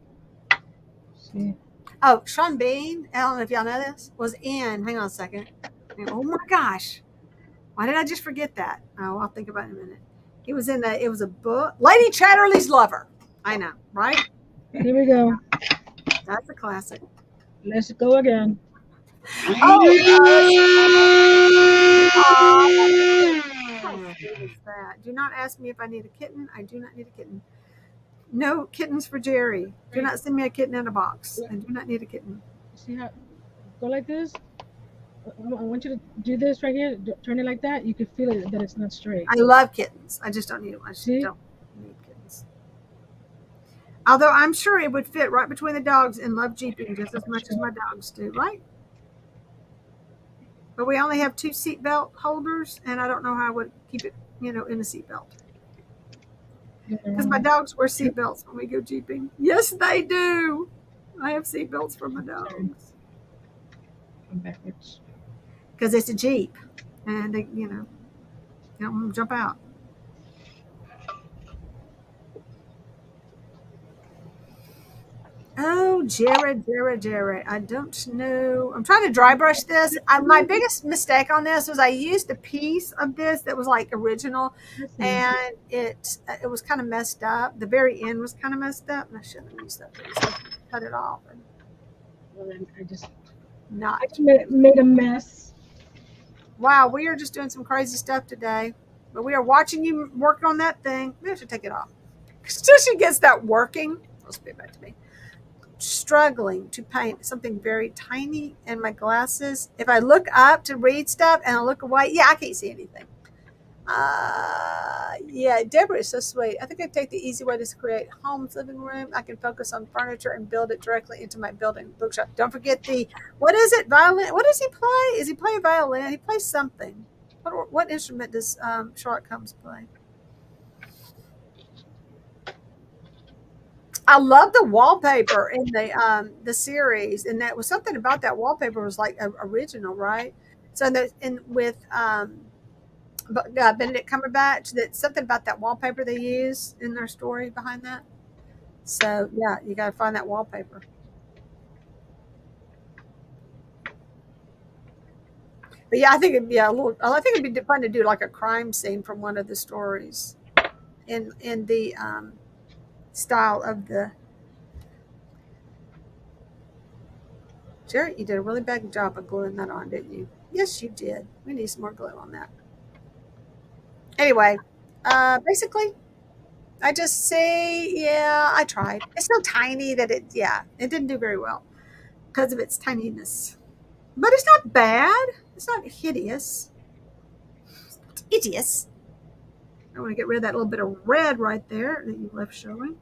See. Oh, Sean Bean, I don't know if y'all know this, was in, hang on a second. Oh my gosh. Why did I just forget that? Oh, I'll think about it in a minute. It was a book, Lady Chatterley's Lover. I know, right? Here we go. That's a classic. Let's go again. How sweet is that? Do not ask me if I need a kitten. I do not need a kitten. No kittens for Geri. Do not send me a kitten in a box. I do not need a kitten. See how go like this? I want you to do this right here. Turn it like that. You can feel it that it's not straight. I love kittens. I just don't need them. I just don't need kittens. Although I'm sure it would fit right between the dogs and love jeeping just as much as my dogs do, right? But we only have 2 seatbelt holders, and I don't know how I would keep it, in a seatbelt. Because my dogs wear seatbelts when we go jeeping. Yes, they do. I have seatbelts for my dogs. Come backwards. Because it's a Jeep, and they, don't want to jump out. Geri. I don't know. I'm trying to dry brush this. My biggest mistake on this was I used a piece of this that was like original, and it was kind of messed up. The very end was kind of messed up, and I shouldn't have used that piece. I cut it off. And Well, then I just not. made a mess. Wow, we are just doing some crazy stuff today. But we are watching you work on that thing. Maybe I should take it off. Until she gets that working. Let's be back to me. Struggling to paint something very tiny in my glasses. If I look up to read stuff and I look away, I can't see anything. Yeah, Deborah is so sweet. I think I take the easy way to create home's living room. I can focus on furniture and build it directly into my building bookshop. Don't forget what is it? Violin. What does he play? Is he playing violin? He plays something. What instrument does Charlotte Combs play? I love the wallpaper in the series, and that was something about that wallpaper was like original, right? So with Benedict Cumberbatch, that something about that wallpaper they use in their story behind that. So yeah, you got to find that wallpaper. But yeah, I think it'd be I think it'd be fun to do like a crime scene from one of the stories, in the style of the. Geri, you did a really bad job of gluing that on, didn't you? Yes, you did. We need some more glue on that. Anyway, basically, I just say, I tried. It's so tiny that it didn't do very well because of its tininess. But it's not bad. It's not hideous. It's hideous. I want to get rid of that little bit of red right there that you left showing.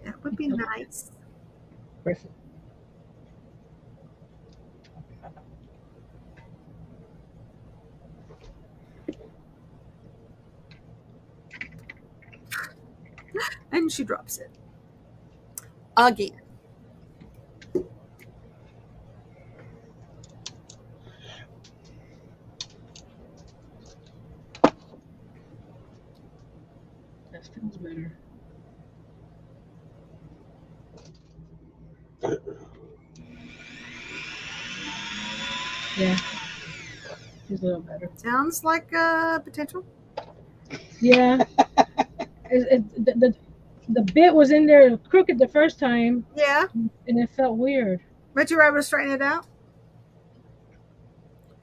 That would be nice. Perfect. And she drops it. Again. That feels better. Yeah, feels a little better. Sounds like a potential. Yeah, the bit was in there crooked the first time, Yeah. and it felt weird. But you were able to straighten it out?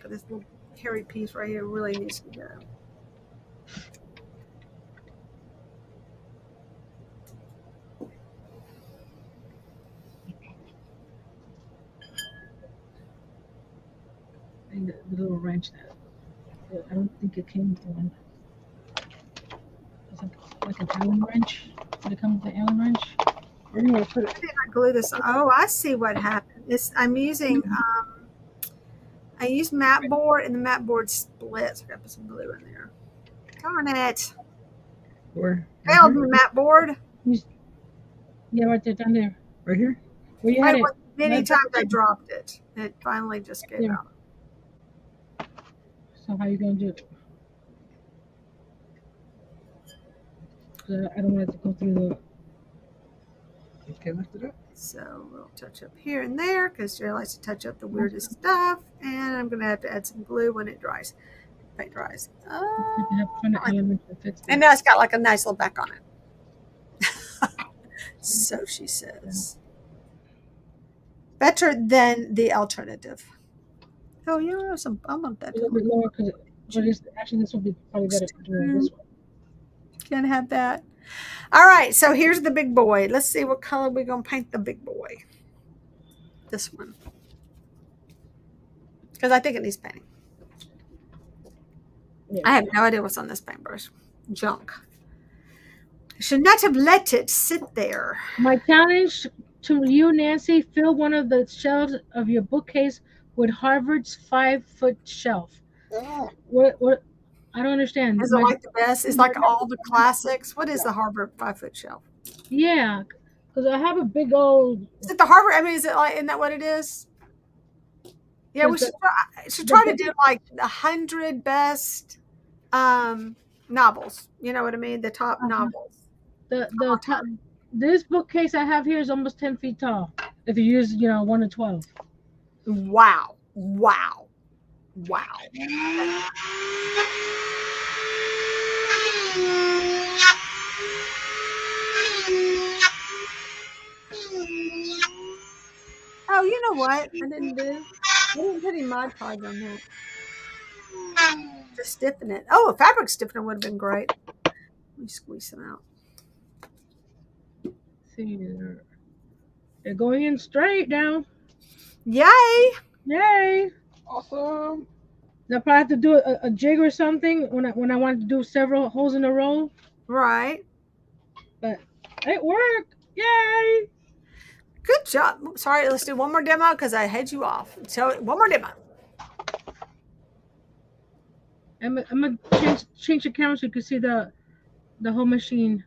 This little hairy piece right here really needs to go. And the little wrench that I don't think it came with one. It's like an Allen wrench. Did it come with the Allen wrench? I did not glue this. Oh, I see what happened. I'm using I use mat board, and the mat board splits. I got to put some glue in there. Darn it! Where? Failed me, mat board. Yeah, right there, down there. Right here? Where you had it? Many times I dropped it. It finally just gave out. So how you gonna do it? I don't want it to go through the. Okay, lift it up. So a little touch up here and there because Geri likes to touch up the weirdest stuff. And I'm going to have to add some glue when it dries. Paint dries. And now it's got like a nice little back on it. So she says. Better than the alternative. Oh, yeah, I want that. A little bit lower because actually this would be probably better doing this one. Can't have that. All right, so here's the big boy. Let's see what color we're going to paint the big boy. This one. Because I think it needs painting. Yeah. I have no idea what's on this paintbrush. Junk. I should not have let it sit there. My challenge to you, Nancy, fill one of the shelves of your bookcase with Harvard's 5-foot shelf. Ah. What? I don't understand. Is it like the best? It's like all the classics. What is the Harvard 5-foot shelf? Yeah, because I have a big old. Is it the Harvard? I mean, is it like? Isn't that what it is? Yeah, we should try to do like the 100 best novels. You know what I mean? The top Uh-huh. novels. The top, this bookcase I have here is almost 10 feet tall. If you use 1 to 12. Wow. Wow. Wow. Oh, you know what? I didn't do. I didn't put any Mod Podge on that. Just stiffen it. Oh, a fabric stiffener would have been great. Let me squeeze some out. See, they're going in straight now. Yay! Yay! Awesome. They'll probably have to do a jig or something when I want to do several holes in a row. Right. But it worked. Yay! Good job. Sorry, let's do one more demo because I head you off. So one more demo. I'm gonna change the camera so you can see the whole machine.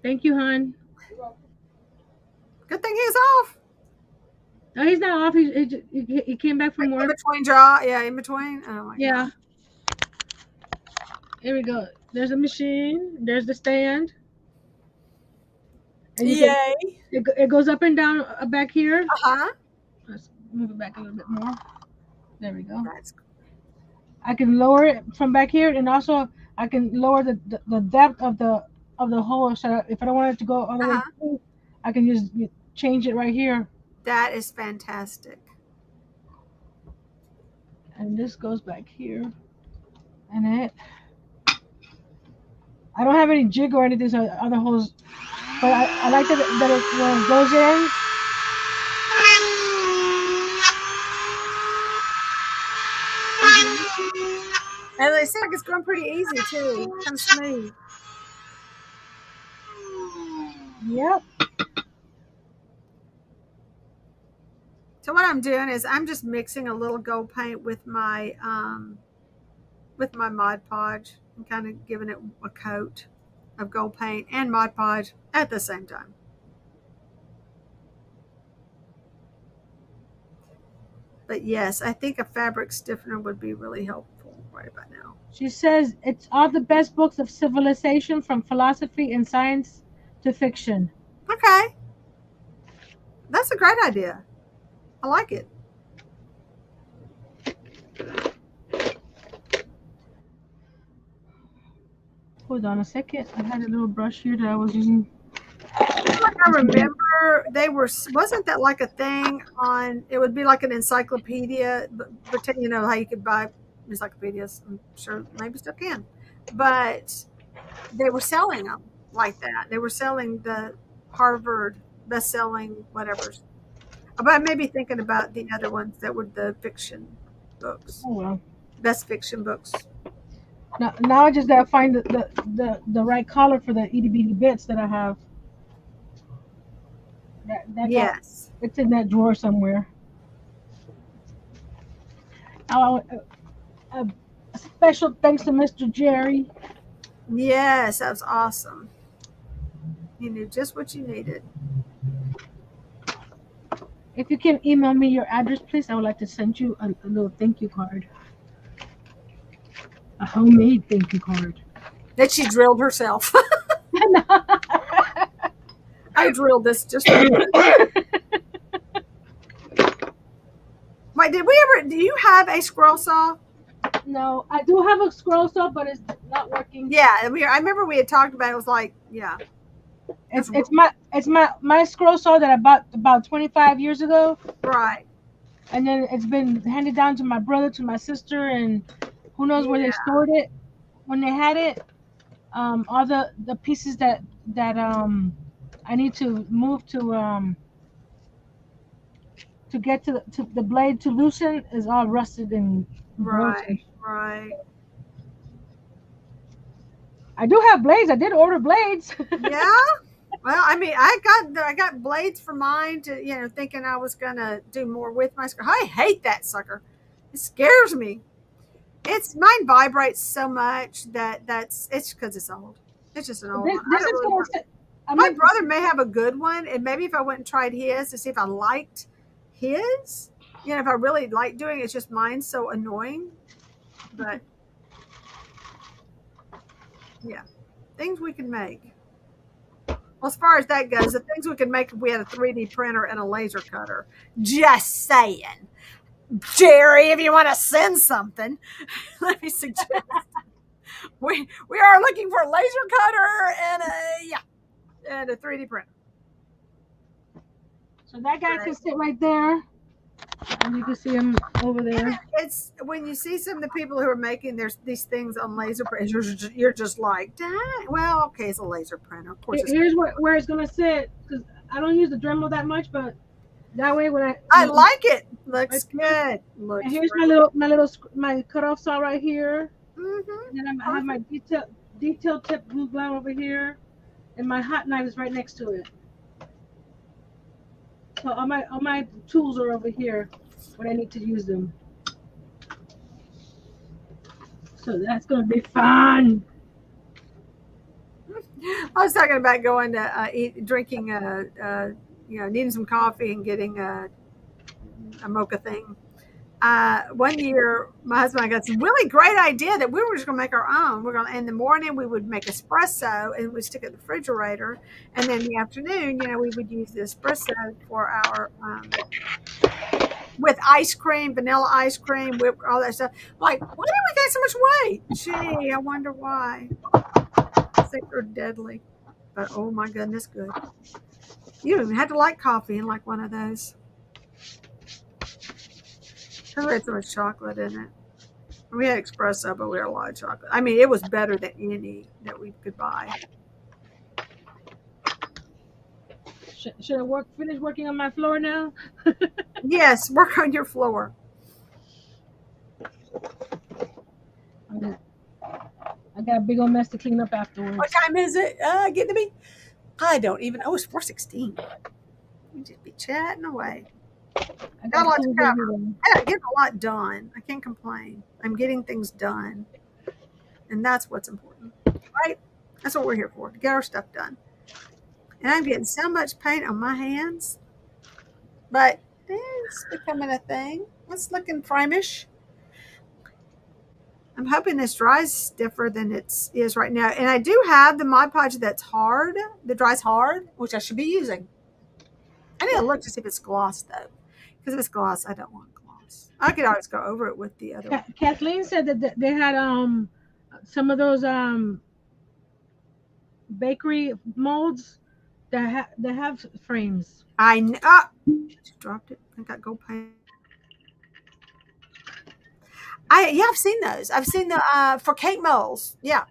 Thank you, hon. Good thing he's off. No, he's not off. He came back from In work. between draw. Yeah, in between. Oh my Yeah. god. Here we go. There's a machine. There's the stand. And Yay. it goes up and down back here. Uh-huh. Let's move it back a little bit more. There we go. That's I can lower it from back here, and also I can lower the depth of the hole. So if I don't want it to go all the way uh-huh. through, I can just change it right here. That is fantastic. And this goes back here. And I don't have any jig or anything, so other holes. But I like that when it goes in. And they seem like it's going pretty easy too. Kind of smooth. Yep. So what I'm doing is I'm just mixing a little gold paint with my Mod Podge. I'm kind of giving it a coat of gold paint and Mod Podge at the same time. But yes, I think a fabric stiffener would be really helpful right about now. She says it's all the best books of civilization, from philosophy and science to fiction. Okay. That's a great idea. I like it. Hold on a second. I had a little brush here that I was using. I remember wasn't that like a thing on, it would be like an encyclopedia, but you know how you could buy encyclopedias. I'm sure maybe still can. But they were selling them like that. They were selling the Harvard best-selling whatevers. But I may be thinking about the other ones that were the fiction books, Oh well. best fiction books. Now I just gotta find the right color for the itty bitty bits that I have. Yes. It's in that drawer somewhere. Oh, a special thanks to Mr. Geri. Yes, that was awesome. You knew just what you needed. If you can email me your address, please, I would like to send you a little thank you card. A homemade thank you card. That she drilled herself. I drilled this just for you. Wait, do you have a scroll saw? No, I do have a scroll saw, but it's not working. Yeah, I remember we had talked about it. It was like, yeah. It's my scroll saw that I bought about 25 years ago. Right. And then it's been handed down to my brother, to my sister, and who knows where they stored it when they had it. All the pieces that I need to move to get to the blade to loosen is all rusted and broken. Right. I do have blades. I did order blades. Yeah. Well, I mean, I got blades for mine to, thinking I was gonna do more with my screw. I hate that sucker. It scares me. Mine vibrates so much it's because it's old. It's just an old one. My brother may have a good one, and maybe if I went and tried his to see if I liked his, if I really like doing it, it's just mine's so annoying. But Yeah, things we can make. Well, as far as that goes, the things we could make if we had a 3D printer and a laser cutter. Just saying. Jerry, if you want to send something, let me suggest. We are looking for a laser cutter and a 3D printer. So that guy Right. can sit right there, and you can see him over there. It's when you see some of the people who are making these things on laser printers, you're just like, dang. Well, okay, it's a laser printer. Of course, it's. Here's where it's gonna sit, because I don't use the Dremel that much, but that way when I like it. Looks right, good. Looks and here's great. my cutoff saw right here. Mm-hmm. And then I have my detail tip glue gun over here, and my hot knife is right next to it. So all my tools are over here when I need to use them. So that's gonna be fun. I was talking about going to drinking, needing some coffee and getting a mocha thing. One year, my husband and I got some really great idea that we were just going to make our own. We're going to, in the morning, we would make espresso and we'd stick it in the refrigerator. And then in the afternoon, we would use the espresso for our, with ice cream, vanilla ice cream, whipped, all that stuff. Like, why did we gain so much weight? Gee, I wonder why. I think they're deadly. But oh my goodness, good. You don't even have to like coffee and like one of those. Because we had so much chocolate in it. We had espresso, but we had a lot of chocolate. I mean, it was better than any that we could buy. Should I finish working on my floor now? Yes, work on your floor. I got a big old mess to clean up afterwards. What time is it? Getting to be? I don't even. Oh, it's 4:16. We just be chatting away. I Got a lot to tools cover. everywhere. I'm getting a lot done. I can't complain. I'm getting things done, and that's what's important, right? That's what we're here for, to get our stuff done. And I'm getting so much paint on my hands, but it's becoming a thing. It's looking primish. I'm hoping this dries stiffer than it is right now. And I do have the Mod Podge that dries hard, which I should be using. I need to look to see if it's gloss though. Because if it's gloss, I don't want gloss. I could always go over it with the other one. Kathleen said that they had some of those bakery molds that have frames. I know. Just dropped it. I got gold paint. I've seen those. I've seen the for cake molds. Yeah,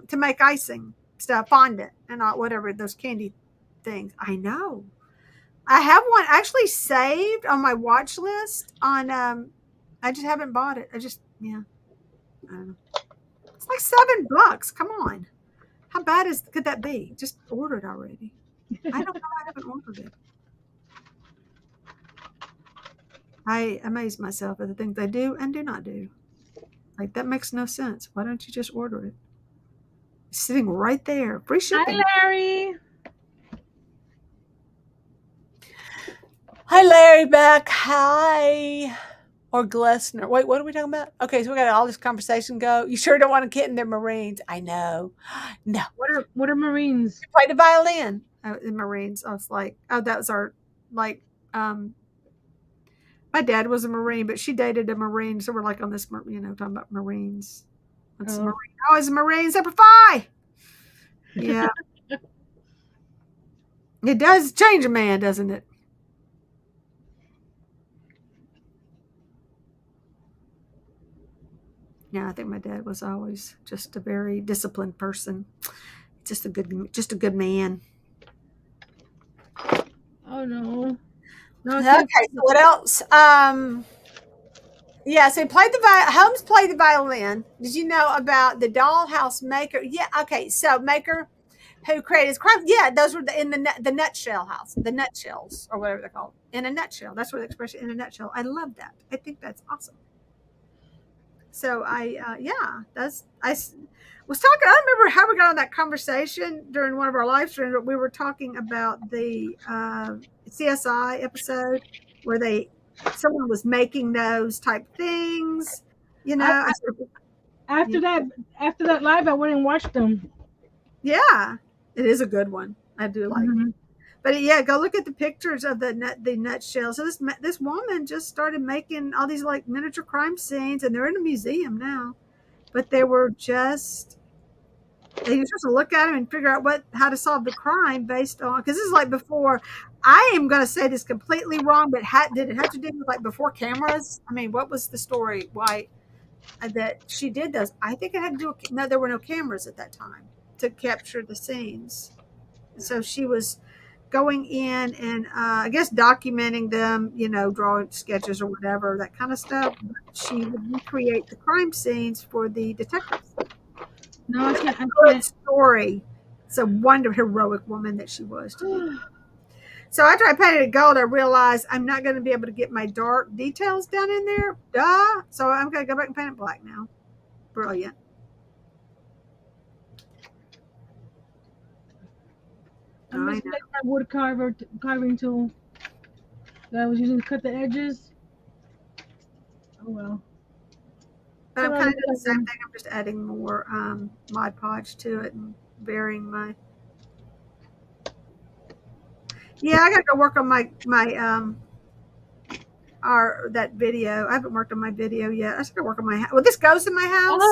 to make icing stuff, fondant, and whatever those candy things. I know. I have one actually saved on my watch list. I just haven't bought it. I don't know. It's like $7. Come on, how bad could that be? Just order it already. I don't know. I haven't ordered it. I amaze myself at the things I do and do not do. Like, that makes no sense. Why don't you just order it? It's sitting right there. Free shipping. Hi, Larry. Hi, Larry back. Hi. Or Glessner. Wait, what are we talking about? Okay, so we got all this conversation go. You sure don't want to get in the Marines? I know. No. What are Marines? You play the violin. The Marines. I was like, oh, that was our, like, my dad was a Marine, but she dated a Marine. So we're like on this, talking about Marines. What's a Marine? Oh, it's a Marine Semper Fi. Yeah. It does change a man, doesn't it? Yeah, I think my dad was always just a very disciplined person. Just a good man. Oh no. Okay, so what else? Yeah, so Holmes played the violin. Did you know about the Dollhouse maker? Yeah, okay, so maker who created craft. Yeah, those were in the nutshell house, the nutshells or whatever they're called. In a nutshell, that's where the expression in a nutshell. I love that. I think that's awesome. So I was talking. I don't remember how we got on that conversation during one of our live streams, but we were talking about the CSI episode where someone was making those type things. After that live, I went and watched them. Yeah, it is a good one. I do like it. Hmm. But yeah, go look at the pictures of the nutshell. So this woman just started making all these like miniature crime scenes, and they're in a museum now. But they were just and you're supposed to look at them and figure out how to solve the crime based on because this is like before. I am going to say this completely wrong, but did it have to do with like before cameras? I mean, what was the story? Why that she did those? I think it had to do with no, there were no cameras at that time to capture the scenes. So she was going in and I guess documenting them, drawing sketches or whatever, that kind of stuff. But she would recreate the crime scenes for the detectives. No, I can't. I Good can't. story. It's a wonder heroic woman that she was to do. So after I painted it gold, I realized I'm not going to be able to get my dark details down in there. Duh. So I'm going to go back and paint it black now. Brilliant. I I know. misplaced my carving tool that I was using to cut the edges. Oh well. But I'm Put kind on of doing the same the thing. I'm just adding more Mod Podge to it and varying my. Yeah, I got to go work on my that video. I haven't worked on my video yet. I should go work on my. Well, this goes in my house.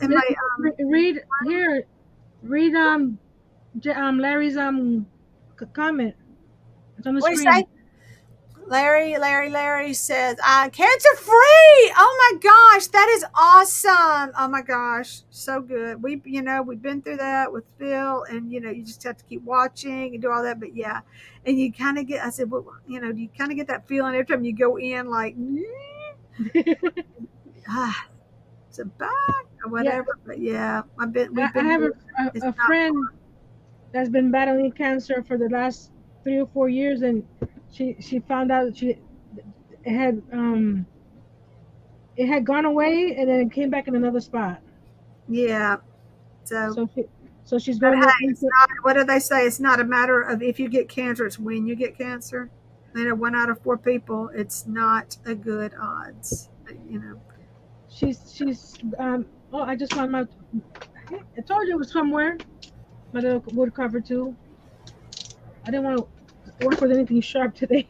In my read here. Read Larry's comment. It's on the what do you screen. say? Larry says, cancer free. Oh my gosh, that is awesome. Oh my gosh, so good. We've been through that with Phil, and you just have to keep watching and do all that. But yeah, and you kind of get. I said, well, do you kind of get that feeling every time you go in, like, it's a back or whatever. Yeah, But yeah, we've I been. have It's a not friend that's been battling cancer for the last 3 or 4 years, and she found out it had it had gone away and then it came back in another spot. Yeah. So. So she's But going hey, it's into. not. What do they say? It's not a matter of if you get cancer; it's when you get cancer. 1 out of 4 people, it's not a good odds. She's. Oh, I just found my. I told you it was somewhere. My little wood cover too. I didn't want to work with anything sharp today.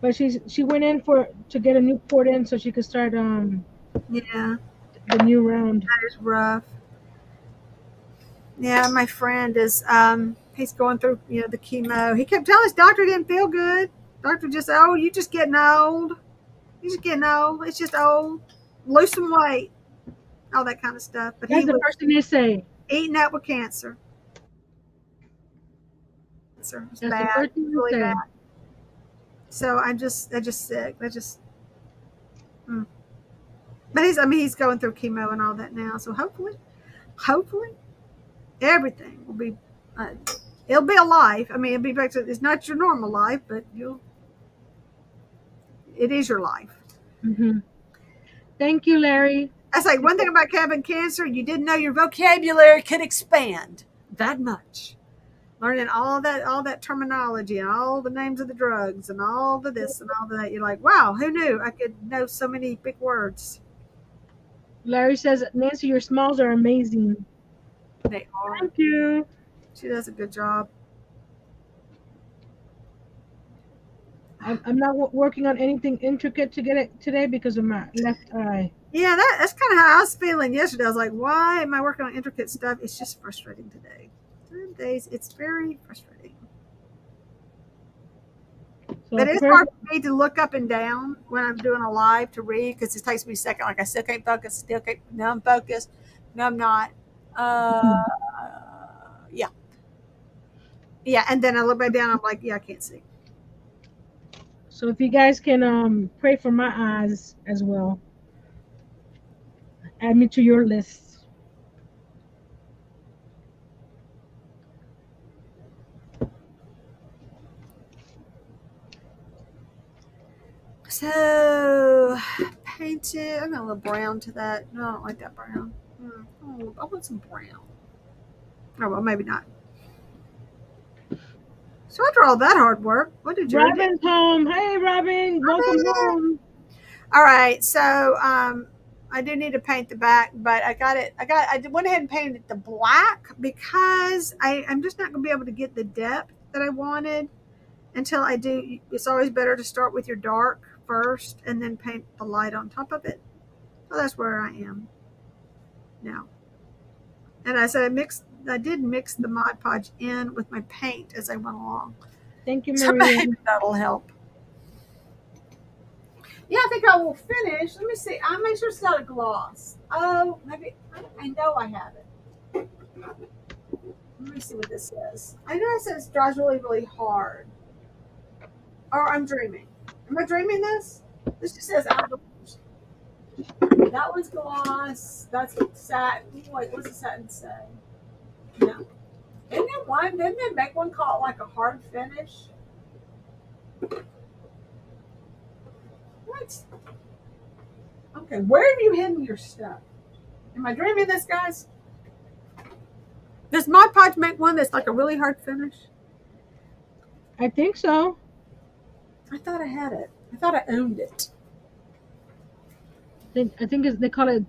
But she went in to get a new port in so she could start Yeah, the new round. that is rough. Yeah, my friend is he's going through the chemo. He kept telling his doctor he didn't feel good. Doctor just said, "Oh, you just getting old. You just getting old. It's just old. Lose some weight, all that kind of stuff." But That's he the was first thing they say. eating up with cancer. Cancer. It's That's the bad. first thing It's they really say. bad. So I just sick. I just. Mm. But he's going through chemo and all that now. So hopefully, everything will be. It'll be a life. I mean, it'll be back to. It's not your normal life, but it is your life. Hmm. Thank you, Larry. That's like one thing about cabin cancer. You didn't know your vocabulary could expand that much. Learning all that terminology and all the names of the drugs and all the this and all that. You're like, wow, who knew I could know so many big words? Larry says, Nancy, your smiles are amazing. They are. Thank you. She does a good job. I'm not working on anything intricate to get it today because of my left eye. Yeah, that's kind of how I was feeling yesterday. I was like, why am I working on intricate stuff? It's just frustrating today. Some days it's very frustrating. So But it's hard for me to look up and down when I'm doing a live to read because it takes me a second. Like I still can't focus, still can't. No, I'm focused. No, I'm not. Yeah, yeah. And then I look back down. I'm like, yeah, I can't see. So if you guys can pray for my eyes as well, add me to your list. So painted. I'm gonna a little brown to that. No, I don't like that brown. Oh, I want some brown. Oh well, maybe not. So after all that hard work, what did you do? Robin's home. Hey, Robin. Welcome home. All right. So I do need to paint the back, but I went ahead and painted the black because I'm just not going to be able to get the depth that I wanted until I do. It's always better to start with your dark first and then paint the light on top of it. So that's where I am now. And I said I did mix the Mod Podge in with my paint as I went along. Thank you, So Maria. maybe that'll help. Yeah, I think I will finish. Let me see. I'll make sure it's got a gloss. Oh, maybe. I know I have it. Let me see what this says. I know it says dries really, really hard. Or I'm dreaming. Am I dreaming this? This just says outdoors. That one's gloss. That's satin. Wait, what's the satin say? No. Isn't there one? Didn't they make one called like a hard finish? What? Okay, where have you hidden your stuff? Am I dreaming this, guys? Does Mod Podge make one that's like a really hard finish? I think so. I thought I had it. I thought I owned it. I think they call it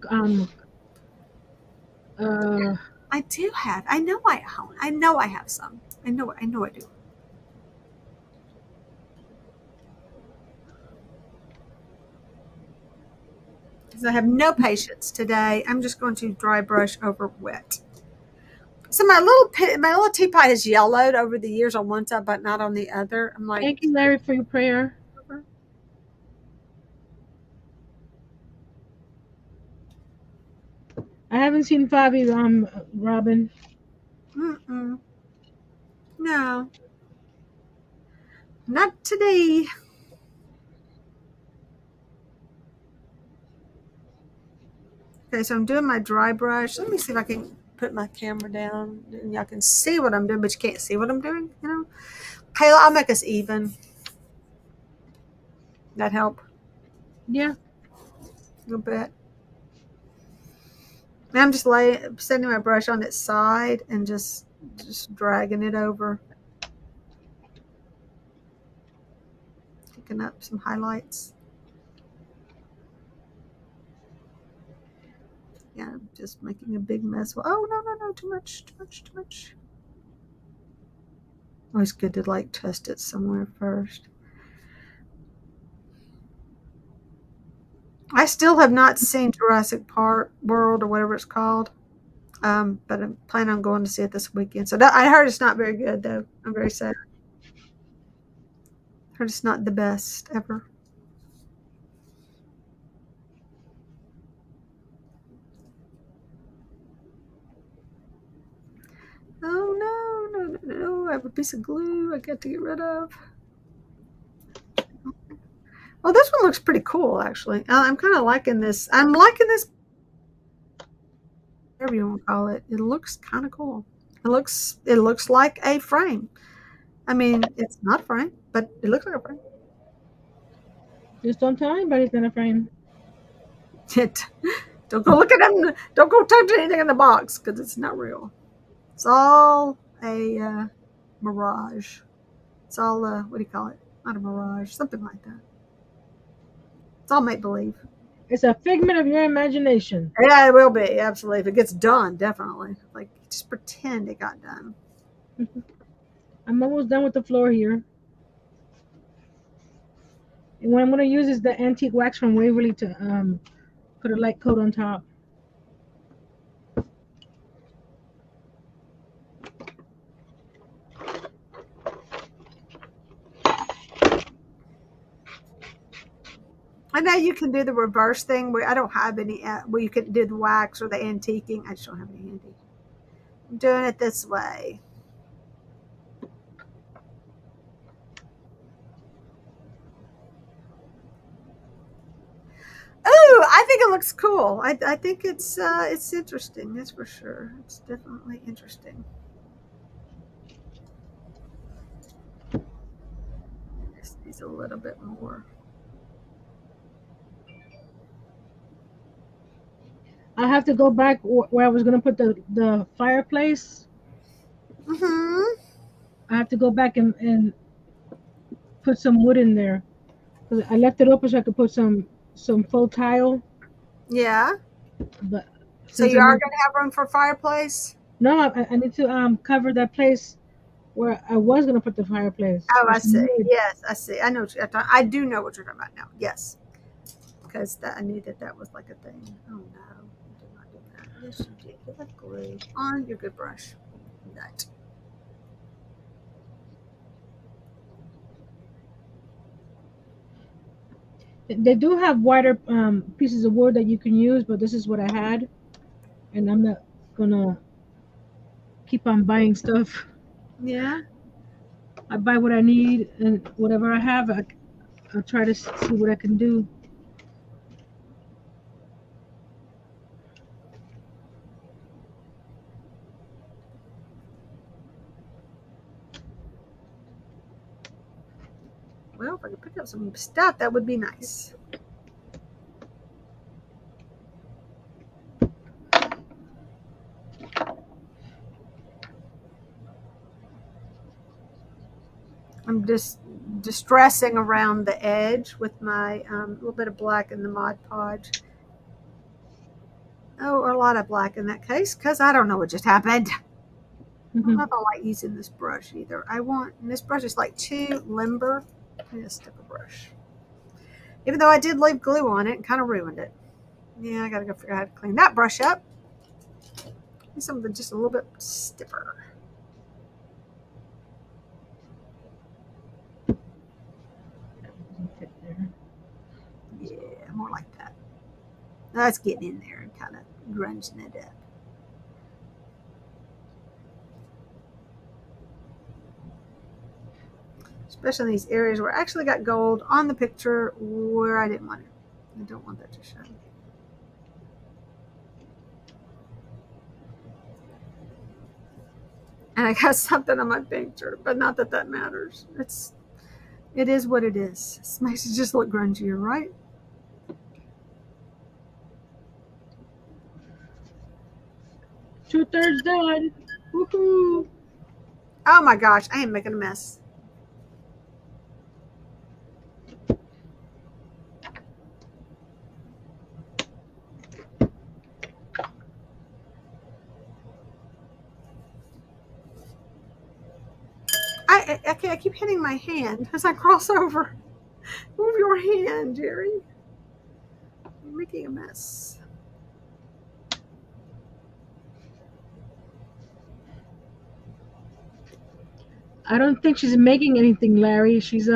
I do have. I know I own. I know I have some. I know I do. Because I have no patience today. I'm just going to dry brush over wet. So my little teapot has yellowed over the years on one side, but not on the other. I'm like, thank you, Larry, for your prayer. I haven't seen Fabi, Robin. mm-mm. No, not today. Okay, so I'm doing my dry brush. Let me see if I can put my camera down and y'all can see what I'm doing, but you can't see what I'm doing, you know? Kayla, I'll make us even. That help? Yeah. A little bit. And I'm just setting my brush on its side and just dragging it over. Picking up some highlights. Yeah, I'm just making a big mess. Oh, no, too much. Always good to like test it somewhere first. I still have not seen Jurassic Park World or whatever it's called. But I'm planning on going to see it this weekend. So I heard it's not very good, though. I'm very sad. I heard it's not the best ever. Oh, no. I have a piece of glue I got to get rid of. Well, this one looks pretty cool, actually. I'm kind of liking this. I'm liking this, whatever you want to call it. It looks kind of cool. It looks like a frame. I mean, it's not a frame, but it looks like a frame. Just don't tell anybody it's not a frame. Don't go look at them. Don't go touch anything in the box because it's not real. It's all a mirage. It's all what do you call it? Not a mirage, something like that. It's all make believe. It's a figment of your imagination. Yeah, it will be absolutely if it gets done. Definitely, like just pretend it got done. I'm almost done with the floor here. And what I'm going to use is the antique wax from Waverly to put a light coat on top. I know you can do the reverse thing where I don't have any, where you can do the wax or the antiquing. I just don't have any handy. I'm doing it this way. Oh, I think it looks cool. I think it's interesting. That's for sure. It's definitely interesting. Just needs a little bit more. I have to go back where I was going to put the fireplace. Mm-hmm. I have to go back and put some wood in there. I left it open so I could put some faux tile. Yeah. But So since you I'm are not, going to have room for fireplace? no, I need to cover that place where I was gonna put the fireplace. Oh, I There's some see. wood. Yes, I see. I know what you're talking. I do know what you're talking about now. Yes, because I knew that was like a thing. Oh no, you did not do that. Yes, you did. Get that glue on your good brush. That. They do have wider pieces of wood that you can use, but this is what I had, and I'm not gonna keep on buying stuff. Yeah. I buy what I need, and whatever I have, I'll try to see what I can do. Well, if I could pick up some stuff, that would be nice. I'm just distressing around the edge with my little bit of black in the Mod Podge. Oh, or a lot of black in that case, because I don't know what just happened. I don't know Mhm. if I like using this brush either. And this brush is like too limber. I need a stiffer brush. Even though I did leave glue on it and kind of ruined it. Yeah, I gotta go figure out how to clean that brush up. Need something just a little bit stiffer. Doesn't fit there. Yeah, more like that. That's getting in there and kind of grunging it up. Especially in these areas where I actually got gold on the picture where I didn't want it. I don't want that to show. And I got something on my picture, but not that that matters. It is what it is. It makes it just look grungier, right? 2/3 done. Woohoo! Oh my gosh, I am making a mess. I keep hitting my hand as I cross over. Move your hand, Geri. You're making a mess. I don't think she's making anything, Larry. She's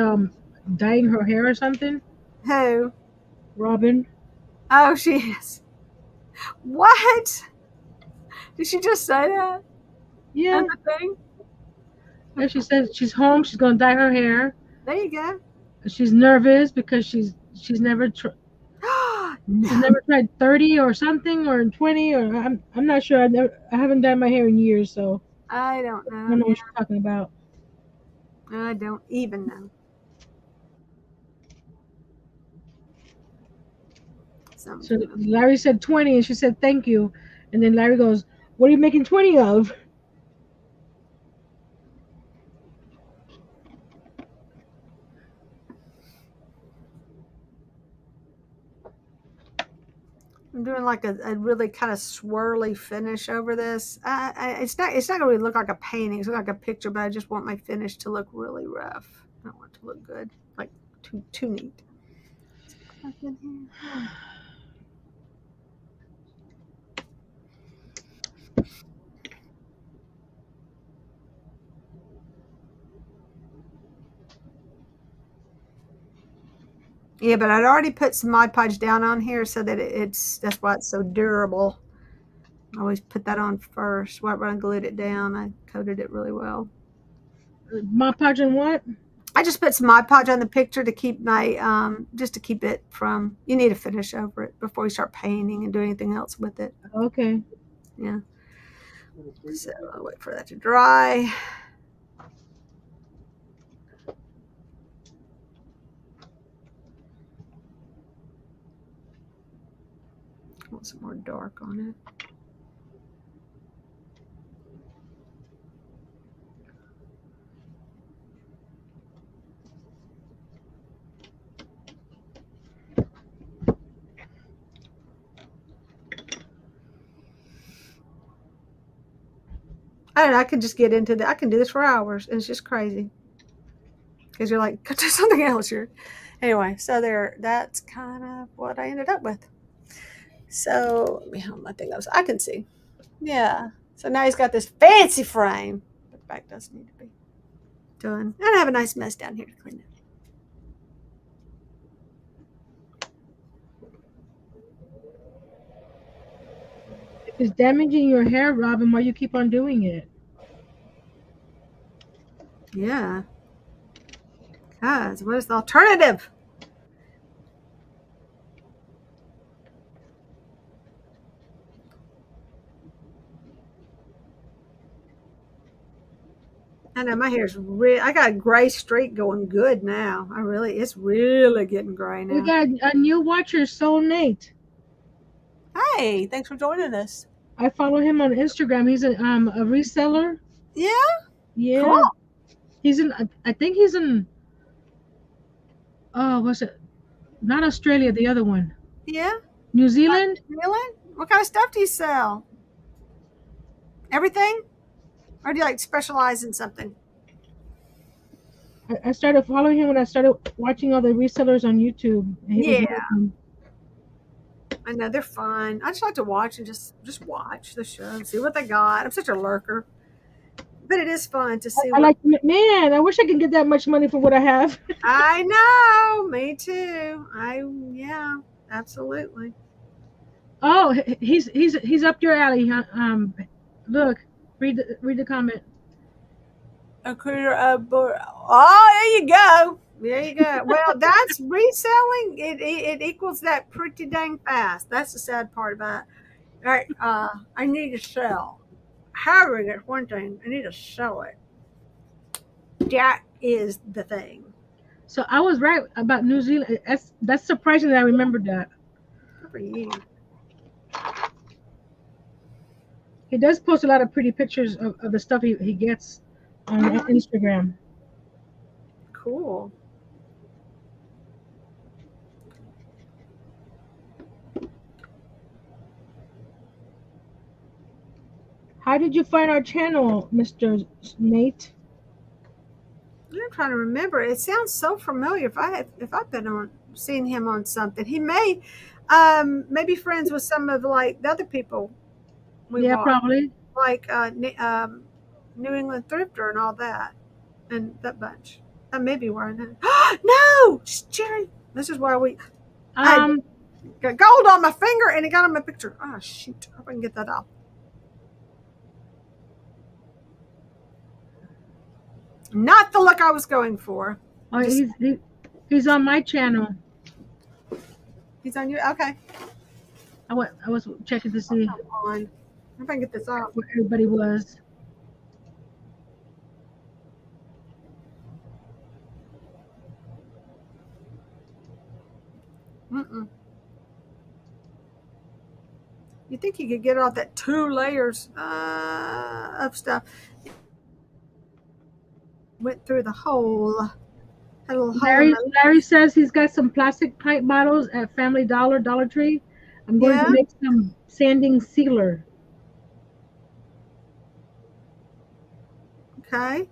dyeing her hair or something. Who? Robin. Oh, she is. What? Did she just say that? Yeah. That's a thing? Yeah, she said she's home. She's gonna dye her hair. There you go. She's nervous because she's No. never tried 30 or something or 20 or I'm not sure. I haven't dyed my hair in years, so I don't I don't know. know what she's talking about. Yeah, I don't even know. So Something. Larry said 20 and she said thank you, and then Larry goes, "What are you making 20 of?" I'm doing like a really kind of swirly finish over this. It's not gonna really look like a painting. It's like a picture, but I just want my finish to look really rough. I don't want it to look good, like too neat. Back in here. Yeah, but I'd already put some Mod Podge down on here so that that's why it's so durable. I always put that on first. When I glued it down, I coated it really well. My Podge and what? I just put some Mod Podge on the picture to keep my just to keep it from. You need to finish over it before you start painting and do anything else with it. Okay. Yeah. So I'll wait for that to dry. I want some more dark on it. I don't know. I could just get into I can do this for hours. And it's just crazy because you're like, go do something else here. Anyway, so there. That's kind of what I ended up with. So let me hold my thing goes. I can see. Yeah. So now he's got this fancy frame. The back does need to be done. And I have a nice mess down here to clean it. If it's damaging your hair, Robin, why you keep on doing it? Yeah. Because what is the alternative? I know my hair's I got a gray streak going good now. It's really getting gray We now. got a new watcher, Soul Nate. Hey, thanks for joining us. I follow him on Instagram. He's a reseller. Yeah, Yeah, cool. he's in. I think he's in. Oh, what's it? Not Australia. The other one. Yeah, New Zealand. really? What kind of stuff do you sell? Everything? Or do you like specialize in something? I started following him when I started watching all the resellers on YouTube. And he was one Yeah, of them. I know they're fun. I just like to watch and just watch the show and see what they got. I'm such a lurker, but it is fun to see I what. like, man. I wish I could get that much money for what I have. I know, me too. Yeah, absolutely. Oh, he's up your alley. Huh? Look, read the comment. A career oh, there you go. There you go. Well, that's reselling. It equals that pretty dang fast. That's the sad part about it. All right, I need to sell. However, that's one thing. I need to sell it. That is the thing. So I was right about New Zealand. That's surprising that I remembered that. Good for you. He does post a lot of pretty pictures of the stuff he gets on Instagram. Cool. How did you find our channel, Mr. Nate? I'm trying to remember. It sounds so familiar. If I've been on seen him on something, he may maybe friends with some of like the other people we Yeah, watch, probably. like New England Thrifter and all that, and that bunch. That may be where I know. No, Jerry. This is why I Um, got gold on my finger and it got on my picture. Oh shoot! I hope I can get that off. Not the look I was going for. oh, he's on my channel. He's on you. Okay. I was checking to see Come on. I hope I can get this off. where everybody was. Mm-mm. You think you could get off that 2 layers of stuff? Went through the hole. Had a little hole in Larry says he's got some plastic pint bottles at Family Dollar Tree. I'm going Yeah. to make some sanding sealer. Okay.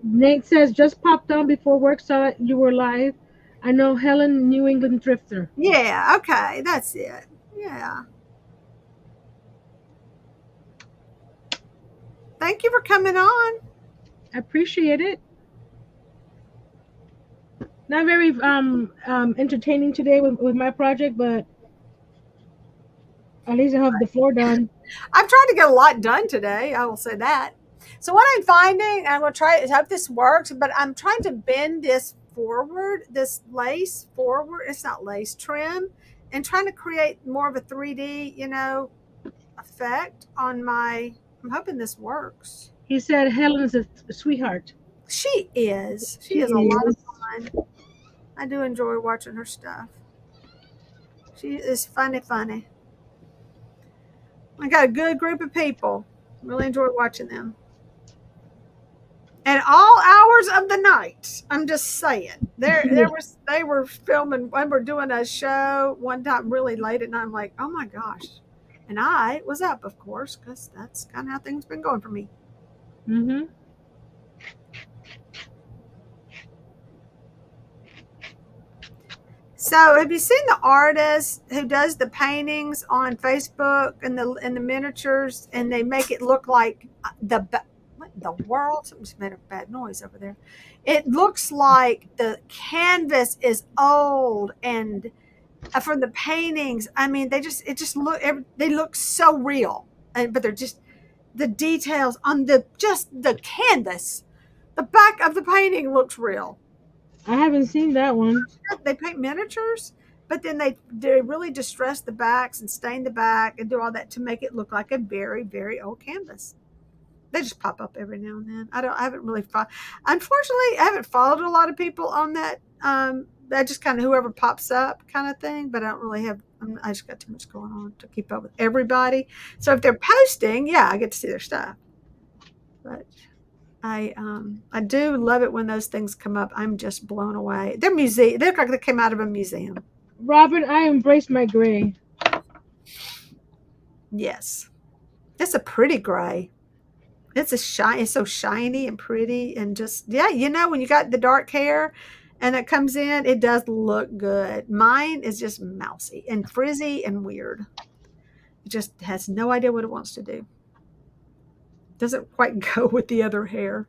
Nate says just popped on before work, saw you were live. I know Helen, New England Thrifter. Yeah. Okay. That's it. Yeah. Thank you for coming on. I appreciate it. Not very entertaining today with my project, but at least I have the floor done. I've tried to get a lot done today. I will say that. So what I'm finding, I'm going to try. I hope this works, but I'm trying to bend this forward, this lace forward. It's not lace trim, and trying to create more of a 3D, effect on my. I'm hoping this works. He said Helen's a sweetheart. She is. She is a lot of fun. I do enjoy watching her stuff. She is funny. I got a good group of people. Really enjoy watching them. And all hours of the night. I'm just saying. They were filming. We were doing a show one time really late at night. I'm like, oh my gosh. And I was up, of course, because that's kind of how things been going for me. Mhm. So, have you seen the artist who does the paintings on Facebook and the miniatures, and they make it look like what in the world? Something's made a bad noise over there. It looks like the canvas is old, and from the paintings, I mean, they look so real, and but they're just the details on the canvas, the back of the painting looks real. I haven't seen that one. They paint miniatures, but then they really distress the backs and stain the back and do all that to make it look like a very very old canvas. They just pop up every now and then. I haven't really unfortunately I haven't followed a lot of people on that. I just kind of whoever pops up kind of thing, but I don't really have. I just got too much going on to keep up with everybody. So if they're posting, yeah, I get to see their stuff. But I do love it when those things come up. I'm just blown away. They're museum. They look like they came out of a museum. Robin, I embrace my gray. Yes, it's a pretty gray. It's a shine. It's so shiny and pretty, and just yeah, when you got the dark hair, and it comes in, it does look good. Mine is just mousy and frizzy and weird. It just has no idea what it wants to do. Doesn't quite go with the other hair.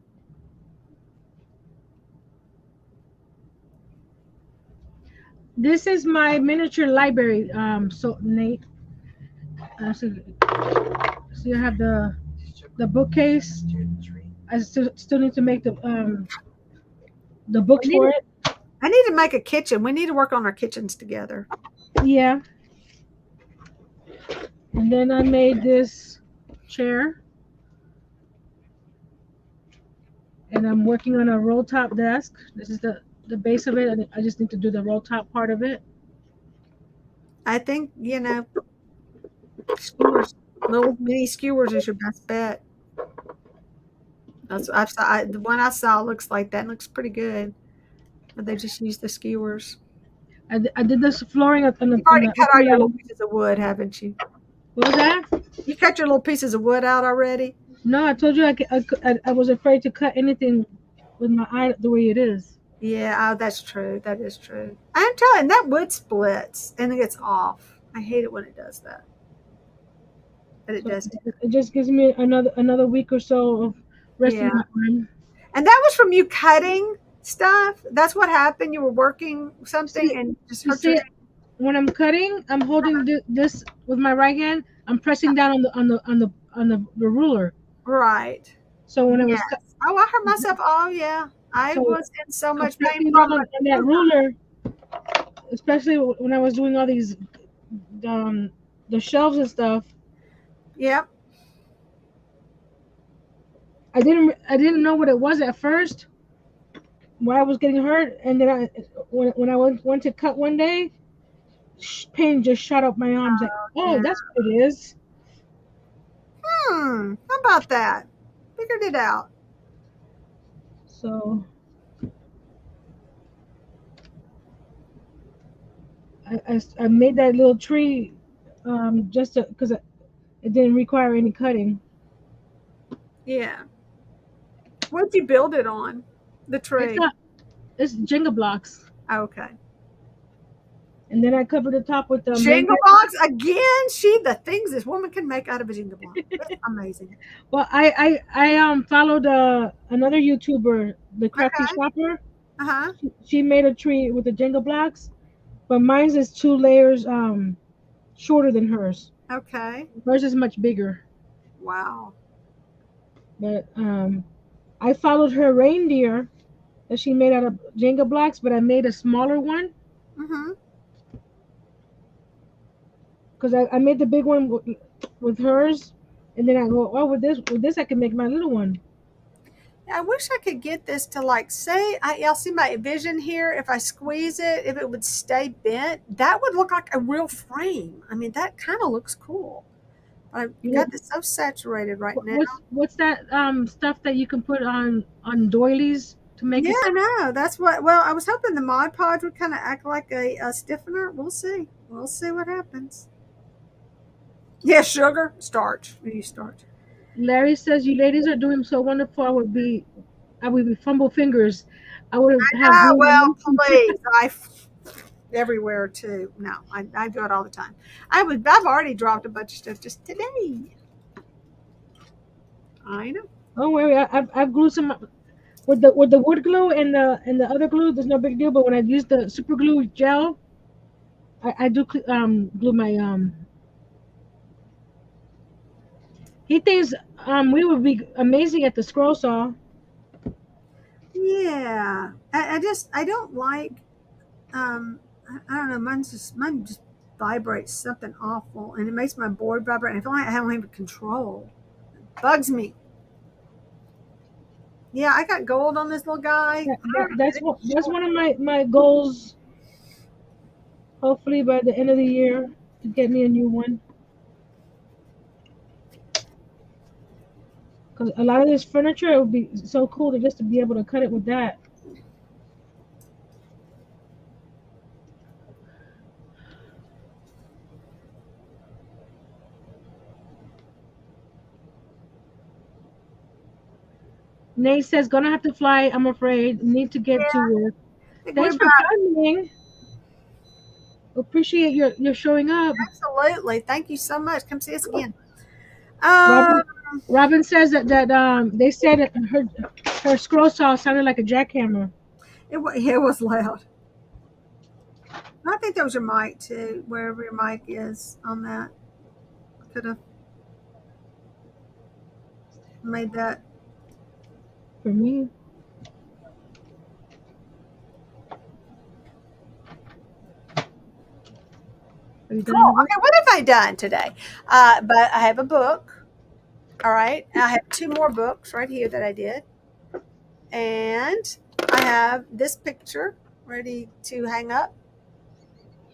This is my miniature library. So Nate, so you have the bookcase. I still need to make the We books need for to, it. I need to make a kitchen. We need to work on our kitchens together. Yeah. And then I made this chair, and I'm working on a roll top desk. This is the base of it, and I just need to do the roll top part of it. I think skewers, little mini skewers is your best bet. That's the one I saw looks like that. Looks pretty good. But they just use the skewers. I did this flooring You've on already the cut upper all your little level. pieces of wood, haven't you? What was that? You cut your little pieces of wood out already? No, I told you I was afraid to cut anything with my eye the way it is. Yeah, oh, that's true. That is true. I'm telling that wood splits and it gets off. I hate it when it does that. But it So does do it just gives me another week or so of that. resting Yeah. my arm. And that was from you cutting stuff? That's what happened? You were working something See, and just you hurt your see, when I'm cutting, I'm holding this with my right hand. I'm pressing down on the ruler. right. So when I was Yes. Oh, I hurt myself. Oh, yeah. I so was in so I'm much pain pressing from down on that ruler, especially when I was doing all these um the shelves and stuff. Yep. I didn't know what it was at first, why I was getting hurt, and then when I went to cut one day, pain just shot up my arms. Like, oh, Yeah. that's what it is. How about that? Figured it out. So I made that little tree just because it didn't require any cutting. Yeah. What'd you build it on? The It's tree. not. It's Jenga blocks, Okay. and then I covered the top with the Jenga mango. blocks again. The things this woman can make out of a Jenga block. That's amazing. Well, I followed another YouTuber, the Crafty Okay. Shopper. Uh-huh. She made a tree with the Jenga blocks, but mine's is 2 layers shorter than hers. Okay. Hers is much bigger. Wow. But I followed her reindeer that she made out of Jenga blocks, but I made a smaller one Mm-hmm. because I made the big one with hers, and then I go, oh, with this I can make my little one. I wish I could get this to y'all see my vision here. If I squeeze it, if it would stay bent, that would look like a real frame. I mean, that kind of looks cool. I've What, got this so saturated right now. what's that stuff that you can put on doilies to make Yeah, it? I know. That's what. Well, I was hoping the Mod Podge would kind of act like a stiffener. We'll see. We'll see what happens. Yeah, sugar, starch. We use starch. Larry says you ladies are doing so wonderful. I would be fumble fingers. I would have Ah, glue. well, please. Everywhere too. No, I do it all the time. I've already dropped a bunch of stuff just today. I know. Don't worry, I've glued some with the wood glue and the other glue. There's no big deal. But when I use the super glue gel, I do glue my He thinks we would be amazing at the scroll saw. Yeah, I don't like I don't know. Mine just vibrates something awful, and it makes my board vibrate. And I feel like I don't have control. It bugs me. Yeah, I got gold on this little guy. That's one of my goals. Hopefully by the end of the year to get me a new one. Because a lot of this furniture, it would be so cool to just to be able to cut it with that. Nate says, gonna have to fly, I'm afraid. Need to get to Yeah, work. I think we're Thanks for back. coming. Appreciate your showing up. Absolutely. Thank you so much. Come see us again. Um, Robin Robin says that they said that her scroll saw sounded like a jackhammer. it was loud. I think that was your mic too, wherever your mic is on that. Could have made that. For me. Are you Cool. done with it? Okay, what have I done today? But I have a book. All right. I have two more books right here that I did. And I have this picture ready to hang up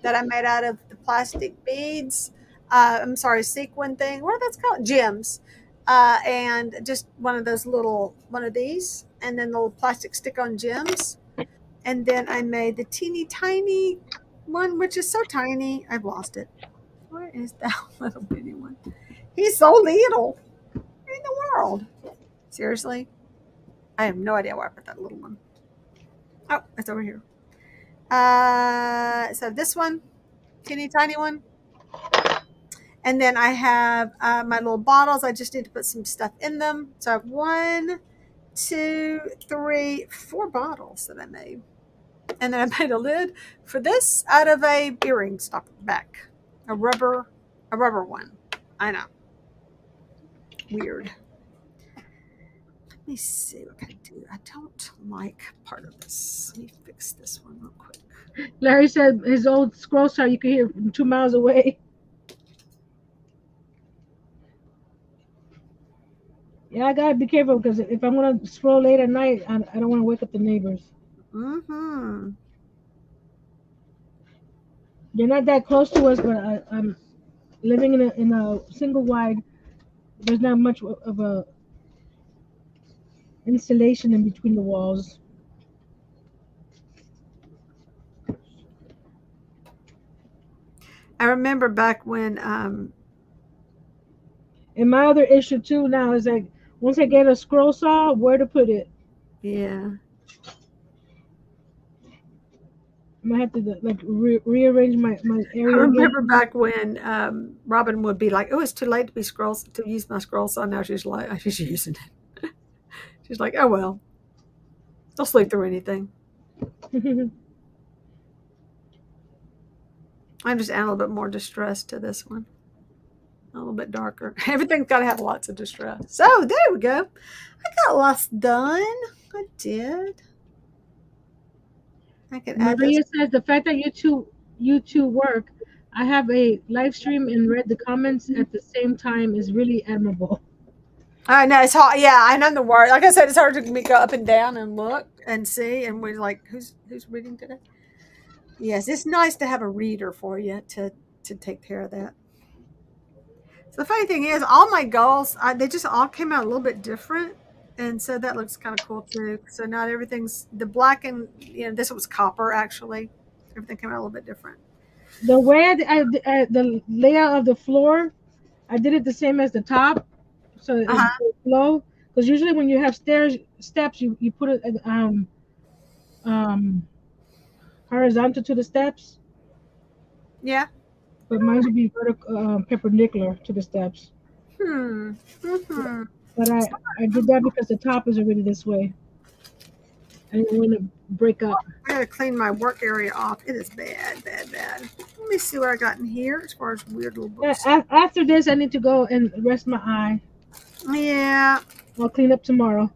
that I made out of the plastic beads. I'm sorry, sequin thing. What are those called? Gems. And just one of these, and then the little plastic stick on gems. And then I made the teeny tiny one, which is so tiny. I've lost it. Where is that little bitty one? He's so little. What in the world? Seriously? I have no idea where I put that little one. Oh, it's over here. So this one, teeny tiny one. And then I have my little bottles. I just need to put some stuff in them. So I have one, two, three, four bottles that I made. And then I made a lid for this out of a earring stopper back. A rubber one. I know. Weird. Let me see what I can do. I don't like part of this. Let me fix this one real quick. Larry said his old scroll saw you could hear from 2 miles away. Yeah, I gotta be careful because if I'm gonna scroll late at night, I don't want to wake up the neighbors. Mm-hmm. They're not that close to us, but I'm living in a single wide. There's not much of a insulation in between the walls. I remember back when And my other issue too now is like once I get a scroll saw, where to put it? yeah. I might have to like rearrange my I area again. remember back when Robin would be like, "Oh, it's too late to be scrolls to use my scroll saw." Now she's like, she's using it. She's like, "Oh well, they'll sleep through anything." I'm just adding a little bit more distress to this one, a little bit darker. Everything's got to have lots of distress. So there we go. I got lots done. I did. I can add those. Maria says the fact that you two work, I have a live stream and read the comments at the same time is really admirable. I know it's hard. Yeah, I know the word. Like I said, it's hard to me go up and down and look and see. And we're like, who's reading today? Yes, it's nice to have a reader for you to take care of that. So the funny thing is, all my goals they just all came out a little bit different, and so that looks kind of cool too. So not everything's the black and this was copper actually. Everything came out a little bit different. The way the layout of the floor, I did it the same as the top, so it Uh-huh. goes low. Because usually when you have steps, you put it um horizontal to the steps, Yeah. but mine would be vertical, perpendicular to the steps. Hmm. Hmm. But I did that because the top is already this way. I didn't want to break up. I gotta clean my work area off. It is bad, bad, bad. Let me see what I got in here as far as weird little Yeah, books. after this, I need to go and rest my eye. Yeah. I'll clean up tomorrow.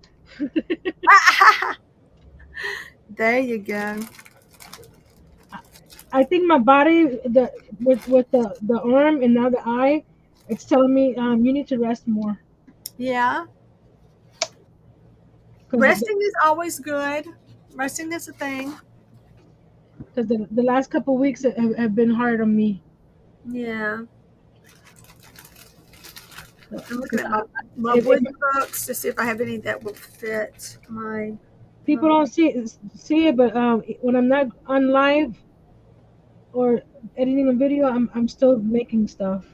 There you go. I think my body, with the arm and now the eye, it's telling me you need to rest more Yeah. because Resting is always good. Resting is a thing. the last couple of weeks have been hard on me. Yeah. I'm looking 'Cause at my if wooden books to see if I have any that will fit people my don't see it, but when I'm not on live or editing a video, I'm still making stuff.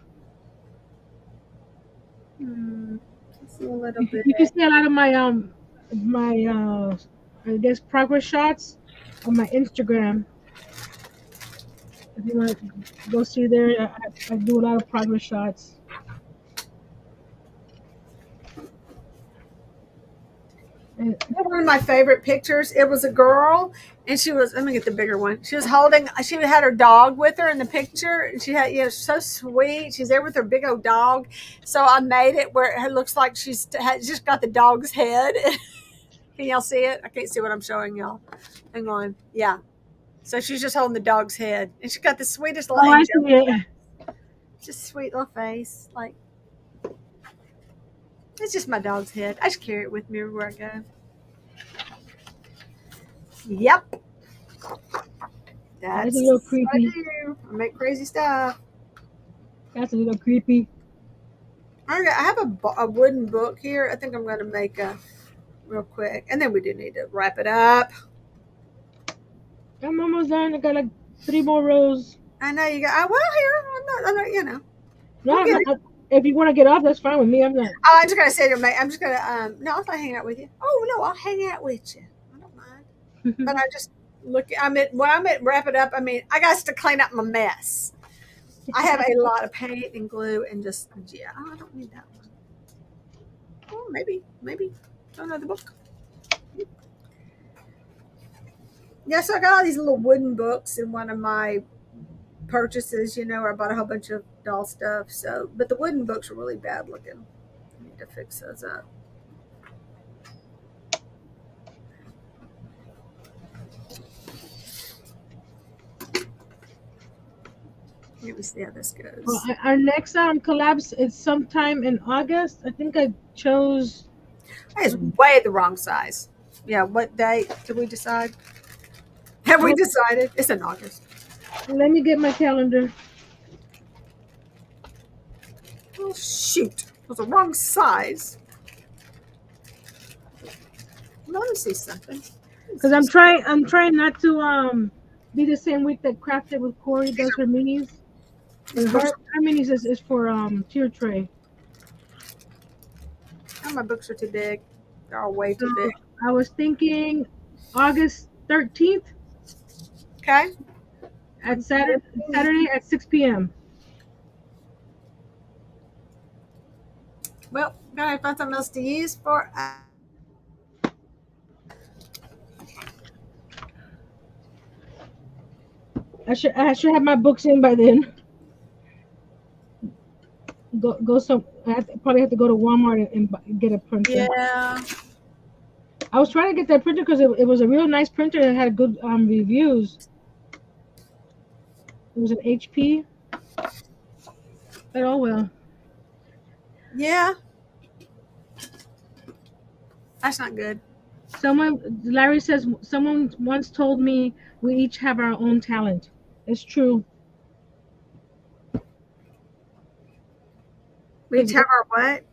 just a little bit. You can see a lot of my I guess progress shots on my Instagram. If you want to go see there, I do a lot of progress shots. And One of my favorite pictures. It was a girl, and she was. Let me get the bigger one. She was holding. She had her dog with her in the picture, and she had, so sweet. She's there with her big old dog. So I made it where it looks like she's just got the dog's head. Can y'all see it? I can't see what I'm showing y'all. Hang on. Yeah. So she's just holding the dog's head, and she's got the sweetest little oh, I see angel. it. Just sweet little face. Like, it's just my dog's head. I just carry it with me everywhere I go. Yep. That's a That's little what I creepy. do. I make crazy stuff. That's a little creepy. Okay, I have a wooden book here. I think I'm going to make a real quick, and then we do need to wrap it up. I'm almost done. I got like 3 more rows. I know you got. Well, here I'm not. No, We'll I'm get not, it. if you want to get off, that's fine with me. I'm not. Oh, I'm just gonna say to mate. I'm just gonna. No, I'll hang out with you. Oh no, I'll hang out with you. I don't mind. But I just look. When I'm at wrap it up. I mean, I got to clean up my mess. I have a lot of paint and glue and just yeah. Oh, I don't need that one. Oh, maybe another book. Yeah, so I got all these little wooden books in one of my purchases. Where I bought a whole bunch of doll stuff. So, but the wooden books are really bad looking. I need to fix those up. Let me see how this Well, goes. our next collabs is sometime in August. I think I chose. That is way the wrong size. Yeah, what date did we decide? Have we Well, decided? It's in August. let me get my calendar. Oh shoot, it was the wrong size. Let me see something. Because I'm trying not to be the same week that Crafted with Corey does her minis. These But books, her minis is for tier tray. oh, my books are too big. They're all way So too big. I was thinking August 13th Okay. at Saturday at 6 p.m. Well, gotta find something else to use for. I should have my books in by then. Go some. Probably have to go to Walmart and get a printer. Yeah. I was trying to get that printer because it was a real nice printer and had good reviews. It was an HP. But oh well. Yeah. That's not good. Larry says, someone once told me we each have our own talent. It's true. We each have our what?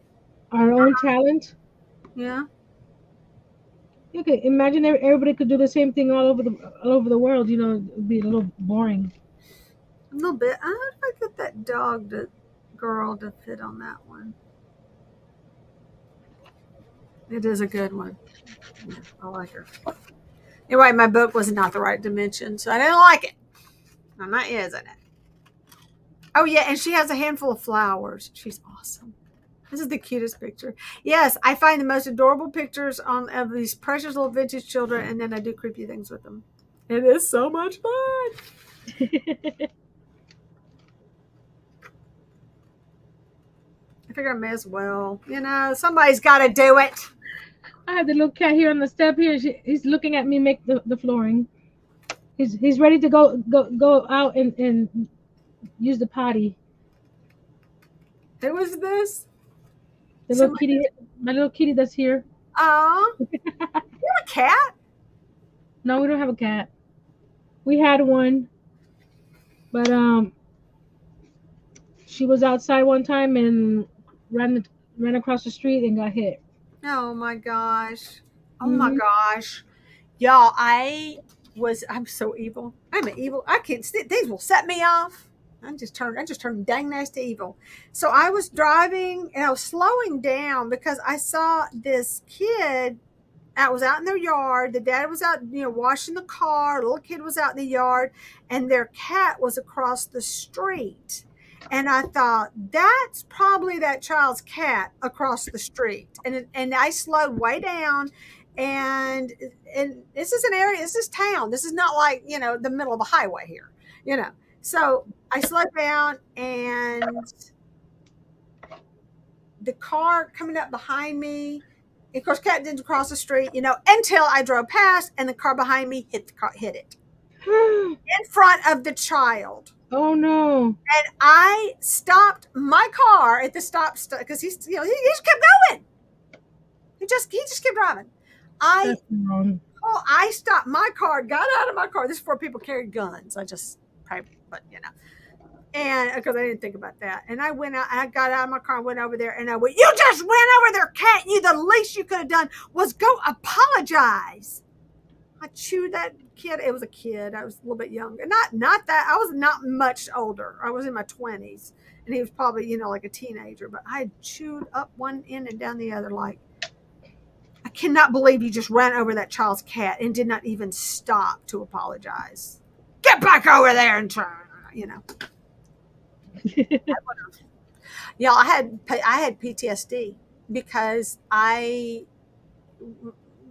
Our own talent. Yeah. Okay, imagine everybody could do the same thing all over the world. It'd be a little boring. A little bit. I don't know if I get that girl to fit on that one. It is a good one. Yeah, I like her. Anyway, my book was not the right dimension, so I didn't like it. I'm not using it. Oh yeah, and she has a handful of flowers. She's awesome. This is the cutest picture. Yes, I find the most adorable pictures on of these precious little vintage children, and then I do creepy things with them. It is so much fun. I figure I may as well. Somebody's got to do it. I have the little cat here on the step here. He's looking at me make the flooring. He's ready to go out and use the potty. Who was this? The little kitty, my little kitty that's here. Oh, you have a cat? No, we don't have a cat. We had one, but she was outside one time and ran across the street and got hit. Oh my gosh. Oh Mhm. my gosh. Y'all, I'm so evil. I'm an evil. I can't these will set me off. I just turned dang nasty evil. So I was driving and I was slowing down because I saw this kid that was out in their yard. The dad was out, washing the car. The little kid was out in the yard, and their cat was across the street. And I thought, that's probably that child's cat across the street. And I slowed way down. And this is an area, this is town. This is not like, the middle of a highway here. So I slowed down, and the car coming up behind me, of course, cat didn't cross the street, until I drove past, and the car behind me hit it in front of the child. Oh no! And I stopped my car at the stop because he just kept going. He just kept driving. That's wrong. I stopped my car, got out of my car. This is before people carried guns. I just probably, but and because I didn't think about that. And I went out, I got out of my car and went over there, and I went, "You just went over there, cat. The least you could have done was go apologize." I chewed that kid. It was a kid. I was a little bit younger. Not that. I was not much older. I was in my 20s, and he was probably, like a teenager. But I chewed up one end and down the other. Like, I cannot believe you just ran over that child's cat and did not even stop to apologize. Get back over there and try, Yeah, I had PTSD because I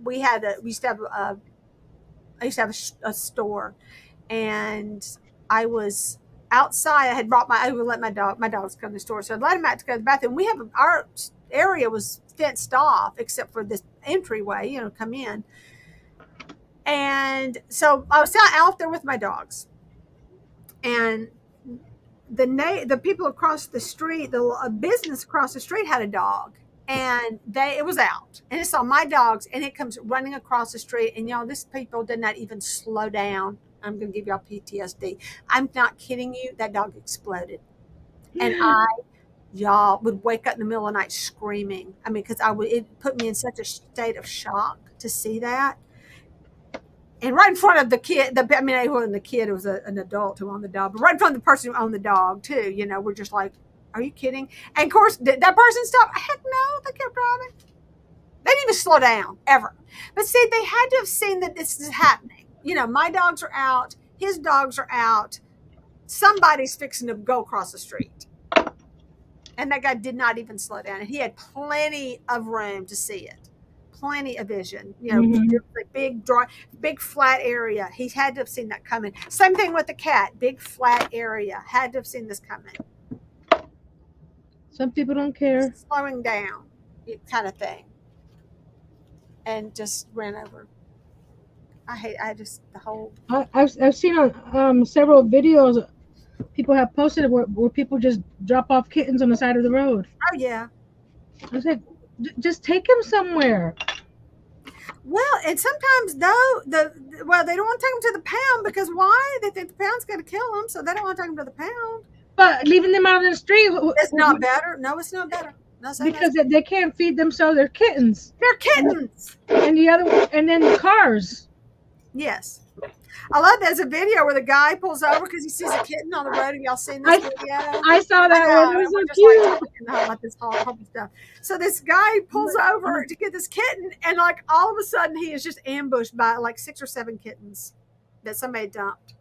used to have a store, and I was outside. I would let my dogs come to the store, so I'd let them out to go to the bathroom. Our area was fenced off except for this entryway, come in. And so I was out there with my dogs, and the people across the street, the business across the street had a dog, and it was out, and it saw my dogs, and it comes running across the street, and these people did not even slow down. I'm going to give y'all PTSD. I'm not kidding you. That dog exploded, and y'all would wake up in the middle of the night screaming. I mean, because it put me in such a state of shock to see that. And right in front of the kid, it wasn't the kid, it was an adult who owned the dog, but right in front of the person who owned the dog too, we're just like, are you kidding? And of course, did that person stop? Heck no, they kept driving. They didn't even slow down, ever. But see, they had to have seen that this is happening. My dogs are out, his dogs are out, somebody's fixing to go across the street. And that guy did not even slow down, and he had plenty of room to see it. Plenty of vision, big flat area. He had to have seen that coming. Same thing with the cat, big flat area. Had to have seen this coming. Some people don't care. Slowing down, kind of thing, and just ran over. I've seen on several videos people have posted where people just drop off kittens on the side of the road. Oh yeah. I was like, just take him somewhere. Well, and sometimes though they don't want to take them to the pound because why? They think the pound's going to kill them, so they don't want to take them to the pound. But leaving them out in the street, it's not better. No, it's not better. No, because they can't feed themselves. They're kittens. They're kittens. And then the cars. Yes. I love there's a video where the guy pulls over because he sees a kitten on the road. Have y'all seen this video? I saw that I one. know, It was and we're so just like cute. talking about this whole stuff. So this guy pulls over to get this kitten, and like all of a sudden he is just ambushed by like 6 or 7 kittens that somebody dumped.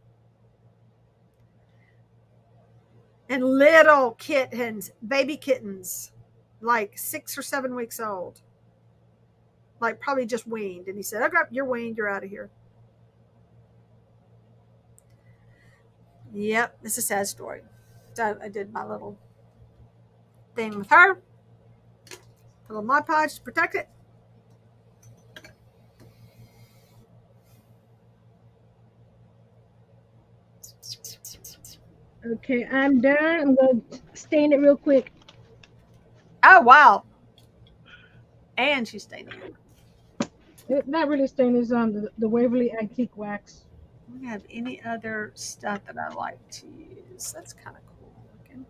And little kittens, baby kittens, like 6 or 7 weeks old, like probably just weaned. And he said, "Okay, you're weaned. You're out of here." Yep, it's a sad story. So I did my little thing with her, a little Mod Podge to protect it. Okay, I'm done. I'm gonna stain it real quick. Oh wow! And she's staying in. Not really stain. Is the Waverly Antique Wax. Do we have any other stuff that I like to use? That's kind of cool looking.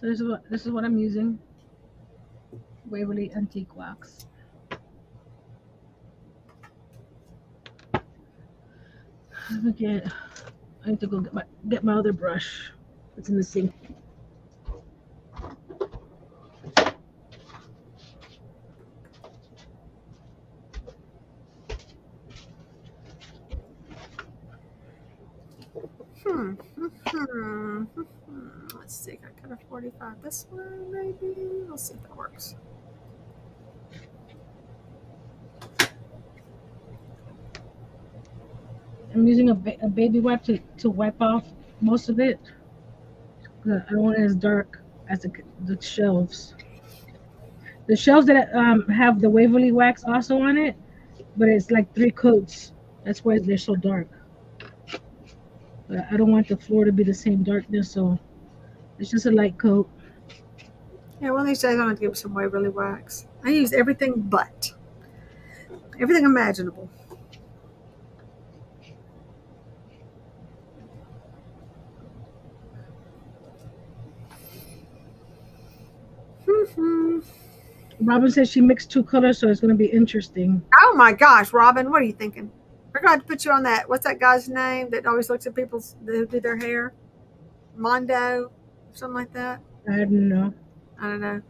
So this is what I'm using. Waverly Antique Wax. Okay, I need to go get my other brush. It's in the sink. Let's see. I got a 45 this one, maybe. Let's see if that works. I'm using a baby wipe to wipe off most of it. I don't want it as dark as the shelves. The shelves that have the Waverly Wax also on it, but it's like 3 coats. That's why they're so dark. But I don't want the floor to be the same darkness, so it's just a light coat. Yeah, one of these days I'm going to give some Waverly Wax. I use everything but. Everything imaginable. Robin says she mixed 2 colors, so it's going to be interesting. Oh my gosh, Robin, what are you thinking? We're going to put you on that. What's that guy's name that always looks at people who do their hair? Mondo, something like that. I don't know. I don't know.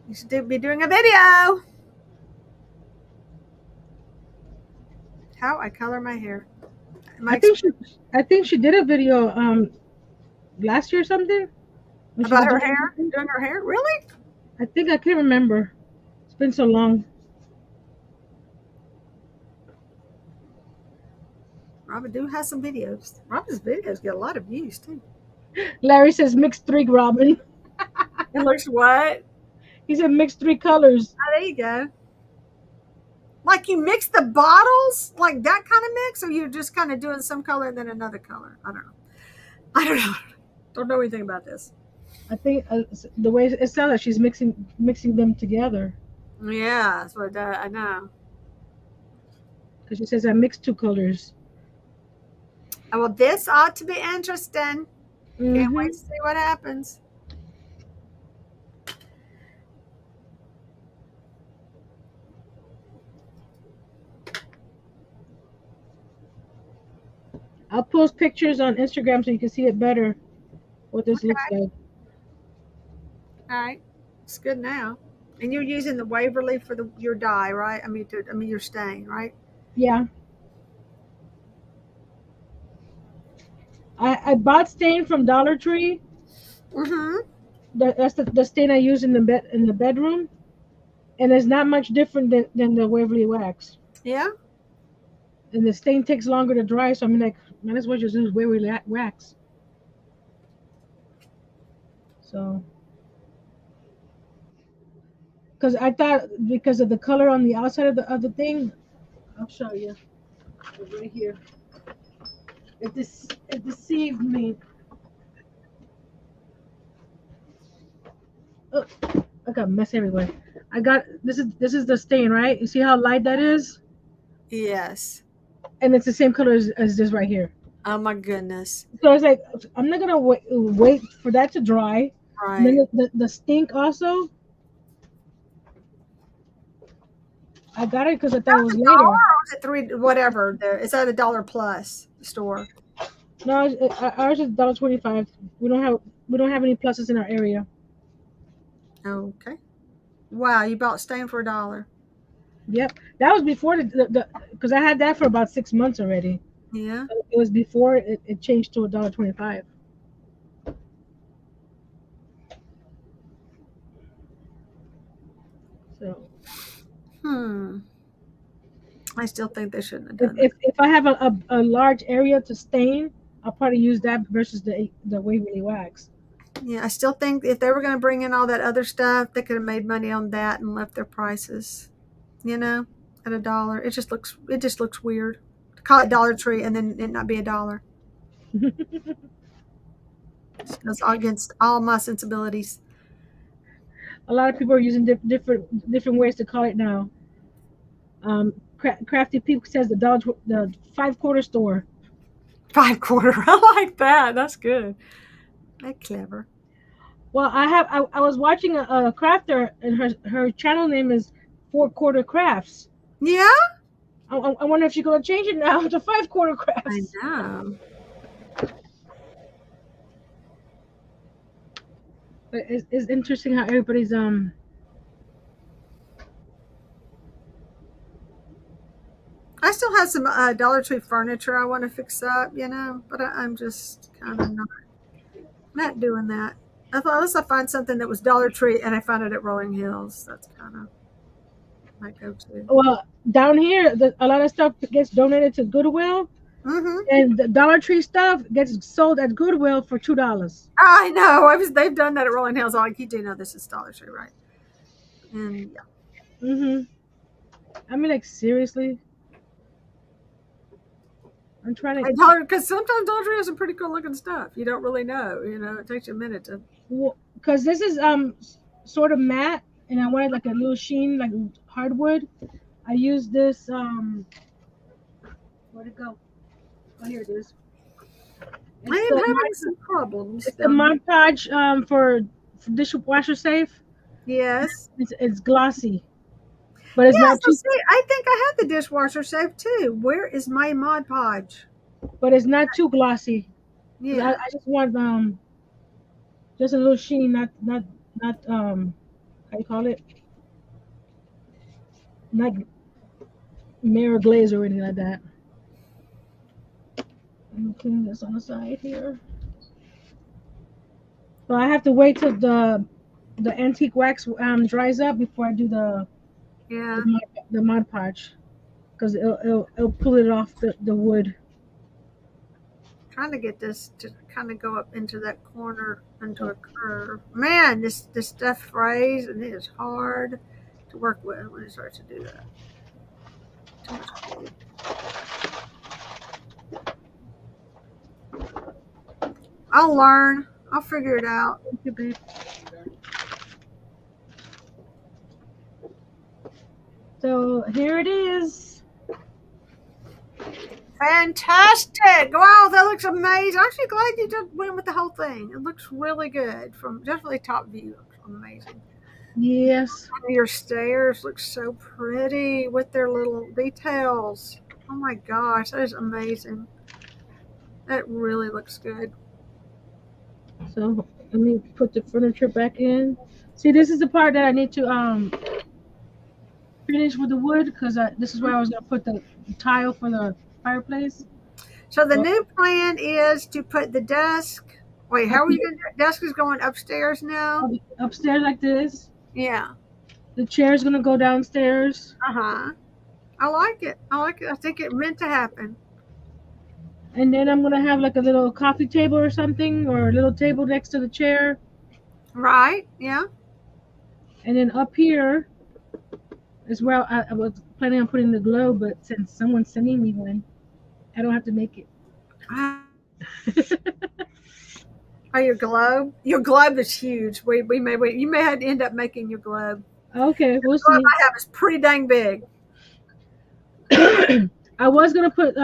You should be doing a video. How I color my hair. I think she did a video last year or something. About her hair? Doing her hair? Really? I think I can't remember. It's been so long. Robin do have some videos. Robin's videos get a lot of views too. Larry says mixed 3, Robin. It looks what? He said mixed 3 colors. Oh, there you go. Like you mix the bottles? Like that kind of mix? Or you're just kind of doing some color and then another color? I don't know. Don't know anything about this. I think the way it sounds like she's mixing them together. Yeah, that's what I know. Because she says I mixed 2 colors. Oh, well, this ought to be interesting. Can't wait to see what happens. I'll post pictures on Instagram so you can see it better, what this looks like. All right. It's good now. And you're using the Waverly for your dye, right? I mean your stain, right? Yeah. I bought stain from Dollar Tree. That's the stain I use in the bedroom, and it's not much different than the Waverly Wax. Yeah. And the stain takes longer to dry, so I mean, like, might as well just use Waverly Wax. So, because I thought because of the color on the outside of the thing, I'll show you right here. It deceived me. Oh, I got mess everywhere. I got this is the stain, right? You see how light that is? Yes. And it's the same color as this right here. Oh my goodness. So it's like I'm not gonna wait for that to dry. Right. And then the stink also. I got it because I thought it That was was a dollar, later. or was it three? Whatever. It's at a dollar plus store. No, ours is $1.25. We don't have any pluses in our area. Okay. Wow, you bought stain for a dollar. Yep, that was before the because I had that for about 6 months already. Yeah. It was before it changed to $1.25. So Hmm. I still think they shouldn't have if done that. if, if I have a large area to stain, I'll probably use that versus the Waverly wax. Yeah, I still think if they were going to bring in all that other stuff, they could have made money on that and left their prices, you know, at a dollar. It just looks weird. To call it Dollar Tree and then it not be a dollar. It goes against all my sensibilities. A lot of people are using different ways to call it now. Crafty Peak says the 5 quarter store. 5 quarter. I like that. That's good. That's clever. Well, I was watching a crafter, and her channel name is 4 quarter crafts. Yeah, I wonder if she's gonna change it now to 5 quarter I crafts. know. But it's interesting how everybody's I still have some Dollar Tree furniture I want to fix up, but I'm just kind of not doing that. I thought unless I find something that was Dollar Tree and I found it at Rolling Hills, that's kind of my go-to. well down here. A lot of stuff gets donated to Goodwill, Mm-hmm. and the Dollar Tree stuff gets sold at Goodwill for $2. I know. They've done that at Rolling Hills. I'm like, you do know this is Dollar Tree, right? And yeah, Mhm. I mean, like, seriously, I'm trying to. because sometimes Dollar Tree has some pretty cool looking stuff. You don't really know. It takes you a minute to. Because this is sort of matte, and I wanted like a little sheen, like hardwood. I used this where'd it go? Oh, here it is. I It's am having some problems the down here. Mod Podge for dishwasher safe. Yes. It's glossy, but it's Yeah. not So too see, I think I have the dishwasher safe too. Where is my Mod Podge? but it's not too glossy. 'Cause I, Yeah. I just want just a little sheen, not how you call it, not mirror glaze or anything like that. I'm clean this on the side here. So I have to wait till the antique wax dries up before I do the Yeah. Mod, the Mod Podge, because it'll pull it off the wood. Trying to get this to kind of go up into that corner into a curve. Man, this stuff frays and it is hard to work with when it starts to do that. Too much glue. I'll learn. I'll figure it out. Thank you, babe. So here it is. Fantastic! Wow, that looks amazing. I'm actually glad you just went with the whole thing. It looks really good from definitely top view. It looks amazing. Yes. Your stairs look so pretty with their little details. Oh my gosh, that is amazing. That really looks good. So let me put the furniture back in. See, this is the part that I need to finish with the wood, because this is where I was gonna put the tile for the fireplace. So the So new plan is to put the desk. Wait, up how are you here, going to do it? Desk is going upstairs now? upstairs like this. Yeah. The chair's gonna go downstairs, Uh huh. I like it. I like it. I think it meant to happen. and then I'm gonna have like a little coffee table or something, or a little table next to the chair. Right? Yeah. And then up here is where I was planning on putting the globe, but since someone's sending me one, I don't have to make Ah, it. oh, your globe? Your globe is huge. You may have to end up making your globe. Okay, we'll The globe see. I have is pretty dang big. I was gonna put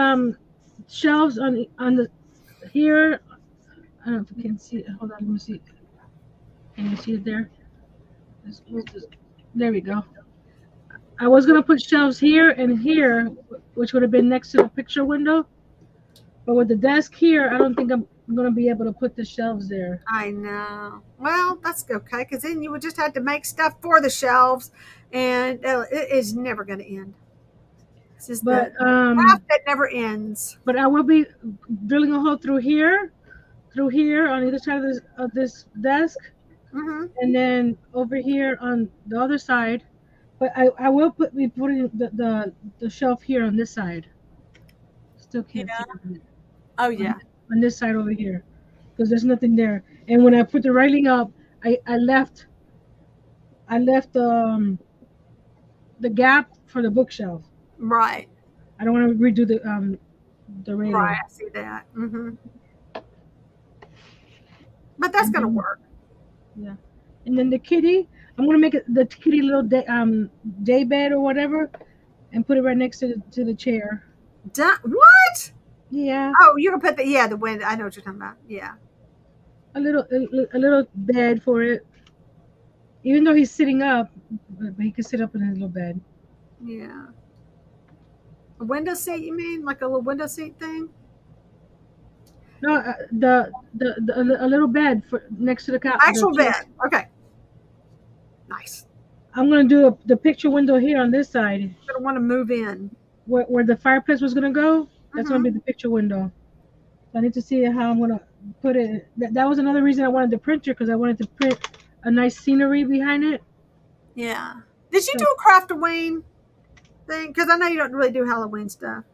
shelves on the here. I don't know if you can see it. Hold on, let me see. Can you see it there? There we go. I was gonna put shelves here and here, which would have been next to the picture window. But with the desk here, I don't think I'm gonna be able to put the shelves there. I know. Well, that's okay because then you would just have to make stuff for the shelves, and it is never going to end. This is But the craft that never ends. but I will be drilling a hole through here on either side of this desk, Mm-hmm. and then over here on the other side. But I will be putting the shelf here on this side. Still can't see Yeah. it Oh on, yeah. on this side over here because there's nothing there. And when I put the railing up, I left the gap for the bookshelf. Right. I don't want to redo the Right. railing. I see that. Mm-hmm. But that's And going to then, work. yeah, and then the kitty, I'm gonna make it the kitty little day bed or whatever, and put it right next to the chair. What? Yeah, Oh, you can put the the window. I know what you're talking about. Yeah. a little bed for it. Even though he's sitting up, but he can sit up in his little bed. Yeah. A window seat, you mean? Like a little window seat thing? No, a little bed for next to the Actual chair. bed. Okay. Nice. I'm gonna do the picture window here on this side, Gonna want to move in. where the fireplace was gonna go. That's gonna Mm-hmm. be the picture window. So I need to see how I'm gonna put it. That was another reason I wanted the printer because I wanted to print a nice scenery behind it. Yeah. Did you So do a craft Halloween thing? Because I know you don't really do Halloween stuff.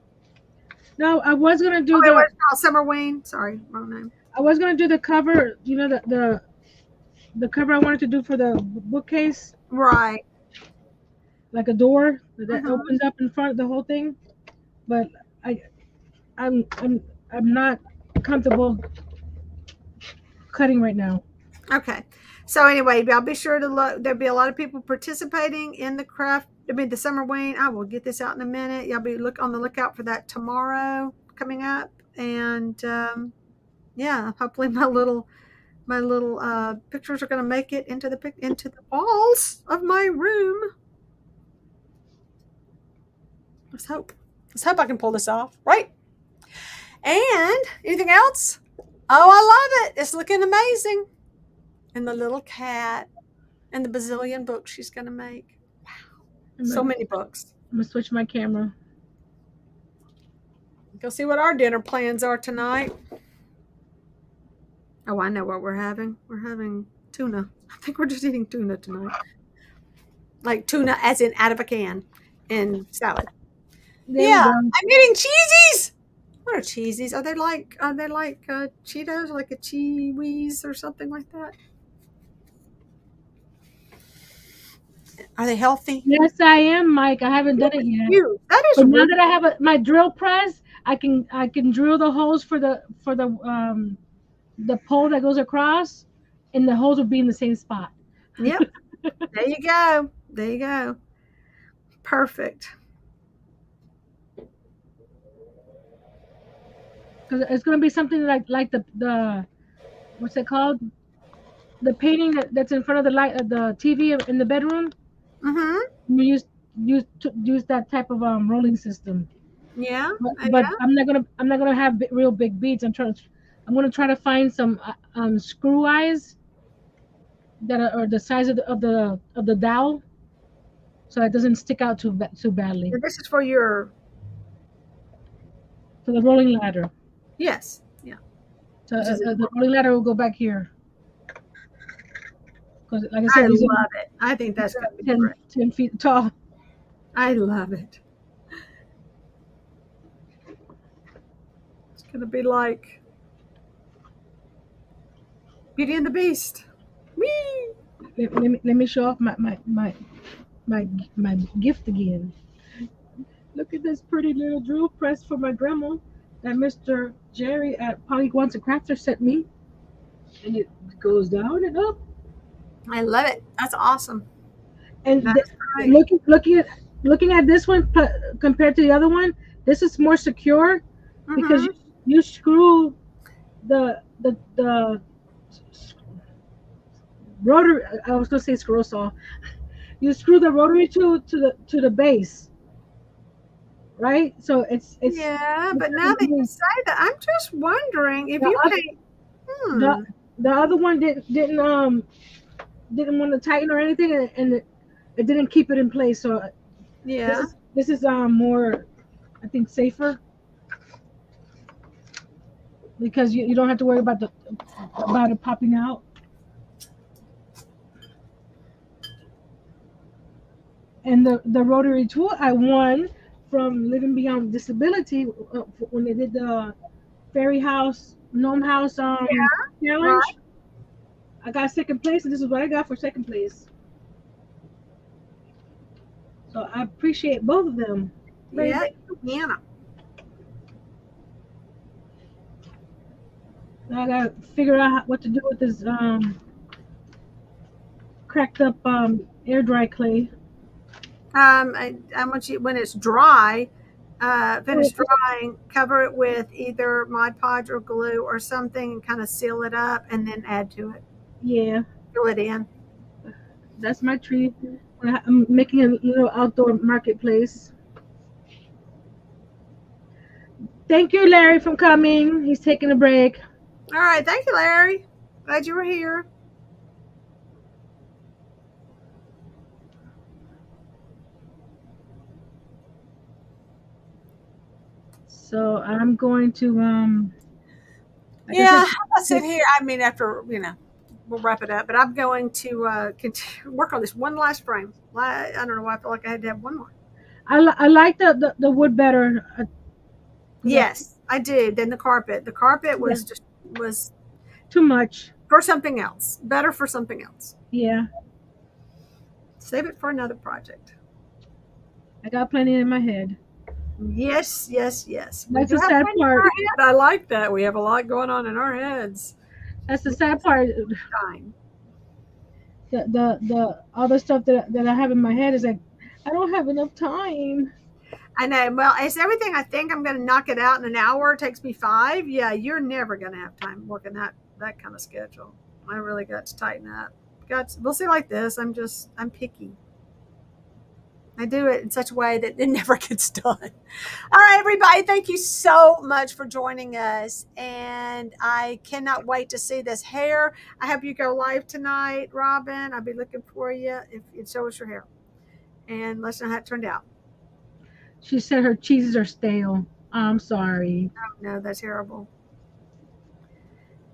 no, I was gonna Oh, do wait, what is it called? Summerween? Sorry, wrong name. the cover. You know the cover I wanted to do for the bookcase, Right. like a door that Mm-hmm. opens up in front of the whole thing. But I I'm I'm I'm not comfortable cutting right now. Okay. So anyway, I'll be sure to look. There'll be a lot of people participating in the craft. I mean, the Summerween. I will get this out in a minute. Y'all be look on the lookout for that tomorrow coming up. And yeah, hopefully my little pictures are going to make it into the walls of my room. Let's hope. Let's hope I can pull this off. Right. And anything else? Oh, I love it. It's looking amazing. And the little cat and the bazillion books she's going to make. I'm So gonna, many books. I'm gonna switch my camera. Go see what our dinner plans are tonight. Oh, I know what we're having. We're having tuna. I think we're just eating tuna tonight. Like tuna as in out of a can and salad. There we Yeah, go. I'm eating cheesies. What are cheesies? Are they like Cheetos, like a Cheewies or something like that? Are they healthy? Yes, I am, Mike. I haven't done it yet. You. That is But now really that I have my drill press, I can drill the holes for the pole that goes across, and the holes will be in the same spot. Yep. There you go. There you go. Perfect. Because it's gonna be something like the what's it called? The painting that's in front of the light the TV in the bedroom. Mm-hmm. You use that type of rolling system. Yeah. But I'm not gonna have real big beads. I'm gonna try to find some screw eyes that are the size of the dowel, so it doesn't stick out too badly. And this is for your So the rolling ladder. yes. Yeah. So Which is the rolling ladder will go back here because, like I I said, these love are it. I think that's gonna be 10, great. 10 feet tall. I love it. It's gonna be like Beauty and the Beast. Whee! Let me show off my gift again. Look at this pretty little drill press for my grandma that Mr. Geri at Polly Wants a Crafter sent me, and it goes down and up. I love it. That's awesome. And That's great. looking at this one compared to the other one, this is more secure because Mm-hmm. you screw the rotor. I was gonna say screw saw. you screw the rotary tool to the base, right? So it's Yeah, it but now doesn't that you move. say that, I'm just wondering if The you other can't. the Hmm. the other one didn't want to tighten or anything, and it didn't keep it in place. So Yeah. this is more, I think, safer because you don't have to worry about it popping out. And the rotary tool I won from Living Beyond Disability when they did the Fairy House Gnome House Right. challenge. I got second place, and this is what I got for second place. So I appreciate both of them very Yeah. much. Yeah. Now I gotta figure out what to do with this cracked up air dry clay. I want you when it's dry, Oh, finish drying, cover it with either Mod Podge or glue or something, and kind of seal it up, and then add to it. yeah, Fill it in. that's my tree. I'm making a little outdoor marketplace. Thank you, Larry, for coming. He's taking a break. All right. Thank you, Larry. Glad you were here. So I'm going to like I Yeah, said, I'll sit here. I mean, after we'll wrap it up. But I'm going to continue, work on this one last frame. I don't know why I feel like I had to have one more. I like the wood better. The Yes, I did. Then the carpet. The carpet Yeah, was too much. for something else. Better for something else. Yeah, Save it for another project. I got plenty in my head. Yes, yes, yes. We That's do the have sad plenty in part. our head. I like that. We have a lot going on in our heads. That's the We sad just part. time. The other stuff that I have in my head is like I don't have enough time. I know. Well, it's everything. I think I'm going to knock it out in an hour. It takes me 5. Yeah, you're never going to have time working that kind of schedule. I really got to tighten up. We'll see like this. I'm picky. I do it in such a way that it never gets done. All right, everybody. Thank you so much for joining us. And I cannot wait to see this hair. I hope you go live tonight, Robin. I'll be looking for you if you show us your hair. And let us know how it turned out. She said her cheeses are stale. I'm sorry. No, that's terrible.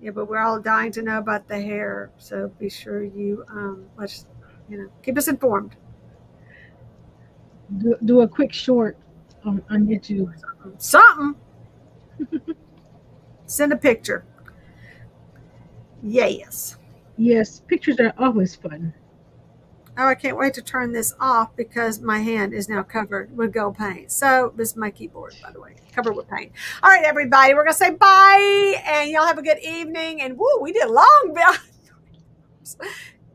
Yeah, but we're all dying to know about the hair. So be sure you let's keep us informed. Do a quick short on YouTube. Something. Send a picture. Yes. Yes, pictures are always fun. Oh, I can't wait to turn this off because my hand is now covered with gold paint. So this is my keyboard, by the way, covered with paint. All right, everybody, we're gonna say bye, and y'all have a good evening. And woo, we did long.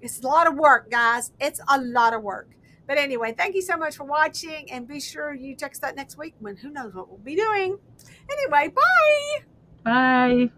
It's a lot of work, guys. It's a lot of work. But anyway, thank you so much for watching, and be sure you check us out next week when who knows what we'll be doing. Anyway, bye. Bye.